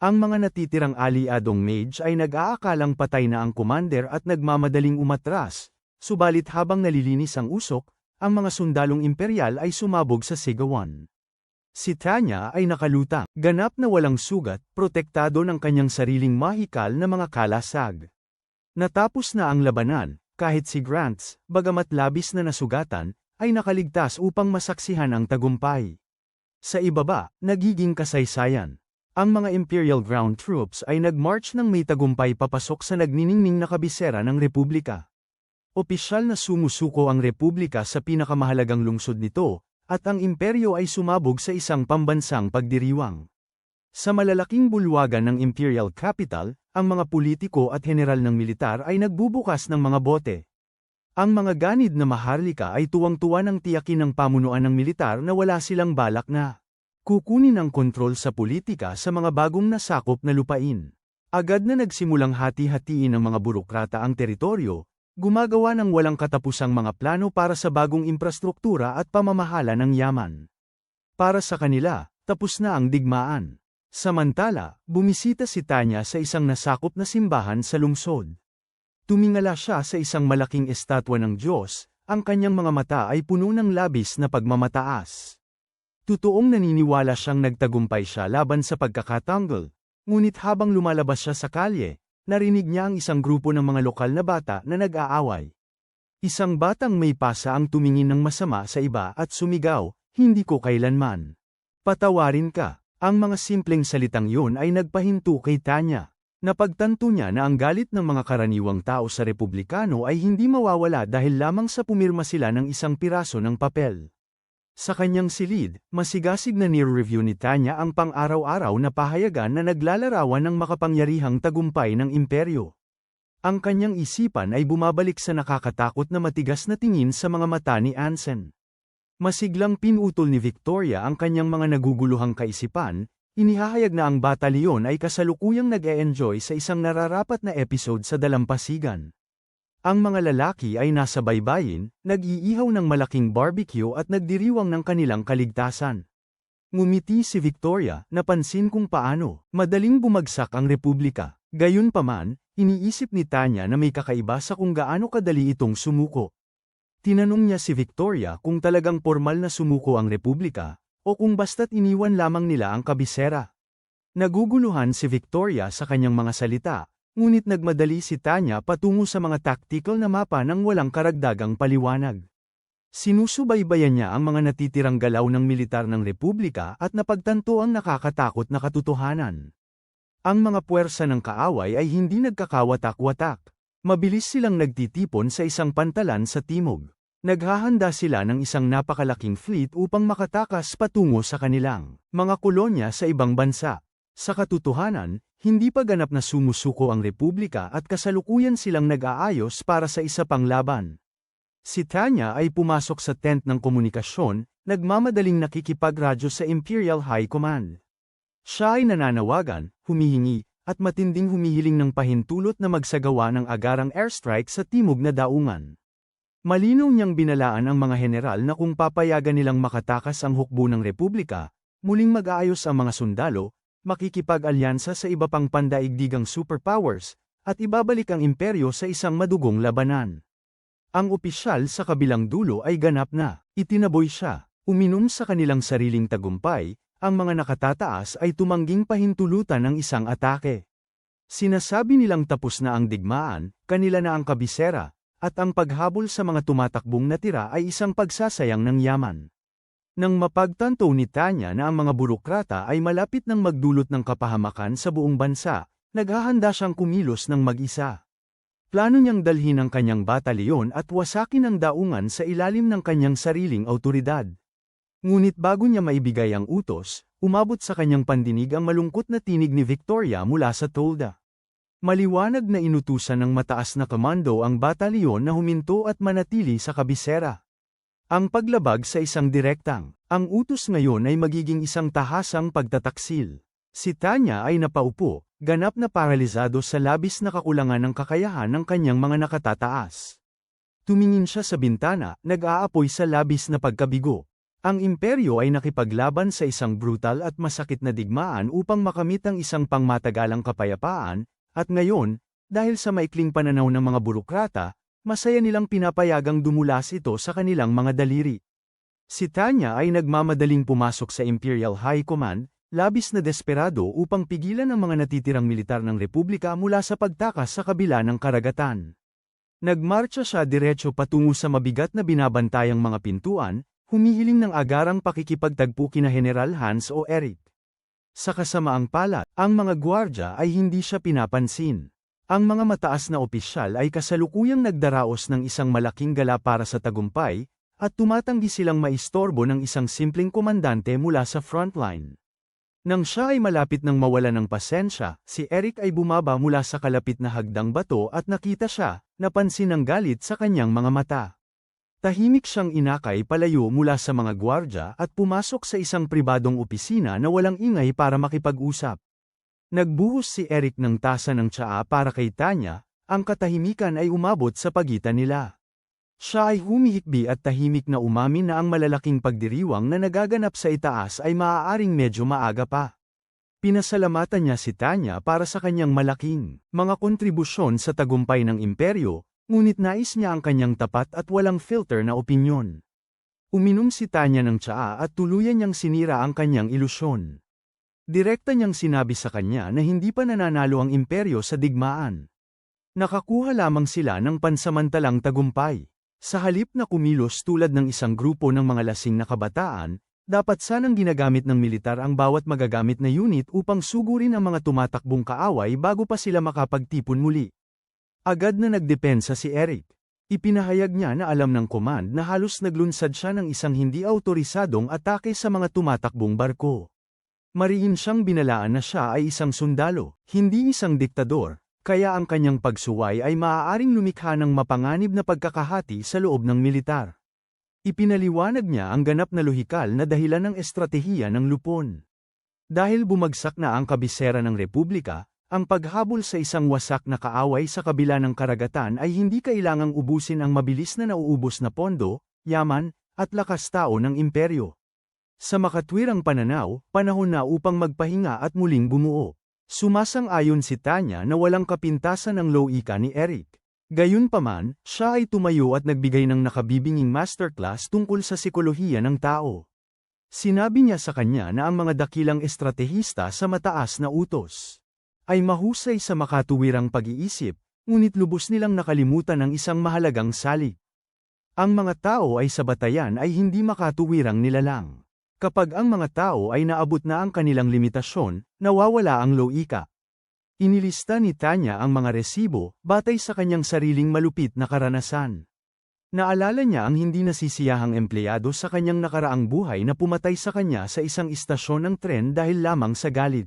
Ang mga natitirang aliadong mage ay nag-aakalang patay na ang commander at nagmamadaling umatras, subalit habang nalilinis ang usok, ang mga sundalong imperial ay sumabog sa sigawan. Si Tanya ay nakalutang, ganap na walang sugat, protektado ng kanyang sariling mahikal na mga kalasag. Natapos na ang labanan, kahit si Grants, bagamat labis na nasugatan, ay nakaligtas upang masaksihan ang tagumpay. Sa ibaba, nagiging kasaysayan. Ang mga Imperial Ground Troops ay nagmarch ng may tagumpay papasok sa nagniningning na kabisera ng Republika. Opisyal na sumusuko ang Republika sa pinakamahalagang lungsod nito, at ang imperyo ay sumabog sa isang pambansang pagdiriwang. Sa malalaking bulwagan ng Imperial Capital, ang mga politiko at general ng militar ay nagbubukas ng mga bote. Ang mga ganid na maharlika ay tuwang-tuwa ng tiyakin ng pamunuan ng militar na wala silang balak na kukunin ang kontrol sa politika sa mga bagong nasakop na lupain. Agad na nagsimulang hati-hatiin ng mga burokrata ang teritoryo, gumagawa ng walang katapusang mga plano para sa bagong infrastruktura at pamamahala ng yaman. Para sa kanila, tapos na ang digmaan. Samantala, bumisita si Tanya sa isang nasakop na simbahan sa lungsod. Tumingala siya sa isang malaking estatwa ng Diyos, ang kanyang mga mata ay puno ng labis na pagmamataas. Totoong naniniwala siyang nagtagumpay siya laban sa pagkakatanggol, ngunit habang lumalabas siya sa kalye, narinig niya ang isang grupo ng mga lokal na bata na nag-aaway. Isang batang may pasa ang tumingin ng masama sa iba at sumigaw, "Hindi ko kailanman. Patawarin ka." Ang mga simpleng salitang yun ay nagpahinto kay Tanya. Napagtanto niya na ang galit ng mga karaniwang tao sa Republikano ay hindi mawawala dahil lamang sa pumirma sila ng isang piraso ng papel. Sa kanyang silid, masigasig na nire-review ni Tanya ang pang-araw-araw na pahayagan na naglalarawan ng makapangyarihang tagumpay ng imperyo. Ang kanyang isipan ay bumabalik sa nakakatakot na matigas na tingin sa mga mata ni Anson. Masiglang pinutol ni Victoria ang kanyang mga naguguluhang kaisipan, inihahayag na ang batalyon ay kasalukuyang nag-e-enjoy sa isang nararapat na episode sa dalampasigan. Ang mga lalaki ay nasa baybayin, nag-iihaw ng malaking barbecue at nagdiriwang ng kanilang kaligtasan. Ngumiti si Victoria, napansin kung paano madaling bumagsak ang republika. Gayunpaman, iniisip ni Tanya na may kakaiba sa kung gaano kadali itong sumuko. Tinanong niya si Victoria kung talagang formal na sumuko ang republika, o kung basta't iniwan lamang nila ang kabisera. Naguguluhan si Victoria sa kanyang mga salita, ngunit nagmadali si Tanya patungo sa mga tactical na mapa nang walang karagdagang paliwanag. Sinusubaybayan niya ang mga natitirang galaw ng militar ng republika at napagtanto ang nakakatakot na katotohanan. Ang mga puwersa ng kaaway ay hindi nagkakawatak-watak. Mabilis silang nagtitipon sa isang pantalan sa timog. Naghahanda sila ng isang napakalaking fleet upang makatakas patungo sa kanilang mga kolonya sa ibang bansa. Sa katotohanan, hindi pa ganap na sumusuko ang republika at kasalukuyan silang nag-aayos para sa isa pang laban. Si Tanya ay pumasok sa tent ng komunikasyon, nagmamadaling nakikipagradyo sa Imperial High Command. Siya ay nananawagan, humihingi, at matinding humihiling ng pahintulot na magsagawa ng agarang airstrike sa timog na daungan. Malinaw niyang binalaan ang mga general na kung papayagan nilang makatakas ang hukbo ng republika, muling mag-aayos ang mga sundalo, makikipag-alyansa sa iba pang pandaigdigang superpowers, at ibabalik ang imperyo sa isang madugong labanan. Ang opisyal sa kabilang dulo ay ganap na, itinaboy siya, uminom sa kanilang sariling tagumpay, ang mga nakatataas ay tumangging pahintulutan ng isang atake. Sinasabi nilang tapos na ang digmaan, kanila na ang kabisera, at ang paghabol sa mga tumatakbong natira ay isang pagsasayang ng yaman. Nang mapagtanto ni Tanya na ang mga burokrata ay malapit nang magdulot ng kapahamakan sa buong bansa, naghahanda siyang kumilos ng mag-isa. Plano niyang dalhin ang kanyang batalyon at wasakin ang daungan sa ilalim ng kanyang sariling awtoridad. Ngunit bago niya maibigay ang utos, umabot sa kanyang pandinig ang malungkot na tinig ni Victoria mula sa tolda. Maliwanag na inutusan ng mataas na komando ang batalyon na huminto at manatili sa kabisera. Ang paglabag sa isang direktang, ang utos ngayon ay magiging isang tahasang pagtataksil. Si Tanya ay napaupo, ganap na paralisado sa labis na kakulangan ng kakayahan ng kanyang mga nakatataas. Tumingin siya sa bintana, nag-aapoy sa labis na pagkabigo. Ang imperyo ay nakipaglaban sa isang brutal at masakit na digmaan upang makamit ang isang pangmatagalang kapayapaan, at ngayon, dahil sa maikling pananaw ng mga burokrata, masaya nilang pinapayagang dumulas ito sa kanilang mga daliri. Si Tanya ay nagmamadaling pumasok sa Imperial High Command, labis na desperado upang pigilan ang mga natitirang militar ng republika mula sa pagtakas sa kabila ng karagatan. Nagmarcha siya diretso patungo sa mabigat na binabantayang mga pintuan, humihiling ng agarang pakikipagtagpo kina General Hans o Eric. Sa kasamaang palad, ang mga gwardya ay hindi siya pinapansin. Ang mga mataas na opisyal ay kasalukuyang nagdaraos ng isang malaking gala para sa tagumpay, at tumatanggi silang maistorbo ng isang simpleng komandante mula sa frontline. Nang siya ay malapit ng mawala ng pasensya, si Eric ay bumaba mula sa kalapit na hagdang bato at nakita siya, napansin ng galit sa kanyang mga mata. Tahimik siyang inakay palayo mula sa mga gwardya at pumasok sa isang pribadong opisina na walang ingay para makipag-usap. Nagbuhos si Eric ng tasa ng tsaa para kay Tanya, ang katahimikan ay umabot sa pagitan nila. Siya ay humihikbi at tahimik na umamin na ang malalaking pagdiriwang na nagaganap sa itaas ay maaaring medyo maaga pa. Pinasalamatan niya si Tanya para sa kanyang malaking mga kontribusyon sa tagumpay ng imperyo, ngunit nais niya ang kanyang tapat at walang filter na opinyon. Uminom si Tanya ng tsaa at tuluyan niyang sinira ang kanyang ilusyon. Direkta niyang sinabi sa kanya na hindi pa nananalo ang imperyo sa digmaan. Nakakuha lamang sila ng pansamantalang tagumpay. Sa halip na kumilos tulad ng isang grupo ng mga lasing na kabataan, Dapat sanang ginagamit ng militar ang bawat magagamit na unit upang sugurin ang mga tumatakbong kaaway bago pa sila makapagtipon muli. Agad na nagdepensa si Eric. Ipinahayag niya na alam ng command na halos naglunsad siya ng isang hindi autorisadong atake sa mga tumatakbong barko. Mariin siyang binalaan na siya ay isang sundalo, hindi isang diktador, kaya ang kanyang pagsuway ay maaaring lumikha ng mapanganib na pagkakahati sa loob ng militar. Ipinaliwanag niya ang ganap na lohikal na dahilan ng estratehiya ng Lupon. Dahil bumagsak na ang kabisera ng Republika, ang paghabol sa isang wasak na kaaway sa kabila ng karagatan ay hindi kailangang ubusin ang mabilis na nauubos na pondo, yaman, at lakas tao ng imperyo. Sa makatwirang pananaw, panahon na upang magpahinga at muling bumuo. Sumasang-ayon si Tanya na walang kapintasan ng loika ni Eric. Gayunpaman, siya ay tumayo at nagbigay ng nakabibinging masterclass tungkol sa sikolohiya ng tao. Sinabi niya sa kanya na ang mga dakilang estratehista sa mataas na utos ay mahusay sa makatuwirang pag-iisip, ngunit lubos nilang nakalimutan ang isang mahalagang salik. Ang mga tao ay sa batayan ay hindi makatuwirang nilalang. Kapag ang mga tao ay naabot na ang kanilang limitasyon, nawawala ang loika. Inilista ni Tanya ang mga resibo, batay sa kanyang sariling malupit na karanasan. Naalala niya ang hindi nasisiyahang empleyado sa kanyang nakaraang buhay na pumatay sa kanya sa isang istasyon ng tren dahil lamang sa galit.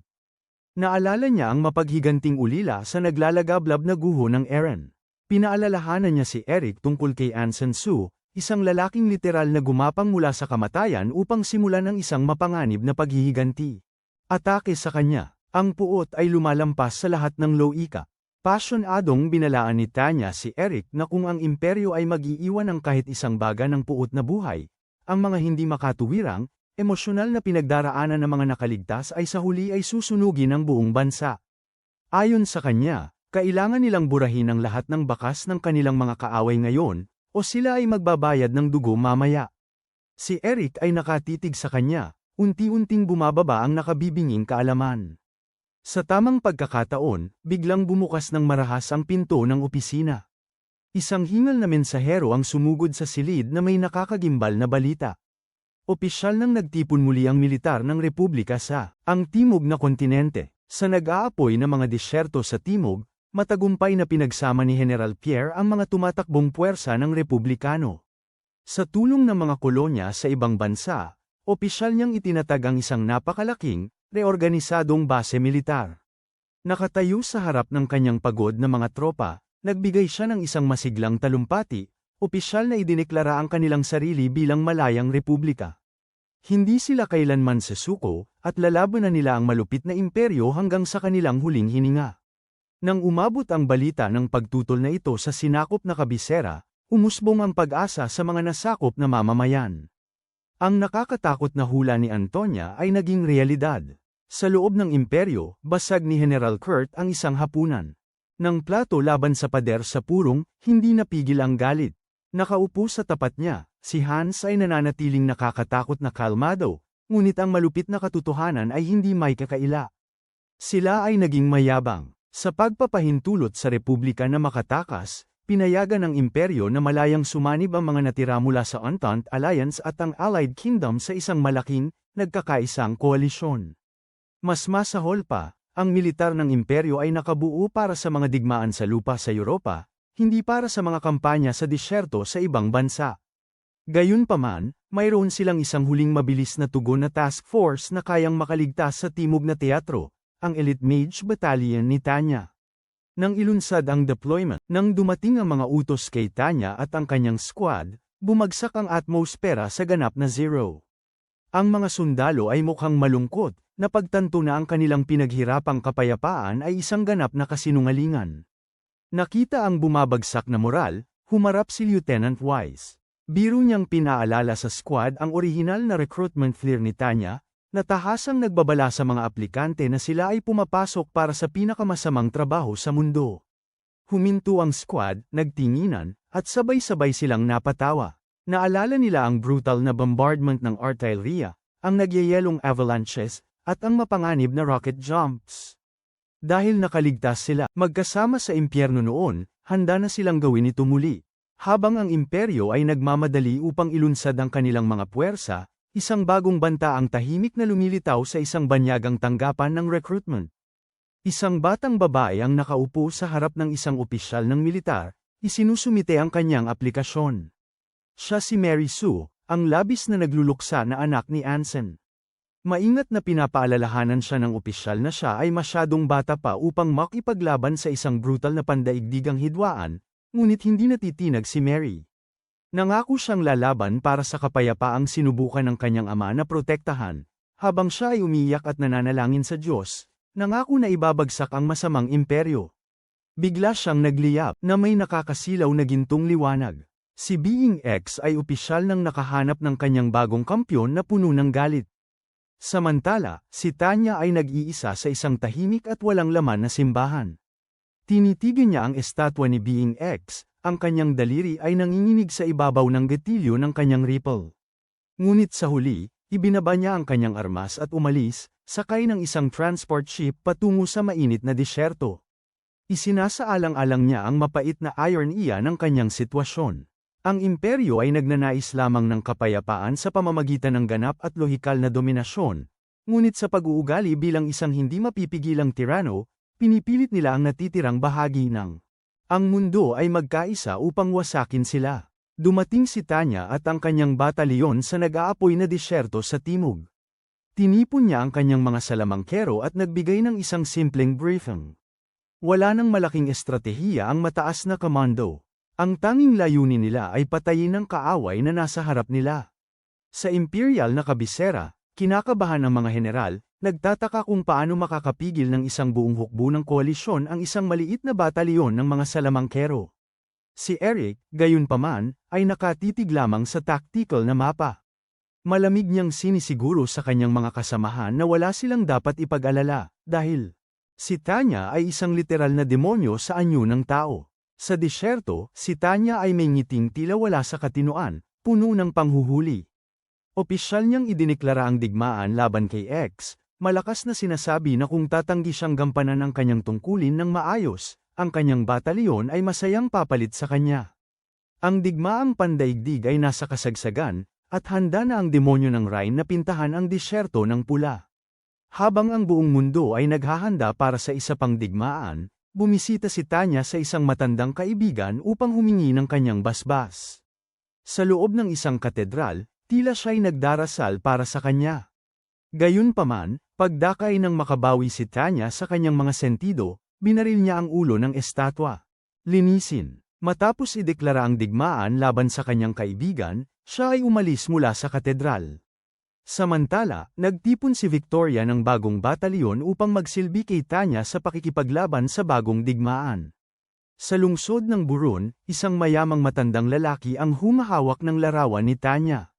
Naalala niya ang mapaghiganting ulila sa naglalagablab na guho ng Eren. Pinaalalahanan niya si Eric tungkol kay Anson Su, isang lalaking literal na gumapang mula sa kamatayan upang simulan ang isang mapanganib na paghihiganti. Atake sa kanya, ang puot ay lumalampas sa lahat ng loika. Pasyonadong binalaan ni Tanya si Eric na kung ang imperyo ay mag-iiwan ng kahit isang baga ng puot na buhay, ang mga hindi makatuwirang, emosyonal na pinagdaraanan ng mga nakaligtas ay sa huli ay susunugin ng buong bansa. Ayon sa kanya, kailangan nilang burahin ang lahat ng bakas ng kanilang mga kaaway ngayon, o sila ay magbabayad ng dugo mamaya. Si Eric ay nakatitig sa kanya, unti-unting bumababa ang nakabibinging kaalaman. Sa tamang pagkakataon, biglang bumukas ng marahas ang pinto ng opisina. Isang hingal na mensahero ang sumugod sa silid na may nakakagimbal na balita. Opisyal nang nagtipon muli ang militar ng Republika sa ang timog na kontinente. Sa nag-aapoy na mga disyerto sa timog, matagumpay na pinagsama ni General Pierre ang mga tumatakbong puwersa ng Republikano. Sa tulong ng mga kolonya sa ibang bansa, opisyal niyang itinatag ang isang napakalaking, reorganisadong base militar. Nakatayo sa harap ng kanyang pagod na mga tropa, nagbigay siya ng isang masiglang talumpati, opisyal na idineklara ang kanilang sarili bilang malayang republika. Hindi sila kailanman sesuko, at lalabanan nila ang malupit na imperyo hanggang sa kanilang huling hininga. Nang umabot ang balita ng pagtutol na ito sa sinakop na kabisera, umusbong ang pag-asa sa mga nasakop na mamamayan. Ang nakakatakot na hula ni Antonia ay naging realidad. Sa loob ng imperyo, basag ni General Kurt ang isang hapunan. Nang plato laban sa pader sa purong, hindi napigil ang galit. Nakaupo sa tapat niya, si Hans ay nananatiling nakakatakot na kalmado, ngunit ang malupit na katotohanan ay hindi may kakaila. Sila ay naging mayabang. Sa pagpapahintulot sa republika na makatakas, pinayagan ng imperyo na malayang sumanib ang mga natira mula sa Entente Alliance at ang Allied Kingdom sa isang malaking, nagkakaisang koalisyon. Mas masahol pa, ang militar ng imperyo ay nakabuo para sa mga digmaan sa lupa sa Europa, hindi para sa mga kampanya sa disyerto sa ibang bansa. Gayunpaman, mayroon silang isang huling mabilis na tugon na task force na kayang makaligtas sa timog na teatro, ang Elite Mage Battalion ni Tanya. Nang ilunsad ang deployment, nang dumating ang mga utos kay Tanya at ang kanyang squad, bumagsak ang atmosfera sa ganap na zero. Ang mga sundalo ay mukhang malungkot, napagtanto na ang kanilang pinaghirapang kapayapaan ay isang ganap na kasinungalingan. Nakita ang bumabagsak na moral, humarap si Lieutenant Wise. Biro niyang pinaalala sa squad ang orihinal na recruitment flare ni Tanya, na tahasang nagbabala sa mga aplikante na sila ay pumapasok para sa pinakamasamang trabaho sa mundo. Huminto ang squad, nagtinginan, at sabay-sabay silang napatawa. Naalala nila ang brutal na bombardment ng artilleria, ang nagyayelong avalanches, at ang mapanganib na rocket jumps. Dahil nakaligtas sila, magkasama sa impyerno noon, handa na silang gawin ito muli. Habang ang imperyo ay nagmamadali upang ilunsad ang kanilang mga puwersa, Isang bagong banta ang tahimik na lumilitaw sa isang banyagang tanggapan ng recruitment. Isang batang babae ang nakaupo sa harap ng isang opisyal ng militar, isinusumite ang kanyang aplikasyon. Siya si Mary Sue, ang labis na nagluluksa na anak ni Anson. Maingat na pinapaalalahanan siya ng opisyal na siya ay masyadong bata pa upang makipaglaban sa isang brutal na pandaigdigang hidwaan, ngunit hindi natitinag si Mary. Nangako siyang lalaban para sa kapayapaang sinubukan ng kanyang ama na protektahan, habang siya ay umiiyak at nananalangin sa Diyos, nangako na ibabagsak ang masamang imperyo. Bigla siyang nagliyab na may nakakasilaw na gintong liwanag. Si Being X ay opisyal nang nakahanap ng kanyang bagong kampyon na puno ng galit. Samantala, si Tanya ay nag-iisa sa isang tahimik at walang laman na simbahan. Tinitigan niya ang estatwa ni Being X, ang kanyang daliri ay nanginginig sa ibabaw ng gatilyo ng kanyang ripple. Ngunit sa huli, ibinaba niya ang kanyang armas at umalis, sakay ng isang transport ship patungo sa mainit na disyerto. Isinasaalang-alang niya ang mapait na ironiya ng kanyang sitwasyon. Ang imperyo ay nagnanais lamang ng kapayapaan sa pamamagitan ng ganap at lohikal na dominasyon, ngunit sa pag-uugali bilang isang hindi mapipigilang tirano, pinipilit nila ang natitirang bahagi ng ang mundo ay magkaisa upang wasakin sila. Dumating si Tanya at ang kanyang batalyon sa nag-aapoy na disyerto sa timog. Tinipon niya ang kanyang mga salamangkero at nagbigay ng isang simpleng briefing. Wala nang malaking estratehiya ang mataas na komando. Ang tanging layunin nila ay patayin ang kaaway na nasa harap nila. Sa imperial na kabisera, kinakabahan ang mga general, nagtataka kung paano makakapigil ng isang buong hukbo ng koalisyon ang isang maliit na batalyon ng mga salamangkero. Si Eric, gayunpaman, ay nakatitig lamang sa tactical na mapa. Malamig niyang sinisiguro sa kanyang mga kasamahan na wala silang dapat ipag-alala, dahil si Tanya ay isang literal na demonyo sa anyo ng tao. Sa disyerto, si Tanya ay may ngiting tila wala sa katinoan, puno ng panghuhuli. Opisyal niyang idineklara ang digmaan laban kay X, malakas na sinasabi na kung tatanggi siyang gampanan ang kanyang tungkulin ng maayos, ang kanyang batalyon ay masayang papalit sa kanya. Ang digmaang pandaigdig ay nasa kasagsagan, at handa na ang demonyo ng Rhine na pintahan ang disyerto ng pula. Habang ang buong mundo ay naghahanda para sa isa pang digmaan, bumisita si Tanya sa isang matandang kaibigan upang humingi ng kanyang basbas. Sa loob ng isang katedral, tila siya'y nagdarasal para sa kanya. Gayunpaman, pagdakay ng makabawi si Tanya sa kanyang mga sentido, binaril niya ang ulo ng estatwa. Linisin. Matapos ideklara ang digmaan laban sa kanyang kaibigan, siya ay umalis mula sa katedral. Samantala, nagtipon si Victoria ng bagong batalyon upang magsilbi kay Tanya sa pakikipaglaban sa bagong digmaan. Sa lungsod ng Buron, isang mayamang matandang lalaki ang humahawak ng larawan ni Tanya.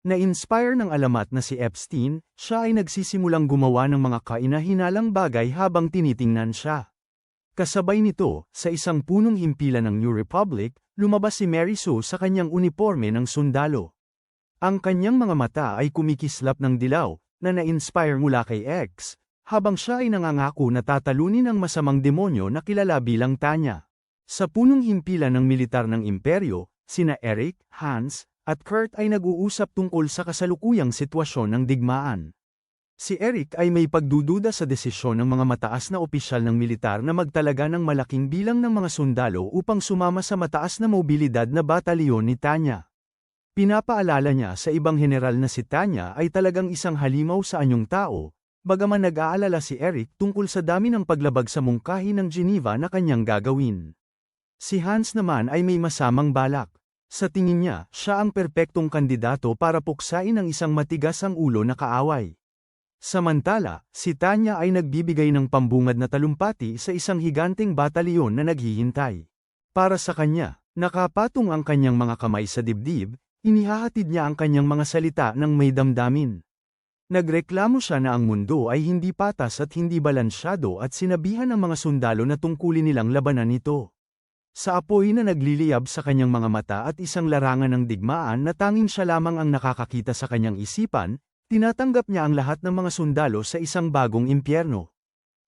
Na-inspire ng alamat na si Epstein, siya ay nagsisimulang gumawa ng mga kaina-hinalang bagay habang tinitingnan siya. Kasabay nito, sa isang punong himpilan ng New Republic, lumabas si Mary Sue sa kanyang uniforme ng sundalo. Ang kanyang mga mata ay kumikislap ng dilaw, na na-inspire mula kay X, habang siya ay nangangako na tatalunin ang masamang demonyo na kilala bilang Tanya. Sa punong himpilan ng militar ng imperyo, sina Eric, Hans, at Kurt ay nag-uusap tungkol sa kasalukuyang sitwasyon ng digmaan. Si Eric ay may pagdududa sa desisyon ng mga mataas na opisyal ng militar na magtalaga ng malaking bilang ng mga sundalo upang sumama sa mataas na mobilidad na batalyon ni Tanya. Pinapaalala niya sa ibang general na si Tanya ay talagang isang halimaw sa anyong tao, bagaman nag-aalala si Eric tungkol sa dami ng paglabag sa mungkahi ng Geneva na kanyang gagawin. Si Hans naman ay may masamang balak. Sa tingin niya, siya ang perpektong kandidato para puksain ang isang matigas ang ulo na kaaway. Samantala, si Tanya ay nagbibigay ng pambungad na talumpati sa isang higanteng batalyon na naghihintay. Para sa kanya, nakapatong ang kanyang mga kamay sa dibdib, inihahatid niya ang kanyang mga salita ng may damdamin. Nagreklamo siya na ang mundo ay hindi patas at hindi balansyado at sinabihan ang mga sundalo na tungkulin nilang labanan ito. Sa apoy na nagliliyab sa kanyang mga mata at isang larangan ng digmaan na tanging siya lamang ang nakakakita sa kanyang isipan, tinatanggap niya ang lahat ng mga sundalo sa isang bagong impyerno.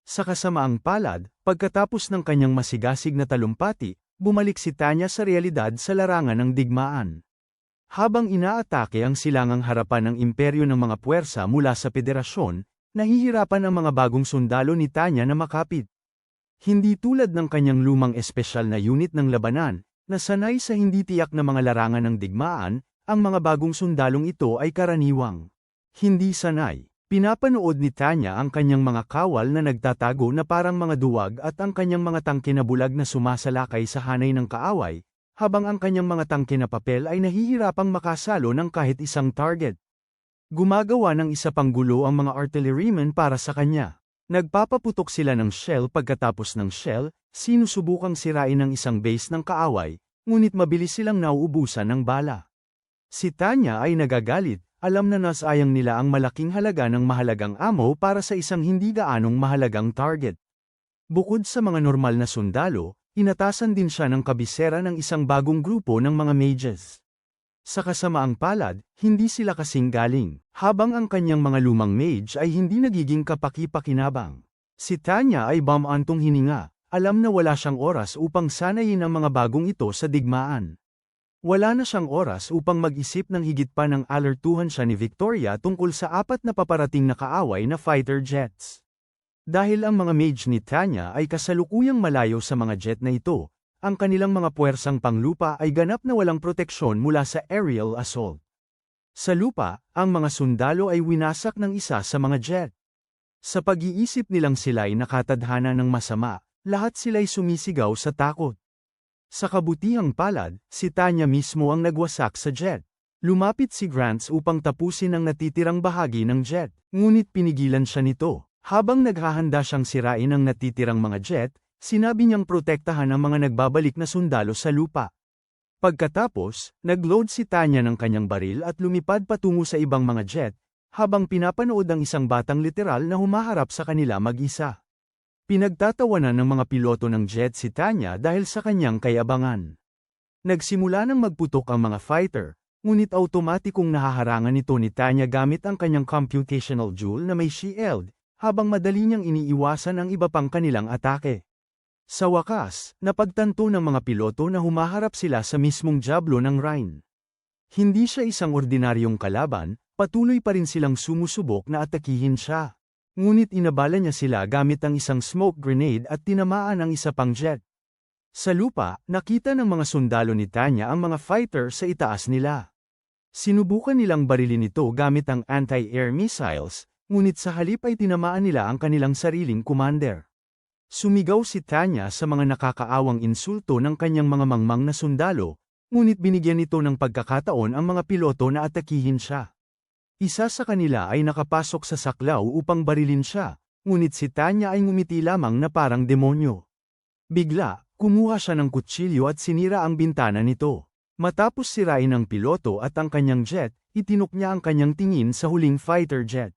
Sa kasamaang palad, pagkatapos ng kanyang masigasig na talumpati, bumalik si Tanya sa realidad sa larangan ng digmaan. Habang inaatake ang silangang harapan ng imperyo ng mga puwersa mula sa federasyon, nahihirapan ang mga bagong sundalo ni Tanya na makapit. Hindi tulad ng kanyang lumang espesyal na unit ng labanan, na sanay sa hindi tiyak na mga larangan ng digmaan, ang mga bagong sundalong ito ay karaniwang hindi sanay. Pinapanood ni Tanya ang kanyang mga kawal na nagtatago na parang mga duwag at ang kanyang mga tangke na bulag na sumasalakay sa hanay ng kaaway, habang ang kanyang mga tangke na papel ay nahihirapang makasalo ng kahit isang target. Gumagawa ng isa pang gulo ang mga artillerymen para sa kanya. Nagpapaputok sila ng shell pagkatapos ng shell, sinusubukang sirain ang isang base ng kaaway, ngunit mabilis silang nauubusan ng bala. Si Tanya ay nagagalit. Alam na nasayang nila ang malaking halaga ng mahalagang ammo para sa isang hindi gaanong mahalagang target. Bukod sa mga normal na sundalo, inatasan din siya ng kabisera ng isang bagong grupo ng mga mages. Sa kasamaang palad, hindi sila kasing galing, habang ang kanyang mga lumang mage ay hindi nagiging kapaki-pakinabang. Si Tanya ay bumantong hininga, alam na wala siyang oras upang sanayin ang mga bagong ito sa digmaan. Wala na siyang oras upang mag-isip ng higit pa ng alertuhan siya ni Victoria tungkol sa 4 na paparating na kaaway na fighter jets. Dahil ang mga mage ni Tanya ay kasalukuyang malayo sa mga jet na ito, ang kanilang mga puwersang panglupa ay ganap na walang proteksyon mula sa aerial assault. Sa lupa, ang mga sundalo ay winasak ng isa sa mga jet. Sa pag-iisip nilang sila'y nakatadhana ng masama, lahat sila'y sumisigaw sa takot. Sa kabutihang palad, si Tanya mismo ang nagwasak sa jet. Lumapit si Grants upang tapusin ang natitirang bahagi ng jet, ngunit pinigilan siya nito. Habang naghahanda siyang sirain ang natitirang mga jet, sinabi niyang protektahan ang mga nagbabalik na sundalo sa lupa. Pagkatapos, nag-load si Tanya ng kanyang baril at lumipad patungo sa ibang mga jet, habang pinapanood ang isang batang literal na humaharap sa kanila mag-isa. Pinagtatawanan ng mga piloto ng jet si Tanya dahil sa kanyang kayabangan. Nagsimula nang magputok ang mga fighter, ngunit automatikong nahaharangan ito ni Tanya gamit ang kanyang computational jewel na may shield, habang madali niyang iniiwasan ang iba pang kanilang atake. Sa wakas, napagtanto ng mga piloto na humaharap sila sa mismong jablo ng Rhine. Hindi siya isang ordinaryong kalaban, patuloy pa rin silang sumusubok na atakihin siya. Ngunit inabala niya sila gamit ang isang smoke grenade at tinamaan ang isa pang jet. Sa lupa, nakita ng mga sundalo ni Tanya ang mga fighter sa itaas nila. Sinubukan nilang barilin ito gamit ang anti-air missiles, ngunit sa halip ay tinamaan nila ang kanilang sariling commander. Sumigaw si Tanya sa mga nakakaawang insulto ng kanyang mga mangmang na sundalo, ngunit binigyan nito ng pagkakataon ang mga piloto na atakihin siya. Isa sa kanila ay nakapasok sa saklaw upang barilin siya, ngunit si Tanya ay ngumiti lamang na parang demonyo. Bigla, kumuha siya ng kutsilyo at sinira ang bintana nito. Matapos sirain ang piloto at ang kanyang jet, itinok niya ang kanyang tingin sa huling fighter jet.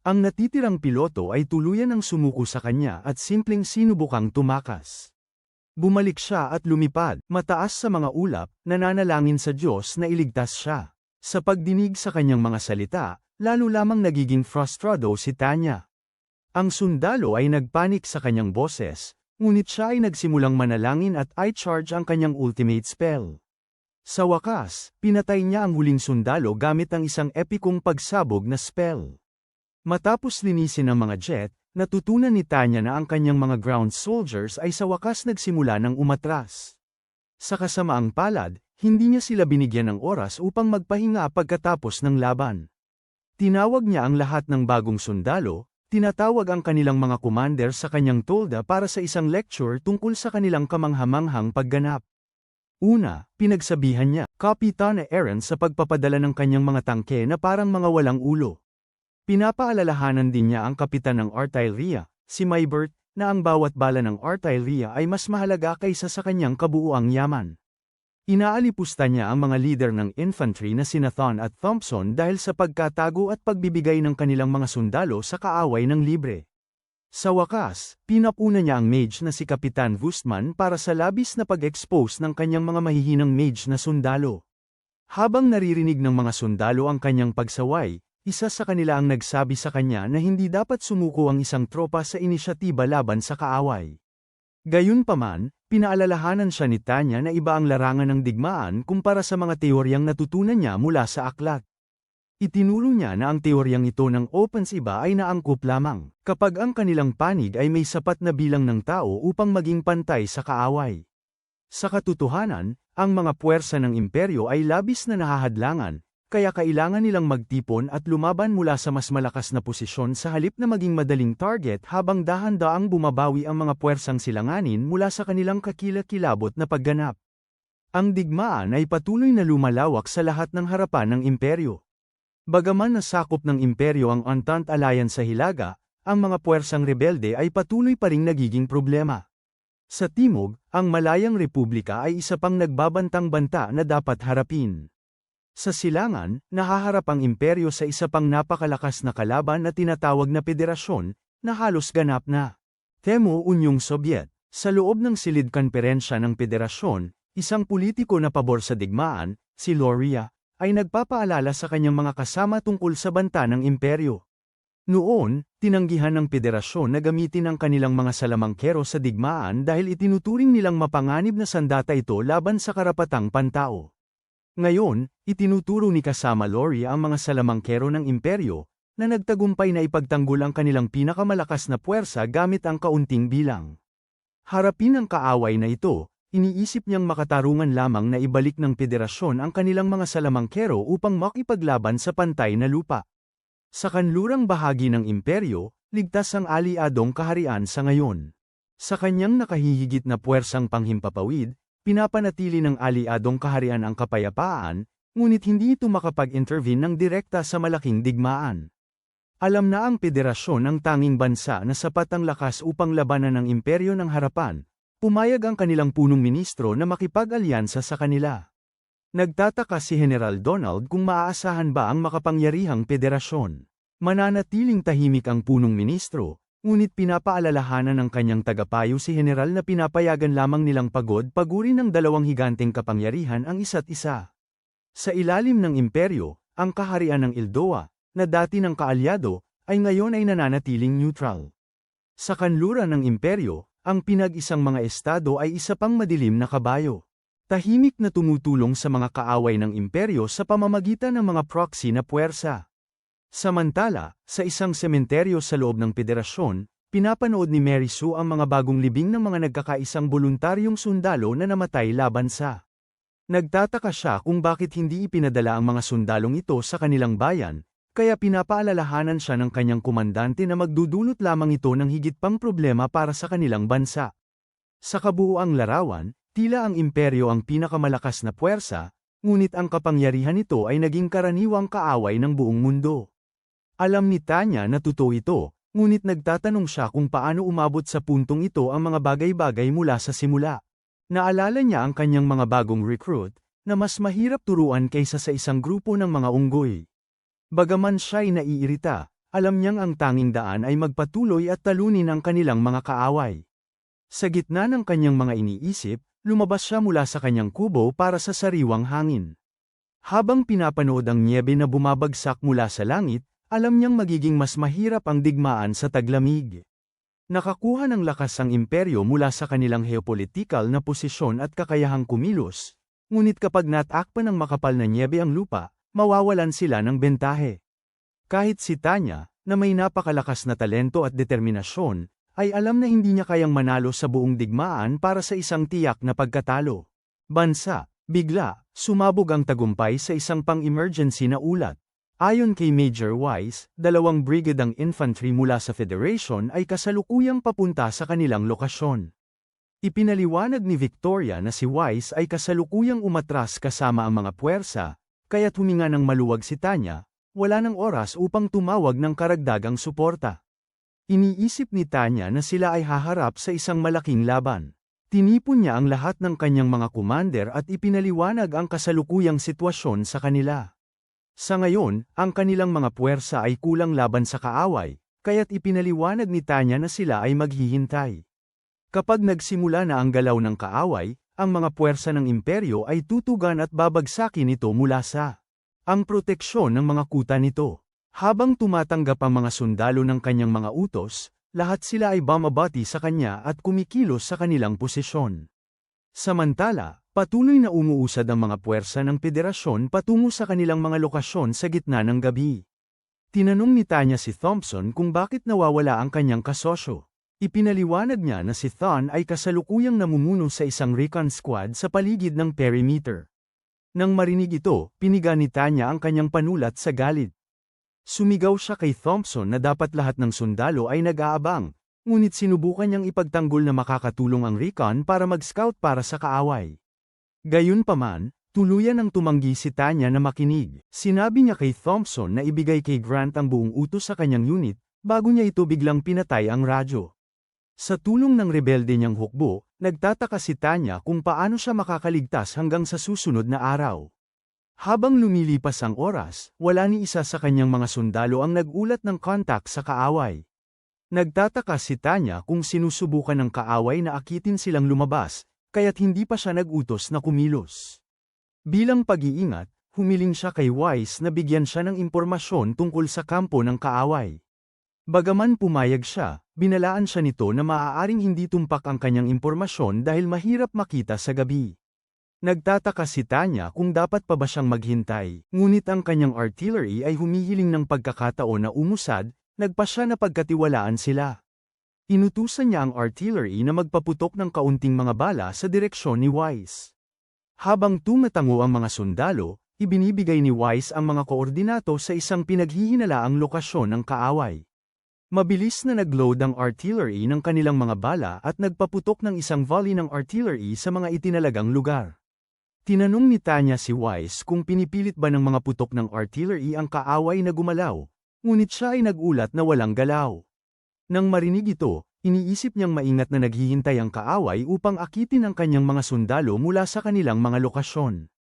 Ang natitirang piloto ay tuluyan ang sumuko sa kanya at simpleng sinubukang tumakas. Bumalik siya at lumipad, mataas sa mga ulap, nananalangin sa Diyos na iligtas siya. Sa pagdinig sa kanyang mga salita, lalo lamang nagiging frustrado si Tanya. Ang sundalo ay nagpanik sa kanyang boses, ngunit siya ay nagsimulang manalangin at i-charge ang kanyang ultimate spell. Sa wakas, pinatay niya ang huling sundalo gamit ang isang epikong pagsabog na spell. Matapos linisin ang mga jet, natutunan ni Tanya na ang kanyang mga ground soldiers ay sa wakas nagsimula ng umatras. Sa kasamaang palad, hindi niya sila binigyan ng oras upang magpahinga pagkatapos ng laban. Tinawag niya ang lahat ng bagong sundalo, tinatawag ang kanilang mga commander sa kanyang tolda para sa isang lecture tungkol sa kanilang kamanghamanghang pagganap. Una, pinagsabihan niya, Kapitana Aaron sa pagpapadala ng kanyang mga tangke na parang mga walang ulo. Pinapaalalahanan din niya ang kapitan ng artilleria, si Maybert, na ang bawat bala ng artilleria ay mas mahalaga kaysa sa kanyang kabuuang yaman. Inaalipusta niya ang mga leader ng infantry na sina Thon at Thompson dahil sa pagkatago at pagbibigay ng kanilang mga sundalo sa kaaway ng libre. Sa wakas, pinapuna niya ang mage na si Kapitan Wustman para sa labis na pag-expose ng kanyang mga mahihinang mage na sundalo. Habang naririnig ng mga sundalo ang kanyang pagsaway, isa sa kanila ang nagsabi sa kanya na hindi dapat sumuko ang isang tropa sa inisyatiba laban sa kaaway. Gayunpaman, pinaalalahanan siya ni Tanya na iba ang larangan ng digmaan kumpara sa mga teoryang natutunan niya mula sa aklat. Itinuro niya na ang teoryang ito ng opens iba ay naangkop lamang, kapag ang kanilang panig ay may sapat na bilang ng tao upang maging pantay sa kaaway. Sa katotohanan, ang mga puwersa ng imperyo ay labis na nahahadlangan, kaya kailangan nilang magtipon at lumaban mula sa mas malakas na posisyon sa halip na maging madaling target habang dahan-daang bumabawi ang mga puwersang silanganin mula sa kanilang kakilakilabot na pagganap. Ang digmaan ay patuloy na lumalawak sa lahat ng harapan ng imperyo. Bagaman nasakop ng imperyo ang Entente Alliance sa Hilaga, ang mga puwersang rebelde ay patuloy pa ring nagiging problema. Sa timog, ang Malayang Republika ay isa pang nagbabantang banta na dapat harapin. Sa silangan, nahaharap ang imperyo sa isa pang napakalakas na kalaban na tinatawag na federasyon, na halos ganap na. Temo Unyong Sobyet. Sa loob ng silid konferensya ng federasyon, isang politiko na pabor sa digmaan, si Loria, ay nagpapaalala sa kanyang mga kasama tungkol sa banta ng imperyo. Noon, tinanggihan ng federasyon na gamitin ang kanilang mga salamangkero sa digmaan dahil itinuturing nilang mapanganib na sandata ito laban sa karapatang pantao. Ngayon, itinuturo ni kasama Loria ang mga salamangkero ng imperyo, na nagtagumpay na ipagtanggol ang kanilang pinakamalakas na puwersa gamit ang kaunting bilang. Harapin ang kaaway na ito, iniisip niyang makatarungan lamang na ibalik ng federasyon ang kanilang mga salamangkero upang makipaglaban sa pantay na lupa. Sa kanlurang bahagi ng imperyo, ligtas ang aliadong kaharian sa ngayon. Sa kanyang nakahihigit na puwersang panghimpapawid, pinapanatili ng aliadong kaharian ang kapayapaan, ngunit hindi ito makapag-intervene ng direkta sa malaking digmaan. Alam na ang federasyon ang tanging bansa na sapat ang lakas upang labanan ang imperyo ng harapan, pumayag ang kanilang punong ministro na makipag-alyansa sa kanila. Nagtataka si General Donald kung maaasahan ba ang makapangyarihang federasyon. Mananatiling tahimik ang punong ministro, ngunit pinapaalalahanan ng kanyang tagapayo si General na pinapayagan lamang nilang pagod-pagurin ng dalawang higanteng kapangyarihan ang isa't isa. Sa ilalim ng imperyo, ang kaharian ng Ildoa, na dati ng kaalyado, ay ngayon ay nananatiling neutral. Sa kanluran ng imperyo, ang pinag-isang mga estado ay isa pang madilim na kabayo. Tahimik na tumutulong sa mga kaaway ng imperyo sa pamamagitan ng mga proxy na puwersa. Samantala, sa isang sementeryo sa loob ng federasyon, pinapanood ni Mary Sue ang mga bagong libing ng mga nagkakaisang voluntaryong sundalo na namatay laban sa. Nagtataka siya kung bakit hindi ipinadala ang mga sundalong ito sa kanilang bayan, kaya pinapaalalahanan siya ng kanyang komandante na magdudulot lamang ito ng higit pang problema para sa kanilang bansa. Sa kabuuang larawan, tila ang imperyo ang pinakamalakas na puwersa, ngunit ang kapangyarihan nito ay naging karaniwang kaaway ng buong mundo. Alam ni Tanya na totoo ito, ngunit nagtatanong siya kung paano umabot sa puntong ito ang mga bagay-bagay mula sa simula. Naalala niya ang kanyang mga bagong recruit, na mas mahirap turuan kaysa sa isang grupo ng mga unggoy. Bagaman siya'y naiirita, alam niyang ang tanging daan ay magpatuloy at talunin ang kanilang mga kaaway. Sa gitna ng kanyang mga iniisip, lumabas siya mula sa kanyang kubo para sa sariwang hangin. Habang pinapanood ang nyebe na bumabagsak mula sa langit, alam niyang magiging mas mahirap ang digmaan sa taglamig. Nakakuha ng lakas ang imperyo mula sa kanilang geopolitikal na posisyon at kakayahang kumilos, ngunit kapag natakpan ng makapal na nyebe ang lupa, mawawalan sila ng bentahe. Kahit si Tanya, na may napakalakas na talento at determinasyon, ay alam na hindi niya kayang manalo sa buong digmaan para sa isang tiyak na pagkatalo. Bansa, bigla, sumabog ang tagumpay sa isang pang-emergency na ulat. Ayon kay Major Wise, 2 brigadang infantry mula sa Federation ay kasalukuyang papunta sa kanilang lokasyon. Ipinaliwanag ni Victoria na si Wise ay kasalukuyang umatras kasama ang mga puwersa, kaya't huminga ng maluwag si Tanya, wala ng oras upang tumawag ng karagdagang suporta. Iniisip ni Tanya na sila ay haharap sa isang malaking laban. Tinipon niya ang lahat ng kanyang mga commander at ipinaliwanag ang kasalukuyang sitwasyon sa kanila. Sa ngayon, ang kanilang mga puwersa ay kulang laban sa kaaway, kaya't ipinaliwanag ni Tanya na sila ay maghihintay. Kapag nagsimula na ang galaw ng kaaway, ang mga puwersa ng imperyo ay tutugan at babagsakin ito mula sa ang proteksyon ng mga kuta nito. Habang tumatanggap ang mga sundalo ng kanyang mga utos, lahat sila ay bumabati sa kanya at kumikilos sa kanilang posisyon. Samantala, patuloy na umuusad ang mga puwersa ng federasyon patungo sa kanilang mga lokasyon sa gitna ng gabi. Tinanong ni Tanya si Thompson kung bakit nawawala ang kanyang kasosyo. Ipinaliwanag niya na si Thon ay kasalukuyang namumuno sa isang recon squad sa paligid ng perimeter. Nang marinig ito, piniga ni Tanya ang kanyang panulat sa galit. Sumigaw siya kay Thompson na dapat lahat ng sundalo ay nag-aabang, ngunit sinubukan niyang ipagtanggol na makakatulong ang recon para mag-scout para sa kaaway. Gayunpaman, tuluyan ang tumanggi si Tanya na makinig. Sinabi niya kay Thompson na ibigay kay Grant ang buong utos sa kanyang unit, bago niya ito biglang pinatay ang radyo. Sa tulong ng rebelde niyang hukbo, nagtataka si Tanya kung paano siya makakaligtas hanggang sa susunod na araw. Habang lumilipas ang oras, wala ni isa sa kanyang mga sundalo ang nag-ulat ng kontak sa kaaway. Nagtataka si Tanya kung sinusubukan ng kaaway na akitin silang lumabas, kaya't hindi pa siya nag-utos na kumilos. Bilang pag-iingat, humiling siya kay Wise na bigyan siya ng impormasyon tungkol sa kampo ng kaaway. Bagaman pumayag siya, binalaan siya nito na maaaring hindi tumpak ang kanyang impormasyon dahil mahirap makita sa gabi. Nagtataka si Tanya kung dapat pa ba siyang maghintay, ngunit ang kanyang artillery ay humihiling ng pagkakataon na umusad, nagpa siya na pagkatiwalaan sila. Inutusan niya ang artillery na magpaputok ng kaunting mga bala sa direksyon ni Wise. Habang tumatango ang mga sundalo, ibinibigay ni Wise ang mga koordinato sa isang pinaghihinalaang lokasyon ng kaaway. Mabilis na nag-load ang artillery ng kanilang mga bala at nagpaputok ng isang volley ng artillery sa mga itinalagang lugar. Tinanong ni Tanya si Wise kung pinipilit ba ng mga putok ng artillery ang kaaway na gumalaw, ngunit siya ay nagulat na walang galaw. Nang marinig ito, iniisip niyang maingat na naghihintay ang kaaway upang akitin ang kanyang mga sundalo mula sa kanilang mga lokasyon.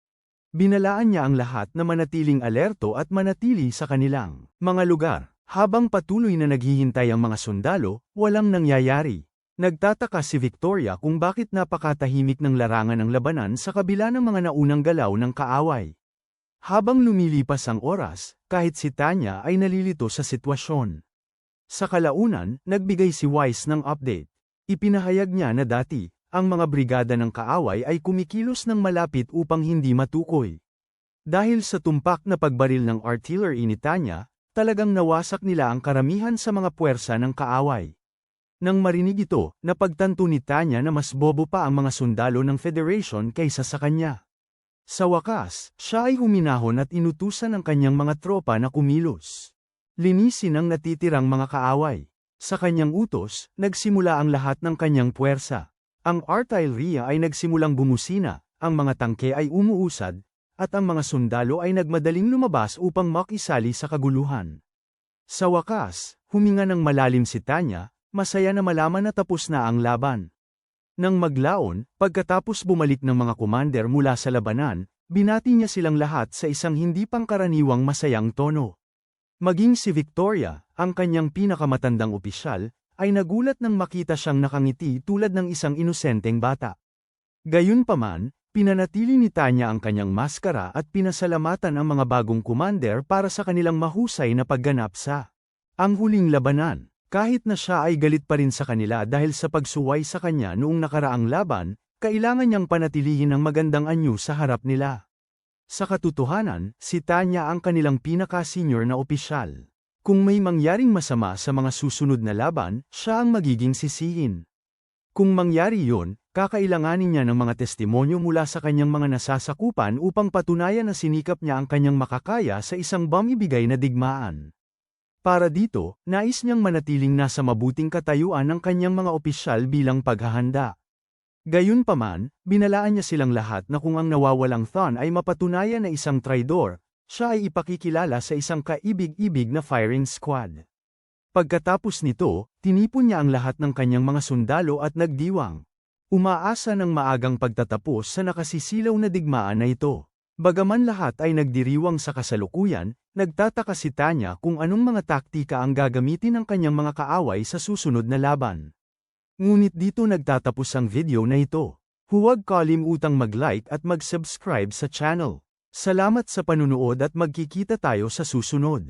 Binalaan niya ang lahat na manatiling alerto at manatili sa kanilang mga lugar. Habang patuloy na naghihintay ang mga sundalo, walang nangyayari. Nagtataka si Victoria kung bakit napakatahimik ng larangan ng labanan sa kabila ng mga naunang galaw ng kaaway. Habang lumilipas ang oras, kahit si Tanya ay nalilito sa sitwasyon. Sa kalaunan, nagbigay si Wise ng update. Ipinahayag niya na dati, ang mga brigada ng kaaway ay kumikilos ng malapit upang hindi matukoy. Dahil sa tumpak na pagbaril ng artillery ni Tanya, talagang nawasak nila ang karamihan sa mga puwersa ng kaaway. Nang marinig ito, napagtanto ni Tanya na mas bobo pa ang mga sundalo ng Federation kaysa sa kanya. Sa wakas, siya ay huminahon at inutusan ang kanyang mga tropa na kumilos. Linisin ang natitirang mga kaaway. Sa kanyang utos, nagsimula ang lahat ng kanyang puwersa. Ang artillery ay nagsimulang bumusina, ang mga tangke ay umuusad, at ang mga sundalo ay nagmadaling lumabas upang makisali sa kaguluhan. Sa wakas, huminga ng malalim si Tanya, masaya na malaman na tapos na ang laban. Nang maglaon, pagkatapos bumalik ng mga commander mula sa labanan, binati niya silang lahat sa isang hindi pangkaraniwang masayang tono. Maging si Victoria, ang kanyang pinakamatandang opisyal, ay nagulat nang makita siyang nakangiti tulad ng isang inosenteng bata. Gayunpaman, pinanatili ni Tanya ang kanyang maskara at pinasalamatan ang mga bagong commander para sa kanilang mahusay na pagganap sa ang huling labanan. Kahit na siya ay galit pa rin sa kanila dahil sa pagsuway sa kanya noong nakaraang laban, kailangan niyang panatilihin ang magandang anyo sa harap nila. Sa katotohanan, si Tanya ang kanilang pinaka-senior na opisyal. Kung may mangyaring masama sa mga susunod na laban, siya ang magiging sisihin. Kung mangyari yon, kakailanganin niya ng mga testimonyo mula sa kanyang mga nasasakupan upang patunayan na sinikap niya ang kanyang makakaya sa isang ibigay na digmaan. Para dito, nais niyang manatiling nasa mabuting katayuan ng kanyang mga opisyal bilang paghahanda. Gayunpaman, binalaan niya silang lahat na kung ang nawawalang Thon ay mapatunayan na isang traidor, siya ay ipakikilala sa isang kaibig-ibig na firing squad. Pagkatapos nito, tinipon niya ang lahat ng kanyang mga sundalo at nagdiwang. Umaasa ng maagang pagtatapos sa nakasisilaw na digmaan na ito. Bagaman lahat ay nagdiriwang sa kasalukuyan, nagtataka si Tanya kung anong mga taktika ang gagamitin ng kanyang mga kaaway sa susunod na laban. Ngunit dito nagtatapos ang video na ito. Huwag kalimutang mag-like at mag-subscribe sa channel. Salamat sa panunood at magkikita tayo sa susunod.